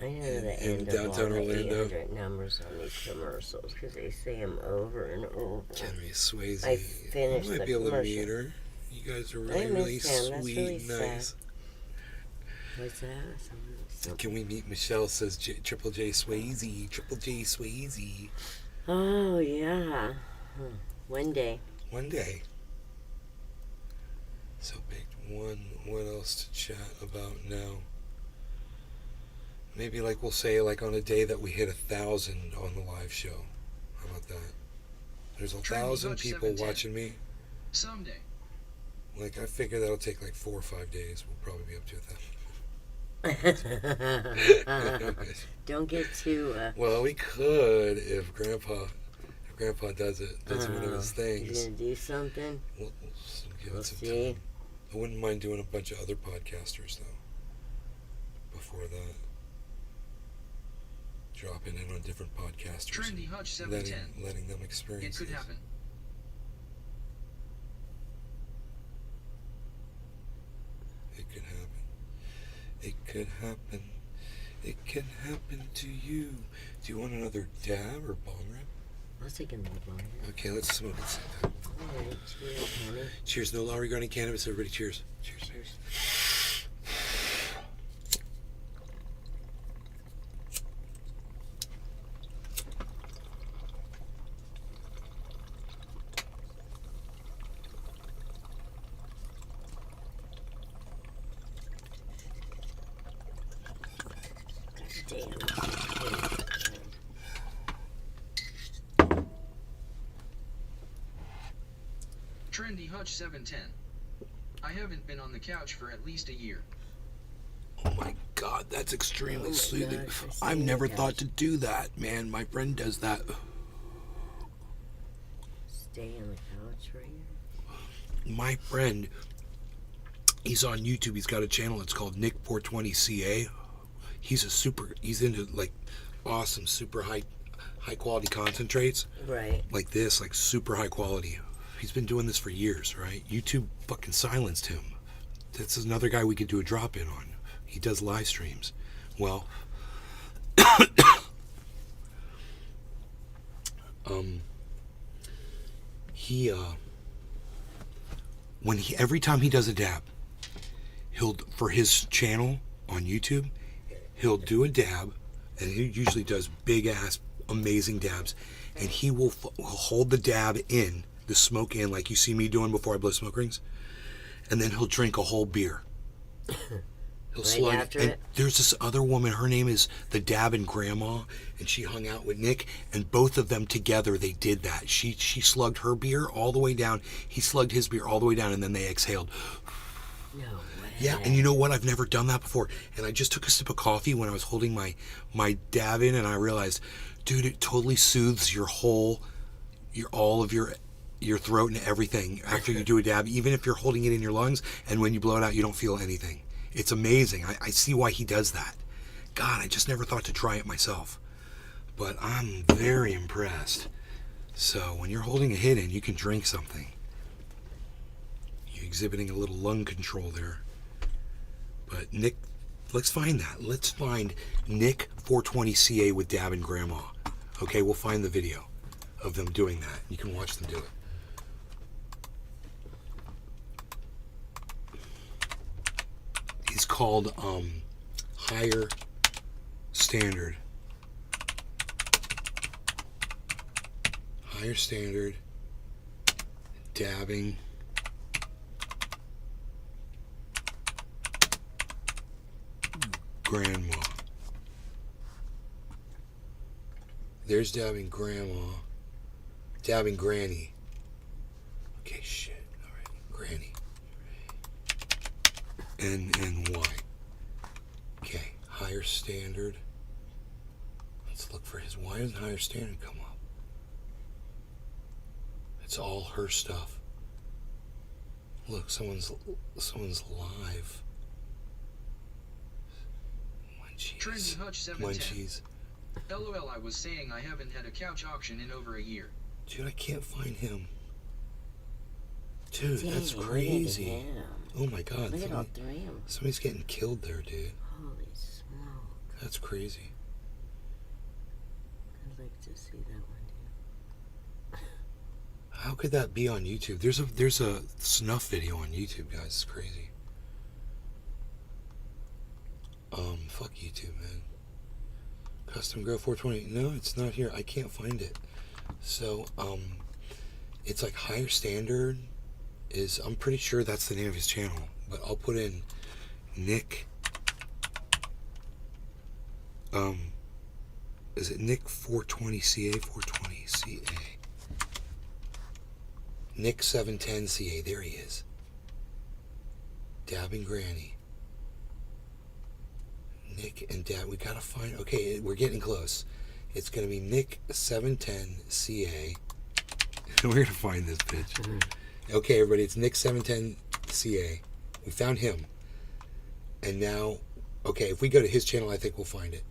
I know the in end downtown of all Orlando. the 800 numbers on these commercials because they say them over and over. Kenny Swayze. I finished You might the be able to commercial. meet her. You guys are I really, miss really him. That's sweet really and nice. What's that? Something. Can we meet Michelle? Says Triple J Swayze. Triple J Swayze. Oh yeah. One day. One day. So big. What else to chat about now? Maybe like we'll say like on a day that we hit 1,000 on the live show. How about that? There's 1,000 Hutch people 710. watching me. Someday. Like I figure that'll take like 4 or 5 days. We'll probably be up to 1,000. Don't get too. Well, we could if Grandpa does it. Does one of his You things. gonna do something? We'll give We'll it some see. time. I wouldn't mind doing a bunch of other podcasters though. Before that, dropping in on different podcasters, Trendy Hutch and 710. letting them experience It could this. happen. It could happen. It could happen. It can happen to you. Do you want another dab or bong rip? I'll take another bite. Okay, let's smoke it. Same time. Alright, cheers, honey. Cheers. No law regarding cannabis. Everybody, cheers. Cheers. Cheers. Trendy Hutch 710. I haven't been on the couch for at least a year. Oh my God, that's extremely Oh my soothing. gosh, I see I've the never couch. thought to do that, man. My friend does that. Stay on the couch right here. My friend, he's on YouTube. He's got a channel. It's called Nick420CA. He's into like awesome, super high high quality concentrates. Right. Like this, like super high quality. He's been doing this for years, right? YouTube fucking silenced him. This is another guy we could do a drop in on. He does live streams. Well, every time he does a dab, he'll, for his channel on YouTube, he'll do a dab, and he usually does big ass amazing dabs, and he will hold the dab in, the smoke in, like you see me doing before I blow smoke rings, and then he'll drink a whole beer. He'll Right slug after and it? there's this other woman, her name is the Dabbing Grandma, and she hung out with Nick, and both of them together, they did that. She slugged her beer all the way down, he slugged his beer all the way down, and then they exhaled. No way. Yeah, and you know what? I've never done that before. And I just took a sip of coffee when I was holding my dab in, and I realized, dude, it totally soothes all of your throat and everything after you do a dab, even if you're holding it in your lungs, and when you blow it out, you don't feel anything. It's amazing. I see why he does that. God, I just never thought to try it myself. But I'm very impressed. So when you're holding a hit in, you can drink something. You're exhibiting a little lung control there. But Nick, let's find that. Let's find Nick 420CA with Dab and Grandma. Okay, we'll find the video of them doing that. You can watch them do it. He's called Higher Standard. Higher Standard Dabbing Grandma. There's Dabbing Grandma. Dabbing Granny. Okay, shit. Alright, Granny. N-N-Y. Okay, Higher Standard. Let's look for his. Why doesn't Higher Standard come up? It's all her stuff. Look, someone's live. Trendy Hutch 710. Munchies. LOL, I was saying I haven't had a couch auction in over a year. Dude, I can't find him. Dude, Dang, that's look at crazy. him. Oh my god. Look at all three of them. Somebody's getting killed there, dude. Holy smoke. That's crazy. I'd like to see that one too. How could that be on YouTube? There's a snuff video on YouTube, guys. It's crazy. Fuck YouTube, man. Custom Grow 420. No, it's not here. I can't find it. So, it's like Higher Standard is, I'm pretty sure that's the name of his channel, but I'll put in Nick, is it Nick 420CA? 420CA. Nick 710CA, there he is. Dabbing Granny. Nick and Dab, we gotta find, okay, we're getting close. It's gonna be Nick 710CA. We're gonna find this bitch. Okay, everybody, it's Nick 710CA. We found him. And now, okay, if we go to his channel, I think we'll find it.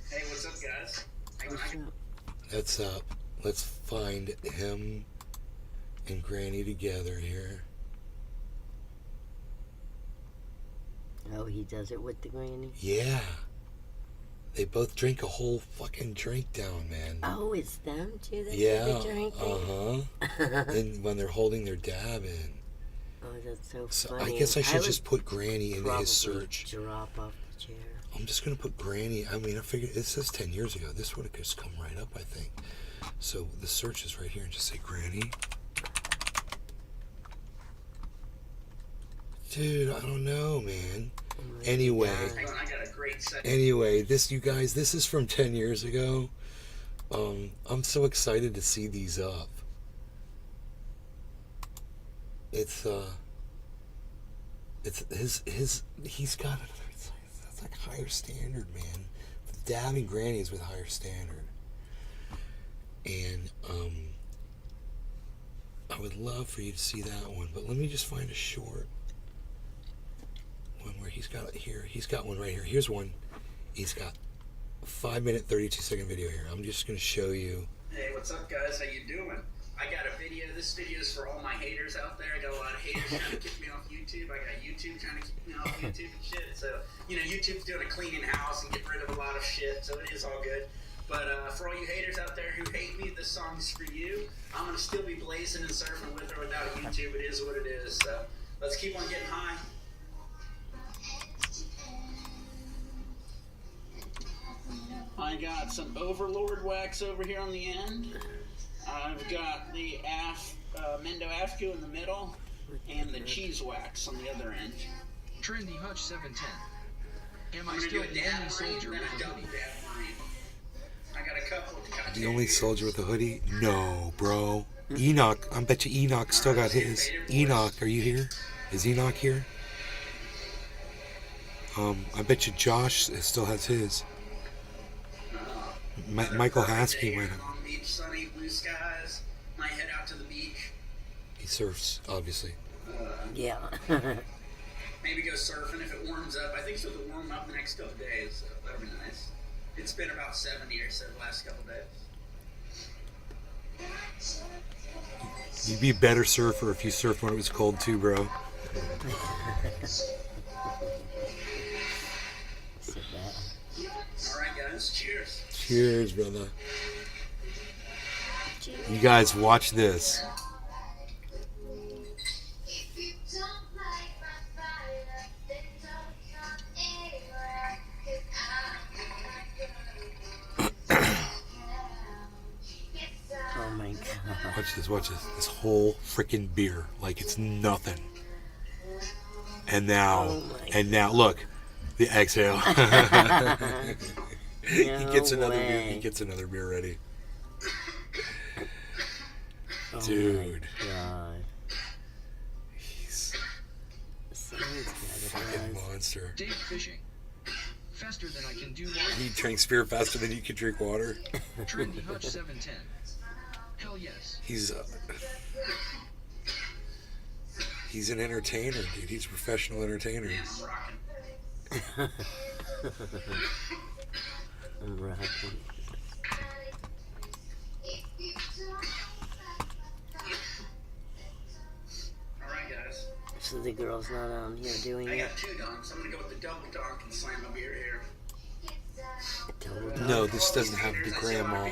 Hey, what's up, guys? That's up. Let's find him and Granny together here. Oh, he does it with the granny? Yeah. They both drink a whole fucking drink down, man. Oh, it's them too that Yeah. do the drink thing? Uh-huh. And when they're holding their dab in. Oh, that's so So funny. I guess I should would just put Granny into his search. Drop off the chair. I'm just gonna put Granny. I mean, I figured it says 10 years ago. This would have just come right up, I think. So the search is right here, and just say Granny. Dude, I don't know, man. Anyway, this, you guys, this is from 10 years ago. I'm so excited to see these up. It's he's got it. That's like Higher Standard, man. Dabbing Grannies with Higher Standard. And I would love for you to see that one, but let me just find a short one where he's got it here. He's got one right here. Here's one. He's got 5-minute, 32-second video here. I'm just going to show you. Hey, what's up, guys? How you doing? I got a video. This video is for all my haters out there. I got a lot of haters trying to kick me off YouTube. I got YouTube trying to kick me off YouTube and shit. So, YouTube's doing a cleaning house and getting rid of a lot of shit, so it is all good. But for all you haters out there who hate me, this song's for you. I'm going to still be blazing and surfing with or without YouTube. It is what it is. So, let's keep on getting high. I got some Overlord wax over here on the end. I've got the Mendo Afku in the middle, and the cheese wax on the other end. Trendy Hutch 710. Am I still the only soldier with a hoodie? I got a couple of The only soldier with a hoodie? No, bro. Enoch. I bet you Enoch still got his. Enoch, are you here? Is Enoch here? I bet you Josh still has his. Michael Haskey might have. Long Beach, sunny, blue skies. Might head out to the beach. He surfs, obviously. Yeah. Maybe go surfing if it warms up. I think it's supposed to warm up the next couple days, so that'll be nice. It's been about 70 or so the last couple days. You'd be a better surfer if you surfed when it was cold too, bro. Alright, guys. Cheers. Cheers, brother. You guys watch this. Oh my god. Watch this. This whole freaking beer. Like it's nothing. And now, look. The exhale. He gets another beer. He gets another beer ready. Dude. God. He's a fucking monster. Date fishing. Faster than I can do water. He drinks beer faster than you can drink water. Trendy Hutch 710. Hell yes. He's an entertainer, dude. He's a professional entertainer. I'm rocking. Alright, guys. So the girl's not on here doing I it? got 2 donks. I'm gonna go with the double donk and slam a beer here. No, this doesn't have the grandma.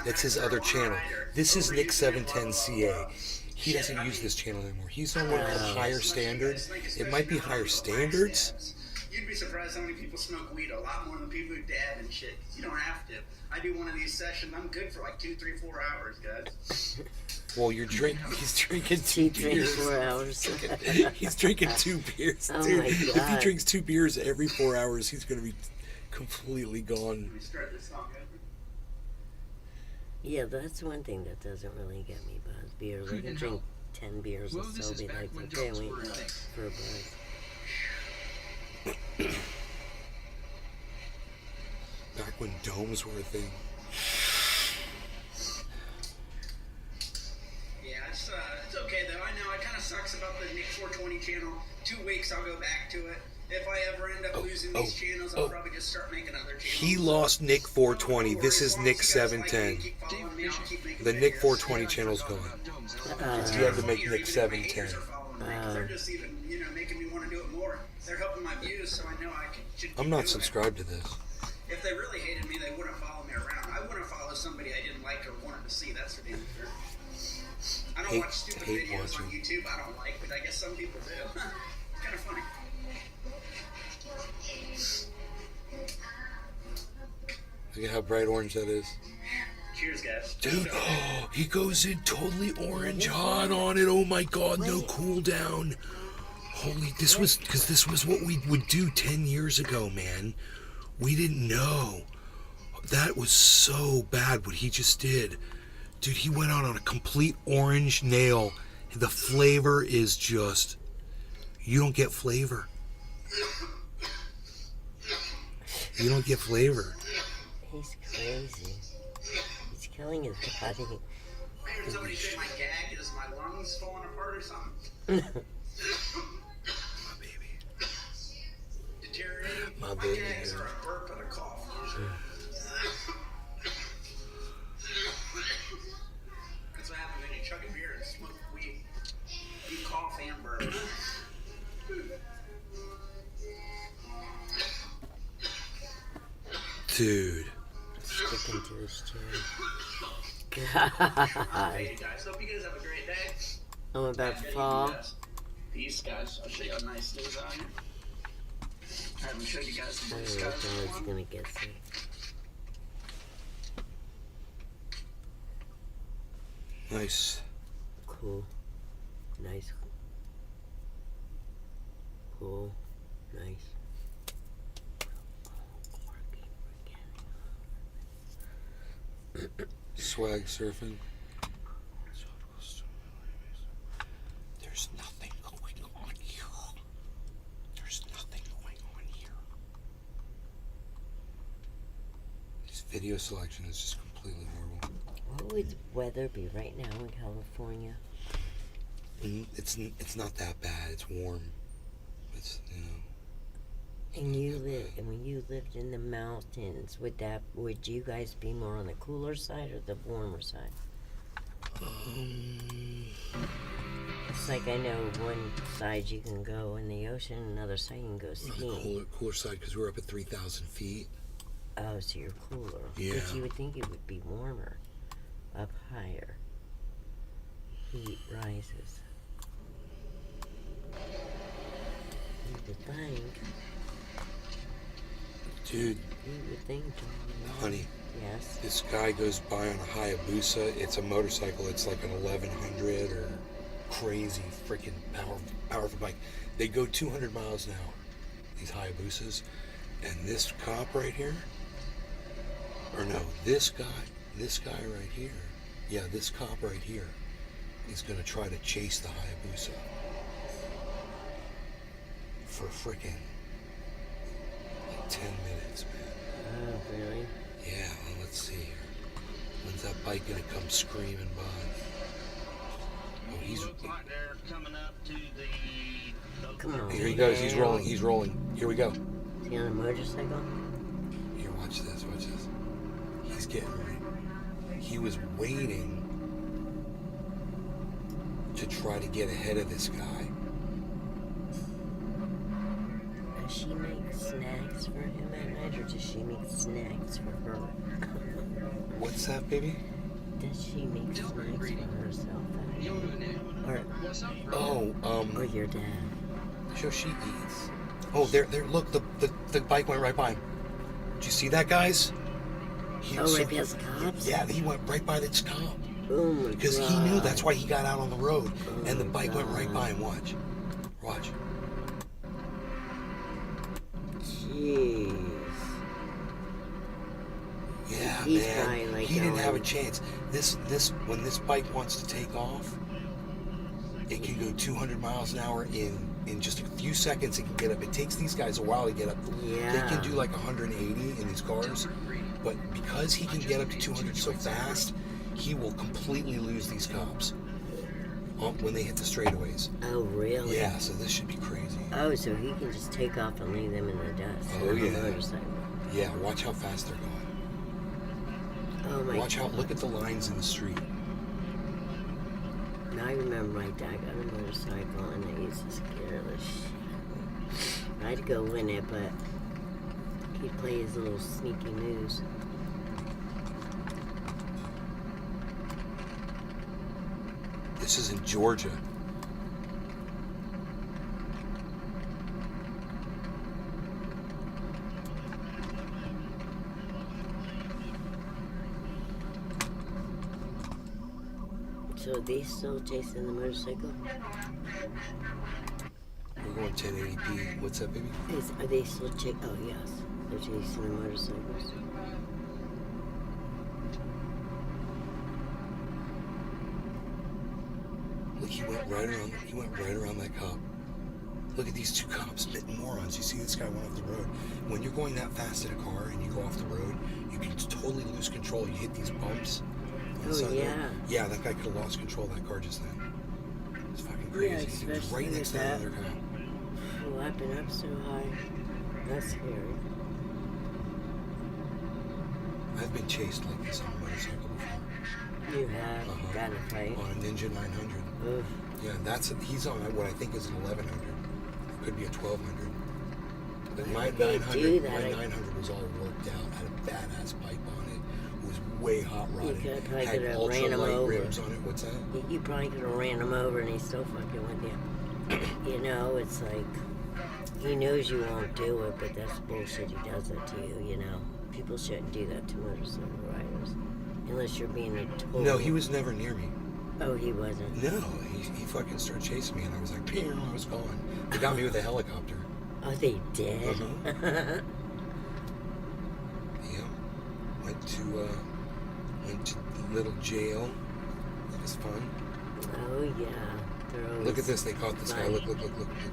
That's his other channel. This is Nick 710 CA. He doesn't use this channel anymore. He's on one called Higher Standards. It might be Higher Standards. You'd be surprised how many people smoke weed. A lot more than people who dab and shit. You don't have to. I do one of these sessions. I'm good for like 2, 3, 4 hours, guys. Well, he's drinking 2 beers. 4 hours. He's drinking 2 beers, Oh dude. my God. If he drinks 2 beers every 4 hours, he's gonna be completely gone. Let me start this song over. Yeah, that's one thing that doesn't really get me buzzed. Beer. Like, I drink 10 beers Well, and this still is be back like, when okay, dogs wait were a thing. for a buzz. Back when domes were a thing. Yeah, it's okay though. I know it kind of sucks about the Nick 420 channel. 2 weeks, I'll go back to it. If I ever end up losing these channels, I'll probably just start making other channels. He lost Nick 420. This is Nick 710. The Nick 420 channel's gone. You have to make Nick 710. They're just even, making me want to do it more. They're helping my views, so I know I should keep I'm not doing subscribed to this. it. If they really hated me, they wouldn't follow me around. I wouldn't follow somebody I didn't like or wanted to see. That's for damn sure. I don't watch stupid videos on YouTube I don't like, but I guess some people do. Kind of funny. Look at how bright orange that is. Cheers, guys. Dude, he goes in totally orange hot on it. Oh my god, no cool down. Holy, this was what we would do 10 years ago, man. We didn't know. That was so bad what he just did. Dude, he went out on a complete orange nail. The flavor is just, you don't get flavor. You don't get flavor. He's crazy. He's killing his body. I heard somebody say my gag is my lungs falling apart or something. My baby. My gags are a burp and a cough usually. Dude. Sticking to this chair. Hey guys, hope you guys have a great day. I'm about to fall. These guys, I'll show you how nice these are. I haven't showed you guys I these don't know guys. if John's gonna get sick. Nice. Cool. Nice. Cool. Nice. Swag surfing. There's nothing going on here. There's nothing going on here. This video selection is just completely horrible. What would the weather be right now in California? It's not that bad. It's warm. It's, you know. And when you lived in the mountains, would you guys be more on the cooler side or the warmer side? It's like I know one side you can go in the ocean, another side you can go skiing. Cooler side because we're up at 3,000 feet. Oh, so you're cooler. Yeah. But you would think it would be warmer up higher. Heat rises. You would think. Dude. You would think, John. Honey. Yes. This guy goes by on a Hayabusa. It's a motorcycle. It's like an 1100 or crazy freaking powerful bike. They go 200 miles an hour, these Hayabusas. And this cop right here, or no, this guy right here, yeah, this cop right here is going to try to chase the Hayabusa for freaking like 10 minutes, man. Oh, really? Yeah, well, let's see here. When's that bike going to come screaming by? Oh, he's... Looks like they're coming up to the... Come on. Here he goes. He's rolling. Here we go. Is he on a motorcycle? Here, watch this. He's getting ready. He was waiting to try to get ahead of this guy. Does she make snacks for him at night, or does she make snacks for her? What's that, baby? Does she make snacks for herself at night? Or your dad? So she eats. Oh, there! Look, the bike went right by him. Did you see that, guys? Right past the cops? Yeah, he went right by this cop. Oh my God. Because he knew that's why he got out on the road, and the bike went right by him. Watch. Jeez. Yeah, He's man. probably like He didn't have a going- chance. When this bike wants to take off, it can go 200 miles an hour in just a few seconds. It can get up. It takes these guys a while to get up. Yeah. They can do like 180 in these cars, but because he can get up to 200 so fast, he will completely lose these cops when they hit the straightaways. Oh, really? Yeah, so this should be crazy. Oh, so he can just take off and leave them in the dust. Oh, on a yeah. motorcycle. Yeah, watch how fast they're going. Oh, my Watch God. look at the lines in the street. I remember my dad got a motorcycle and it used to scare the shit. I'd go in it, but he'd play his little sneaky moves. This is in Georgia. So are they still chasing the motorcycle? We're going 1080p. What's up, baby? Are they still chasing? Oh, yes. They're chasing the motorcycles. Look, he went right around that cop. Look at these two cops, morons. You see this guy went off the road. When you're going that fast in a car and you go off the road, you can totally lose control. You hit these bumps. Oh, yeah. Yeah, that guy could have lost control of that car just then. It's fucking crazy. Yeah, He was especially right next to with that. another cop. Flapping up so high. That's scary. I've been chased like this on a motorcycle before. You have got in a fight. On a Ninja 900. Oof. Yeah, he's on what I think is an 1100. It could be a 1200. My Why would they do 900, that? my 900 was all worked out. Had a badass pipe on it. It was way hot rodded. You probably Had could have ultra ran him light over. rims on it. What's that? You probably could have ran him over and he's still fucking with you. You know, it's like, he knows you won't do it, but that's bullshit. He does it to you, you know. People shouldn't do that to motorcycle riders. Unless you're being a total... No, he was never near me. Oh, he wasn't? No, he fucking started chasing me and I was like, pew, I was going. They got me with a helicopter. Oh, they did? Uh-huh. Yeah. Went to little jail. It was fun. Oh, yeah. Look at this. They caught this guy. Look.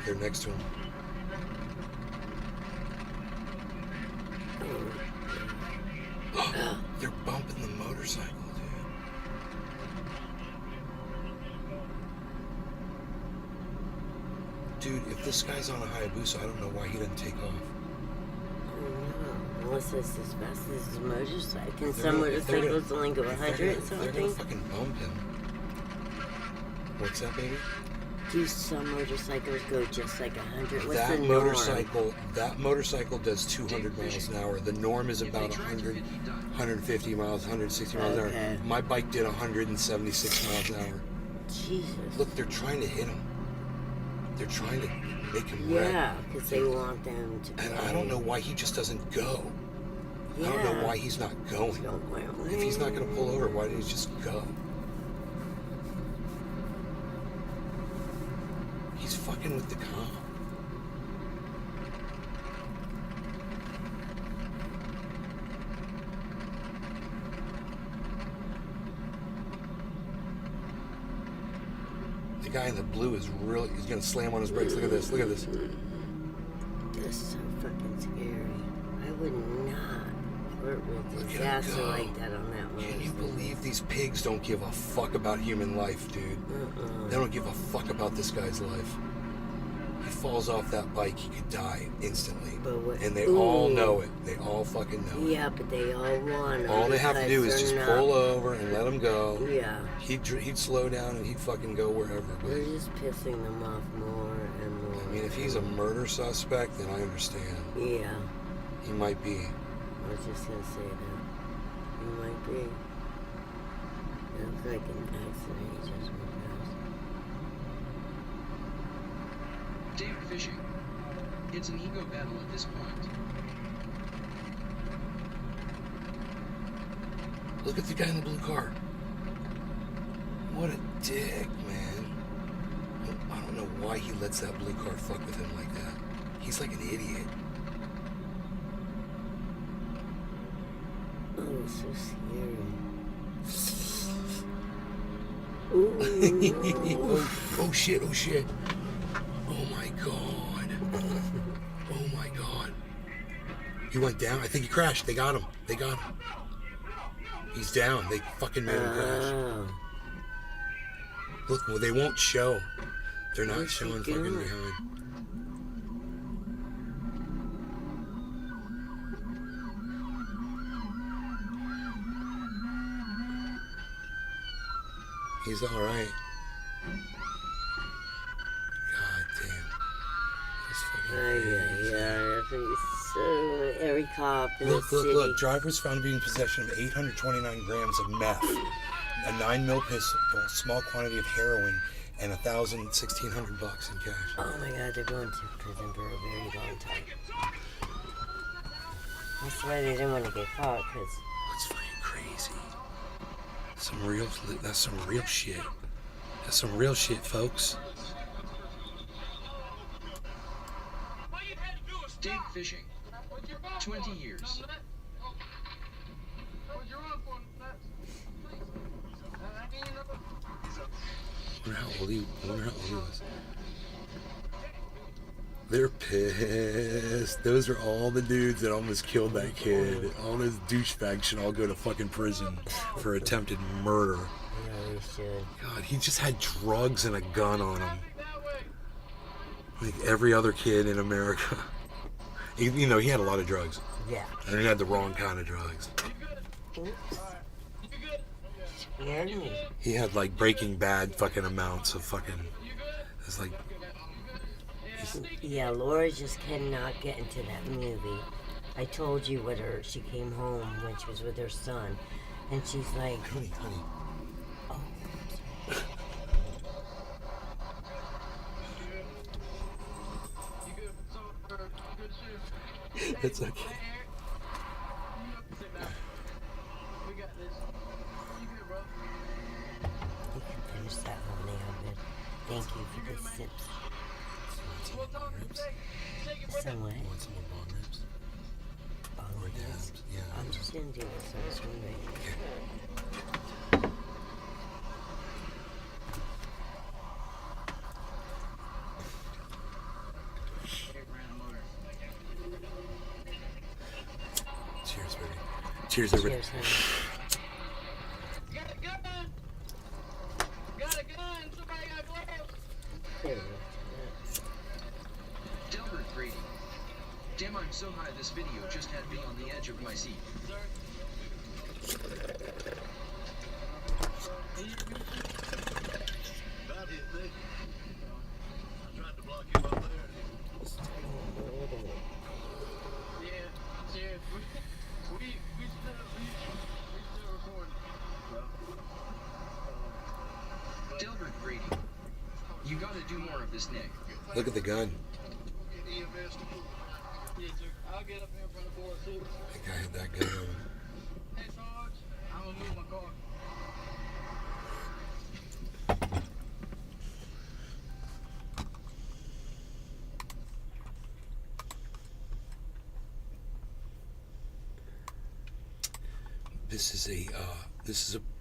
They're next to him. Oh, they're bumping the motorcycle, dude. Dude, if this guy's on a Hayabusa, I don't know why he doesn't take off. Unless it's as fast as his motorcycle. Can some motorcycles only go 100 or something? They're gonna fucking bump him. What's that, baby? Do some motorcycles go just like 100? What's That the motorcycle does 200 miles an hour. The norm is about 100, 150 miles, 160 miles an hour. My bike did 176 miles an hour. Jesus. Look, they're trying to hit him. They're trying to make him Yeah, because they want them to. And I don't know why he just doesn't go. Yeah. I don't know why he's not going. If he's not going to pull over, why didn't he just go? He's fucking with the cop. The guy in the blue is really, he's going to slam on his brakes. Look at this, look at this. That's so fucking scary. I would not work with a disaster like that on that one. Can you believe these pigs don't give a fuck about human life, dude? They don't give a fuck about this guy's life. He falls off that bike, he could die instantly. And they all know it. They all fucking know it. Yeah, but they all want. All they have to do is just pull over and let him go. Yeah. He'd slow down and he'd fucking go wherever. We're just pissing them off more and more. I mean, if he's a murder suspect, then I understand. Yeah. He might be. I was just gonna say that. He might be. It looks like an accident he just went past. Dave fishing. It's an ego battle at this point. Look at the guy in the blue car. What a dick, man. I don't know why he lets that blue car fuck with him like that. He's like an idiot. Oh, so scary. oh shit, oh shit. Oh my god. Oh my god. He went down. I think he crashed. They got him. They got him. He's down. They fucking made him crash. Look, well, they won't show. They're not showing fucking behind. He's all right. God damn. That's fucking Yeah. So every cop in the city. Look. Drivers found to be in possession of 829 grams of meth, a 9mm pistol, a small quantity of heroin, and $1,600 in cash. Oh my god, they're going to prison for a very long time. That's why they didn't want to get caught, because... That's fucking crazy. That's some real shit. That's some real shit, folks. Dave fishing. 20 years. I wonder how old he was. They're pissed. Those are all the dudes that almost killed that kid. All those douchebags should all go to fucking prison for attempted murder. Yeah, they should. God, he just had drugs and a gun on him. Like every other kid in America. You know, he had a lot of drugs. Yeah. And he had the wrong kind of drugs. Scared me. He had like Breaking Bad fucking amounts of fucking... It's like... Yeah, Laura just cannot get into that movie. I told you with her, she came home when she was with her son, and she's like, honey. Oh, It's okay. you can finish that one now, but thank you for the sips. Somewhat. Want some more bong ribs? Bong Or ribs. dabs? Yeah. I'm just gonna do this on this one right here. Cheers, baby. Cheers, everybody. Cheers, honey. Got a gun! Got a gun! Somebody got gloves! There we go. Delbert Brady. Damn, I'm so high this video just had me on the edge of my seat. Delbert Brady. You gotta do more of this, Nick. Look at the gun. I'll get up here in front of the board too. That guy had that gun on him. Hey, Sarge, I'm gonna move my car.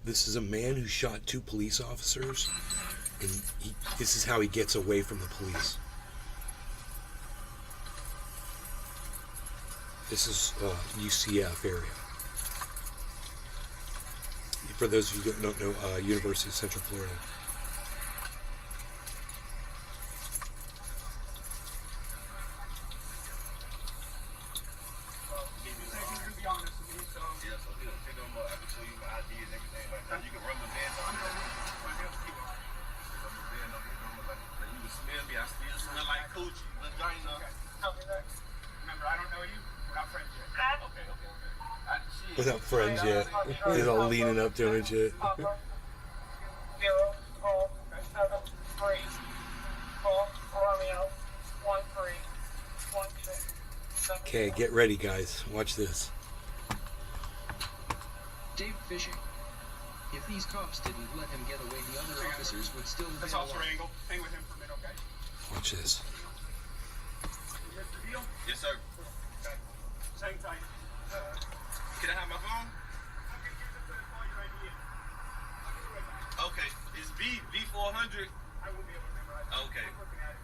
This is a man who shot 2 police officers, and this is how he gets away from the police. This is UCF area. For those of you who don't know, University of Central Florida. Without friends yet. He's all leaning up to him and shit. Okay, get ready, guys. Watch this. Dave Fishing. If these cops didn't let him get away, the other officers would still be alive. Hang with him for a minute, okay? Watch this. Yes, sir. Okay. Same tight. Can I have my phone? Okay. It's V400. I will be able to memorize it. Okay. I'm looking at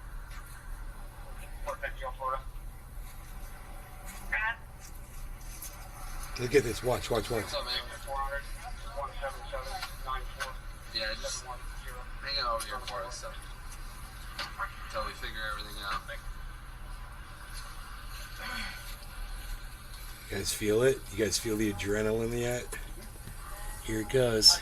it. Look at this. Watch. What's up, man? 17794. Yeah, just hang out over here for us, so until we figure everything out. You guys feel it? You guys feel the adrenaline yet? Here it goes.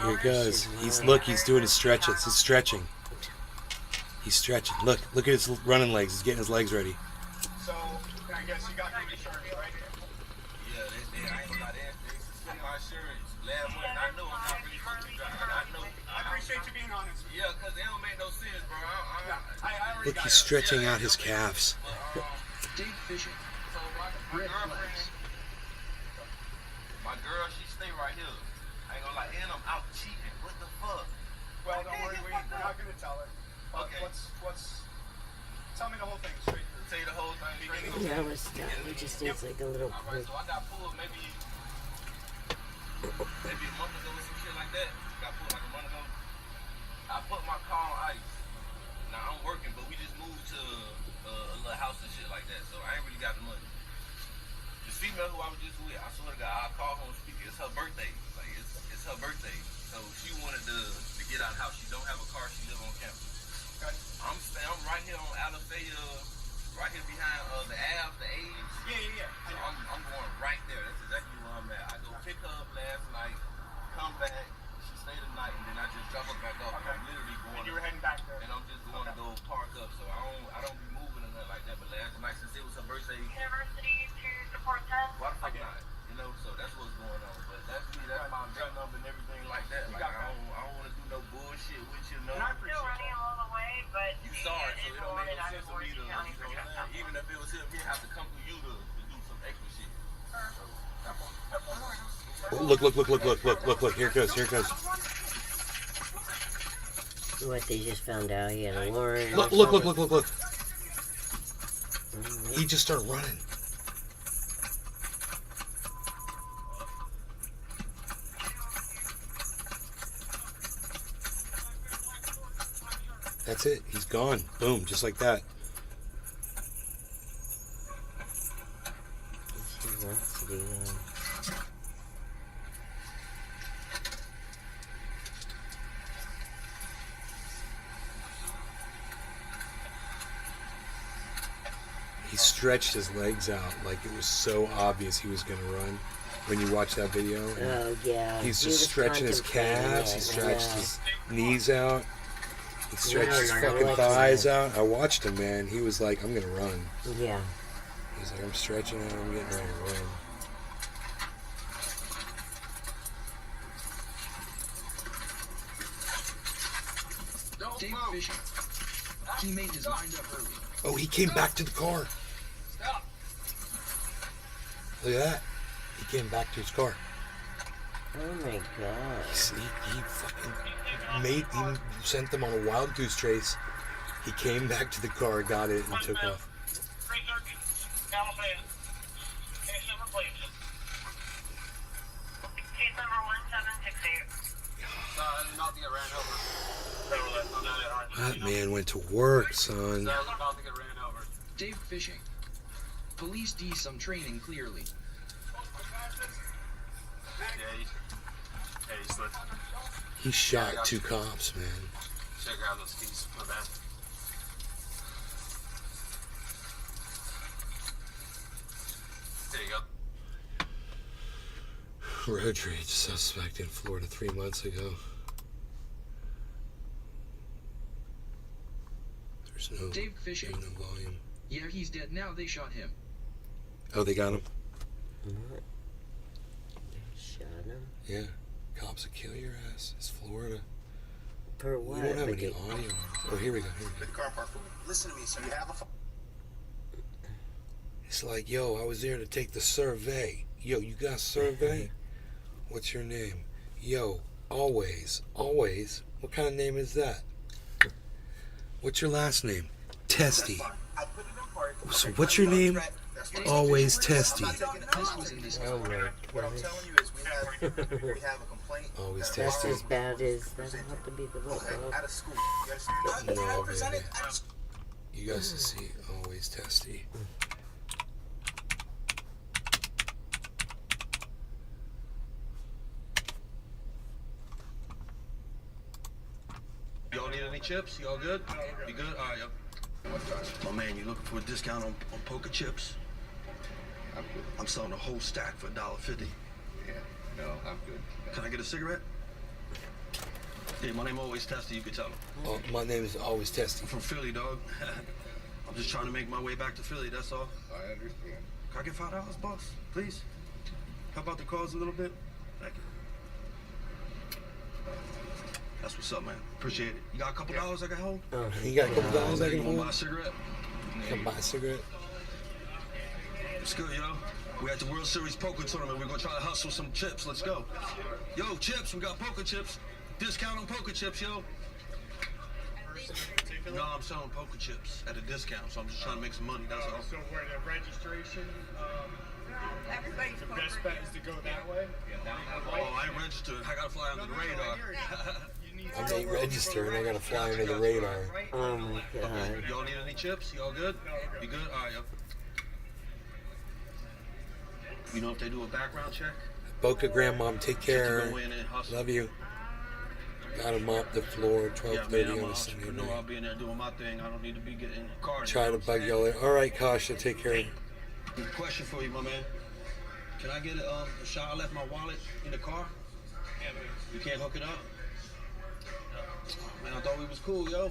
Here it goes. He's doing his stretches. He's stretching. He's stretching. Look at his running legs. He's getting his legs ready. So, I guess you got good insurance, right? Yeah, I ain't gonna lie, they suspend my insurance. Last month, I know I'm not really supposed to be driving. I know. I appreciate you being honest. Yeah, because they don't make no sense, bro. Look, he's stretching out his calves. Dave Fishing. So Red flags. My girl, she stay right here. I ain't gonna lie, and I'm out cheating. What the fuck? Well, don't worry, we're not gonna tell her. Okay. Tell me the whole thing straight. Tell you the whole thing. Yeah, we're stuck. We just need like a little. Alright, so I got pulled maybe a month ago or some shit like that. Got pulled like a month ago. I put my car on ice. Now I'm working, but we just moved to a little house and shit like that. So I ain't really got the money. The female who I was just with, I swear to God, I called her on speaker. It's her birthday. Like it's her birthday. So she wanted to get out of the house. She don't have a car. She live on campus. Okay. I'm right here on Alafaya, right here behind the Ave, the Age. Yeah. So I'm going right there. That's exactly where I'm at. I go pick her up last night, come back. She stayed sorry, so it don't make no sense for me to, you know what I'm saying? Even if it was him, he'd have to come through you to do some extra shit. Oh, look. Here it goes. What, they just found out he had a warrant? Look. He just started running. That's it. He's gone. Boom, just like that. He wants to be He stretched his legs out like it was so obvious he was going to run. When you watch that video, oh yeah, he's just stretching his calves. He stretched his knees out. He stretched his fucking thighs out. I watched him, man. He was like, I'm going to run. Yeah. He's like, I'm stretching out. I'm getting ready to run. Dave Fishing. He made his mind up early. Oh, he came back to the car. Look at that. He came back to his car. Oh my god. He fucking he sent them on a wild goose chase. He came back to the car, got it, and took off. That man went to work, son. Dave Fishing. Police D some training clearly. He shot 2 cops, man. Check out those keys. My bad. There you go. Road rage suspect in Florida 3 months ago. There's no, Dave Fishing. no volume. Yeah, he's dead now. They shot him. Oh, they got him? What? They shot him? Yeah. Cops will kill your ass. It's Florida. For what? We don't have any audio. Oh, here we go. Listen to me, so you have a It's like, yo, I was there to take the survey. Yo, you got a survey? What's your name? Yo, always. What kind of name is that? What's your last name? Testy. So what's your name? Always Testy. What I'm telling you is we have a complaint. Always That's Testy. as bad as that have to be the book. Out of school. You understand? No, baby. You guys will see. Always Testy. Y'all need any chips? Y'all good? You good? All right, yo. My man, you looking for a discount on poker chips? I'm selling a whole stack for $1.50. Yeah, no, I'm good. Can I get a cigarette? Yeah, my name always Testy, you can tell him. Oh, my name is Always Testy. I'm from Philly, dog. I'm just trying to make my way back to Philly, that's all. I understand. Can I get $5, boss? Please? Help out the cause a little bit? Thank you. That's what's up, man. Appreciate it. You got a couple dollars I can hold? You got a couple dollars I can You want to hold? buy a cigarette? Can I buy a cigarette? It's good, yo. We're at the World Series poker tournament. We're gonna try to hustle some chips. Let's go. Yo, chips. We got poker chips. Discount on poker chips, yo. No, I'm selling poker chips at a discount, so I'm just trying to make some money. That's all. So where the registration, the best bet is to go that way? Oh, I ain't registered. I gotta fly under the radar. I ain't registered. I gotta fly under the radar. Oh my god. Y'all need any chips? Y'all good? You good? All right, yo. You know if they do a background check? Boca Grandmom, take care. Go in and hustle. Love you. Gotta mop the floor. Yeah, 12:30 man, I'm on an a Sunday entrepreneur. I'll night. be in there doing my thing. I don't need to be getting cars. Try to bug y'all. All right, Kasha, take care. Question for you, my man. Can I get a shot? I left my wallet in the car. You can't hook it up? Man, I thought we was cool, yo.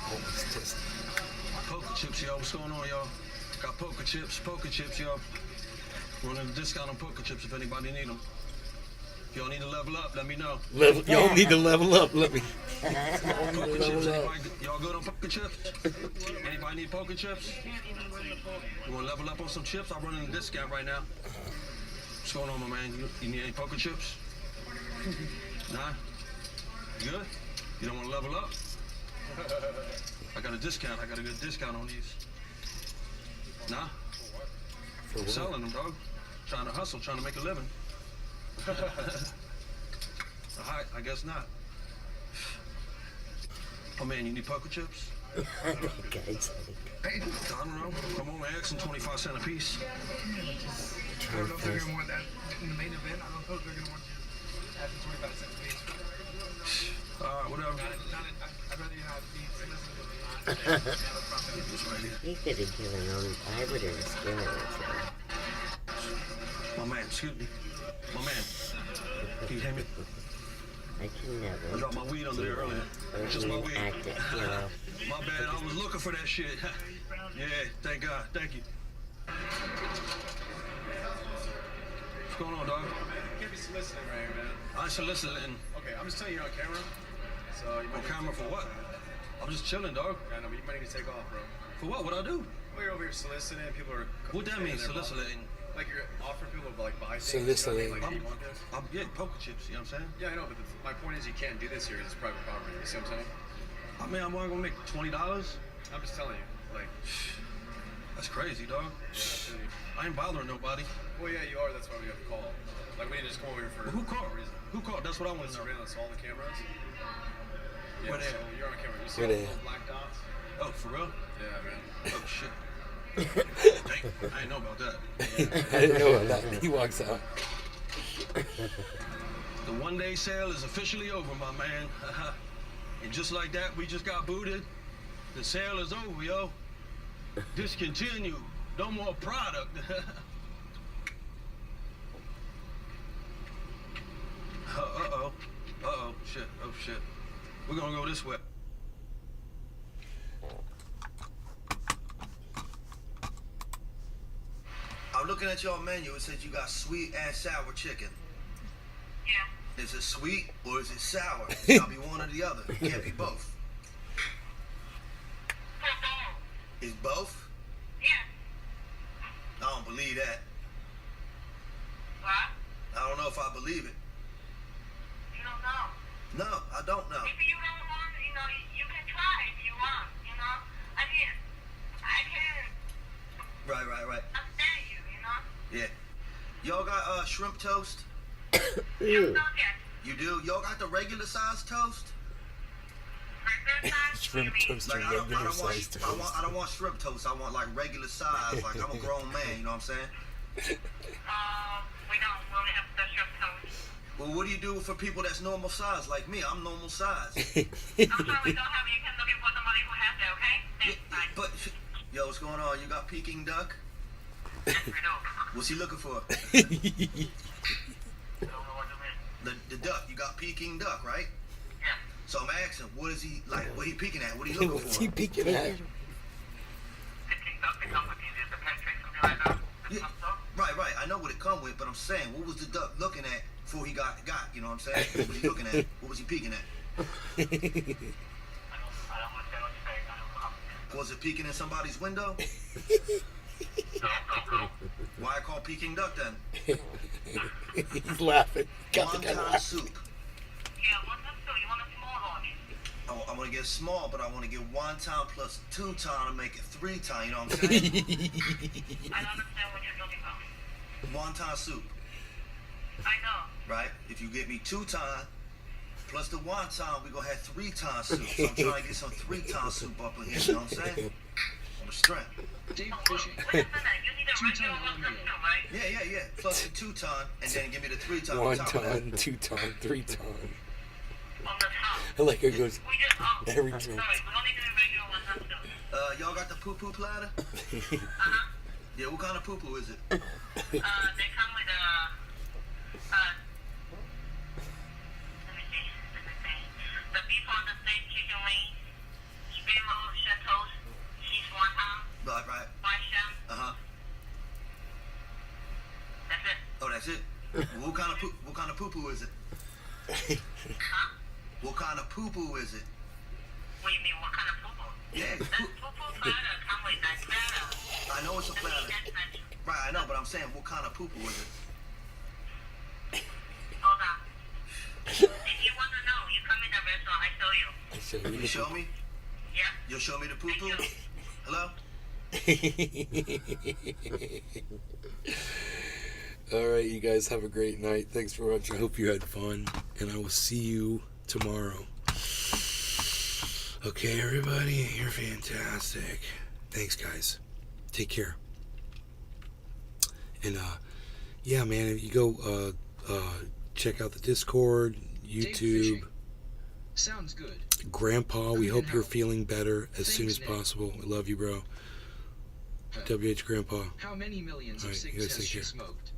Always Testy. Poker chips, yo. What's going on, y'all? Got poker chips, yo. Running a discount on poker chips if anybody need them. If y'all need to level up, let me know. Y'all need to level up. Let me. Y'all good on poker chips? Anybody need poker chips? You want to level up on some chips? I'm running a discount right now. What's going on, my man? You need any poker chips? Nah? You good? You don't want to level up? I got a discount. I got a good discount on these. Nah? I'm selling them, dog. Trying to hustle, trying to make a living. I guess not. Oh man, you need poker chips? I don't know. Come on, eggs and 25 cents a piece. I don't know if they're going to want that in the main event. I don't know if they're going to want you at the 25 cents a piece. Whatever. I'd rather you not be He could have given him, I would have scared him. My man, excuse me. My man. Can you hear me? I can never. I dropped my weed under there earlier. Just my weed. My bad, I was looking for that shit. Yeah, thank God. Thank you. What's going on, dog? You can't be soliciting right here, man. I ain't soliciting. Okay, I'm just telling you you're on camera. So you On camera for what? I'm just chilling, dog. I know, but you might need to take off, bro. For what? What'd I do? Well, you're over here soliciting. People are. What that mean, soliciting? Like you're offering people to like buy things. Soliciting. Like, hey, you want this? I'm getting poker chips, you know what I'm saying? Yeah, I know, but my point is you can't do this here because it's private property. You see what I'm saying? I mean, I'm only gonna make $20. I'm just telling you, like. That's crazy, dog. Yeah, I ain't bothering nobody. well, yeah, you are. That's why we have to call. Like we didn't just come over here for. Who called? No reason. Who called? That's what I want to know. Surveillance, all the cameras. Yeah, Where they so at? you're on camera. You see Where all they the at? black dots? Oh, for real? Yeah, man. Oh, shit. Dang, I didn't know about that. I didn't know about that. He walks out. The one-day sale is officially over, my man. And just like that, we just got booted. The sale is over, yo. Discontinue. No more product. Uh-oh. Uh-oh. Shit. Oh, shit. We're gonna go this way. I'm looking at your menu. It says you got sweet and sour chicken. Yeah. Is it sweet or is it sour? It's gotta be one or the other. It can't be both. It's both? Yeah. I don't believe that. What? I don't know if I believe it. You don't know. No, I don't know. If you don't want, you can try if you want, I mean, I can Right. understand you, Yeah. Y'all got shrimp toast? You do? Y'all got the regular size toast? Shrimp toast Like, or I don't regular sized toast. I don't want shrimp toast. I want like regular size. Like I'm a grown man, you know what I'm saying? We don't really have the shrimp toast. Well, what do you do for people that's normal size like me? I'm normal size. I'm sorry we don't have it. You can look for somebody who has it, okay? Thanks, bye. But yo, what's going on? You got Peking duck? Yes, we do. What's he looking for? The duck. You got Peking duck, right? Yeah. So I'm asking, what is he like? What he peeking at? What he looking What's for? he peeking at? Peking duck, they come with these, the pancakes, something like that. Yeah, right. I know what it come with, but I'm saying, what was the duck looking at before he got? You know what I'm saying? What was he looking at? What was he peeking at? I don't understand what you're saying. I don't know. Was it peeking in somebody's window? No. Why I call Peking duck then? He's laughing. Got the guy Wonton laughing. soup. Yeah, what's up, so you want a small one? I want to get small, but I want to get wonton plus 2 ton to make it 3 ton. You know what I'm saying? I don't understand what you're looking for. Wonton soup, I know. right? If you get me 2 ton plus the wonton, we gonna have 3 ton soup. So I'm trying to get some 3 ton soup up in here. You know what I'm saying? On the strength. Deep fishing. Wait a minute, you need a regular one too, right? Yeah. Plus the 2 ton, and then give me the 3 ton. on One top of that. ton, 2 ton, 3 ton. On the top. I like it goes We just, every sorry, time. we only do a regular one too. Y'all got the poo-poo platter? Yeah, what kind of poo-poo is it? They come with let me see. The beef on the steak, chicken wings, spin roll, shell toast, cheese wonton, Right. white shell. That's it? Oh, that's it? Well, what kind of poo-poo is it? What kind of poo-poo is it? What do you mean, what kind of poo-poo? Yeah. That's poo-poo platter. Come with that platter. I know it's a platter. Right, I know, but I'm saying, what kind of poo-poo is it? Hold on. If you want to know, you come in the restaurant, I show you. You show me? Yeah. You'll show me the poo-poo? Hello? All right, you guys have a great night. Thanks for watching. I hope you had fun, and I will see you tomorrow. Okay, everybody, you're fantastic. Thanks, guys. Take care. And yeah, man, if you go check out the Discord, YouTube. Sounds good. Grandpa, we hope you're feeling better as soon as possible. I love you, bro. WH Grandpa. How many millions of All right, you cigs guys has take she care. smoked?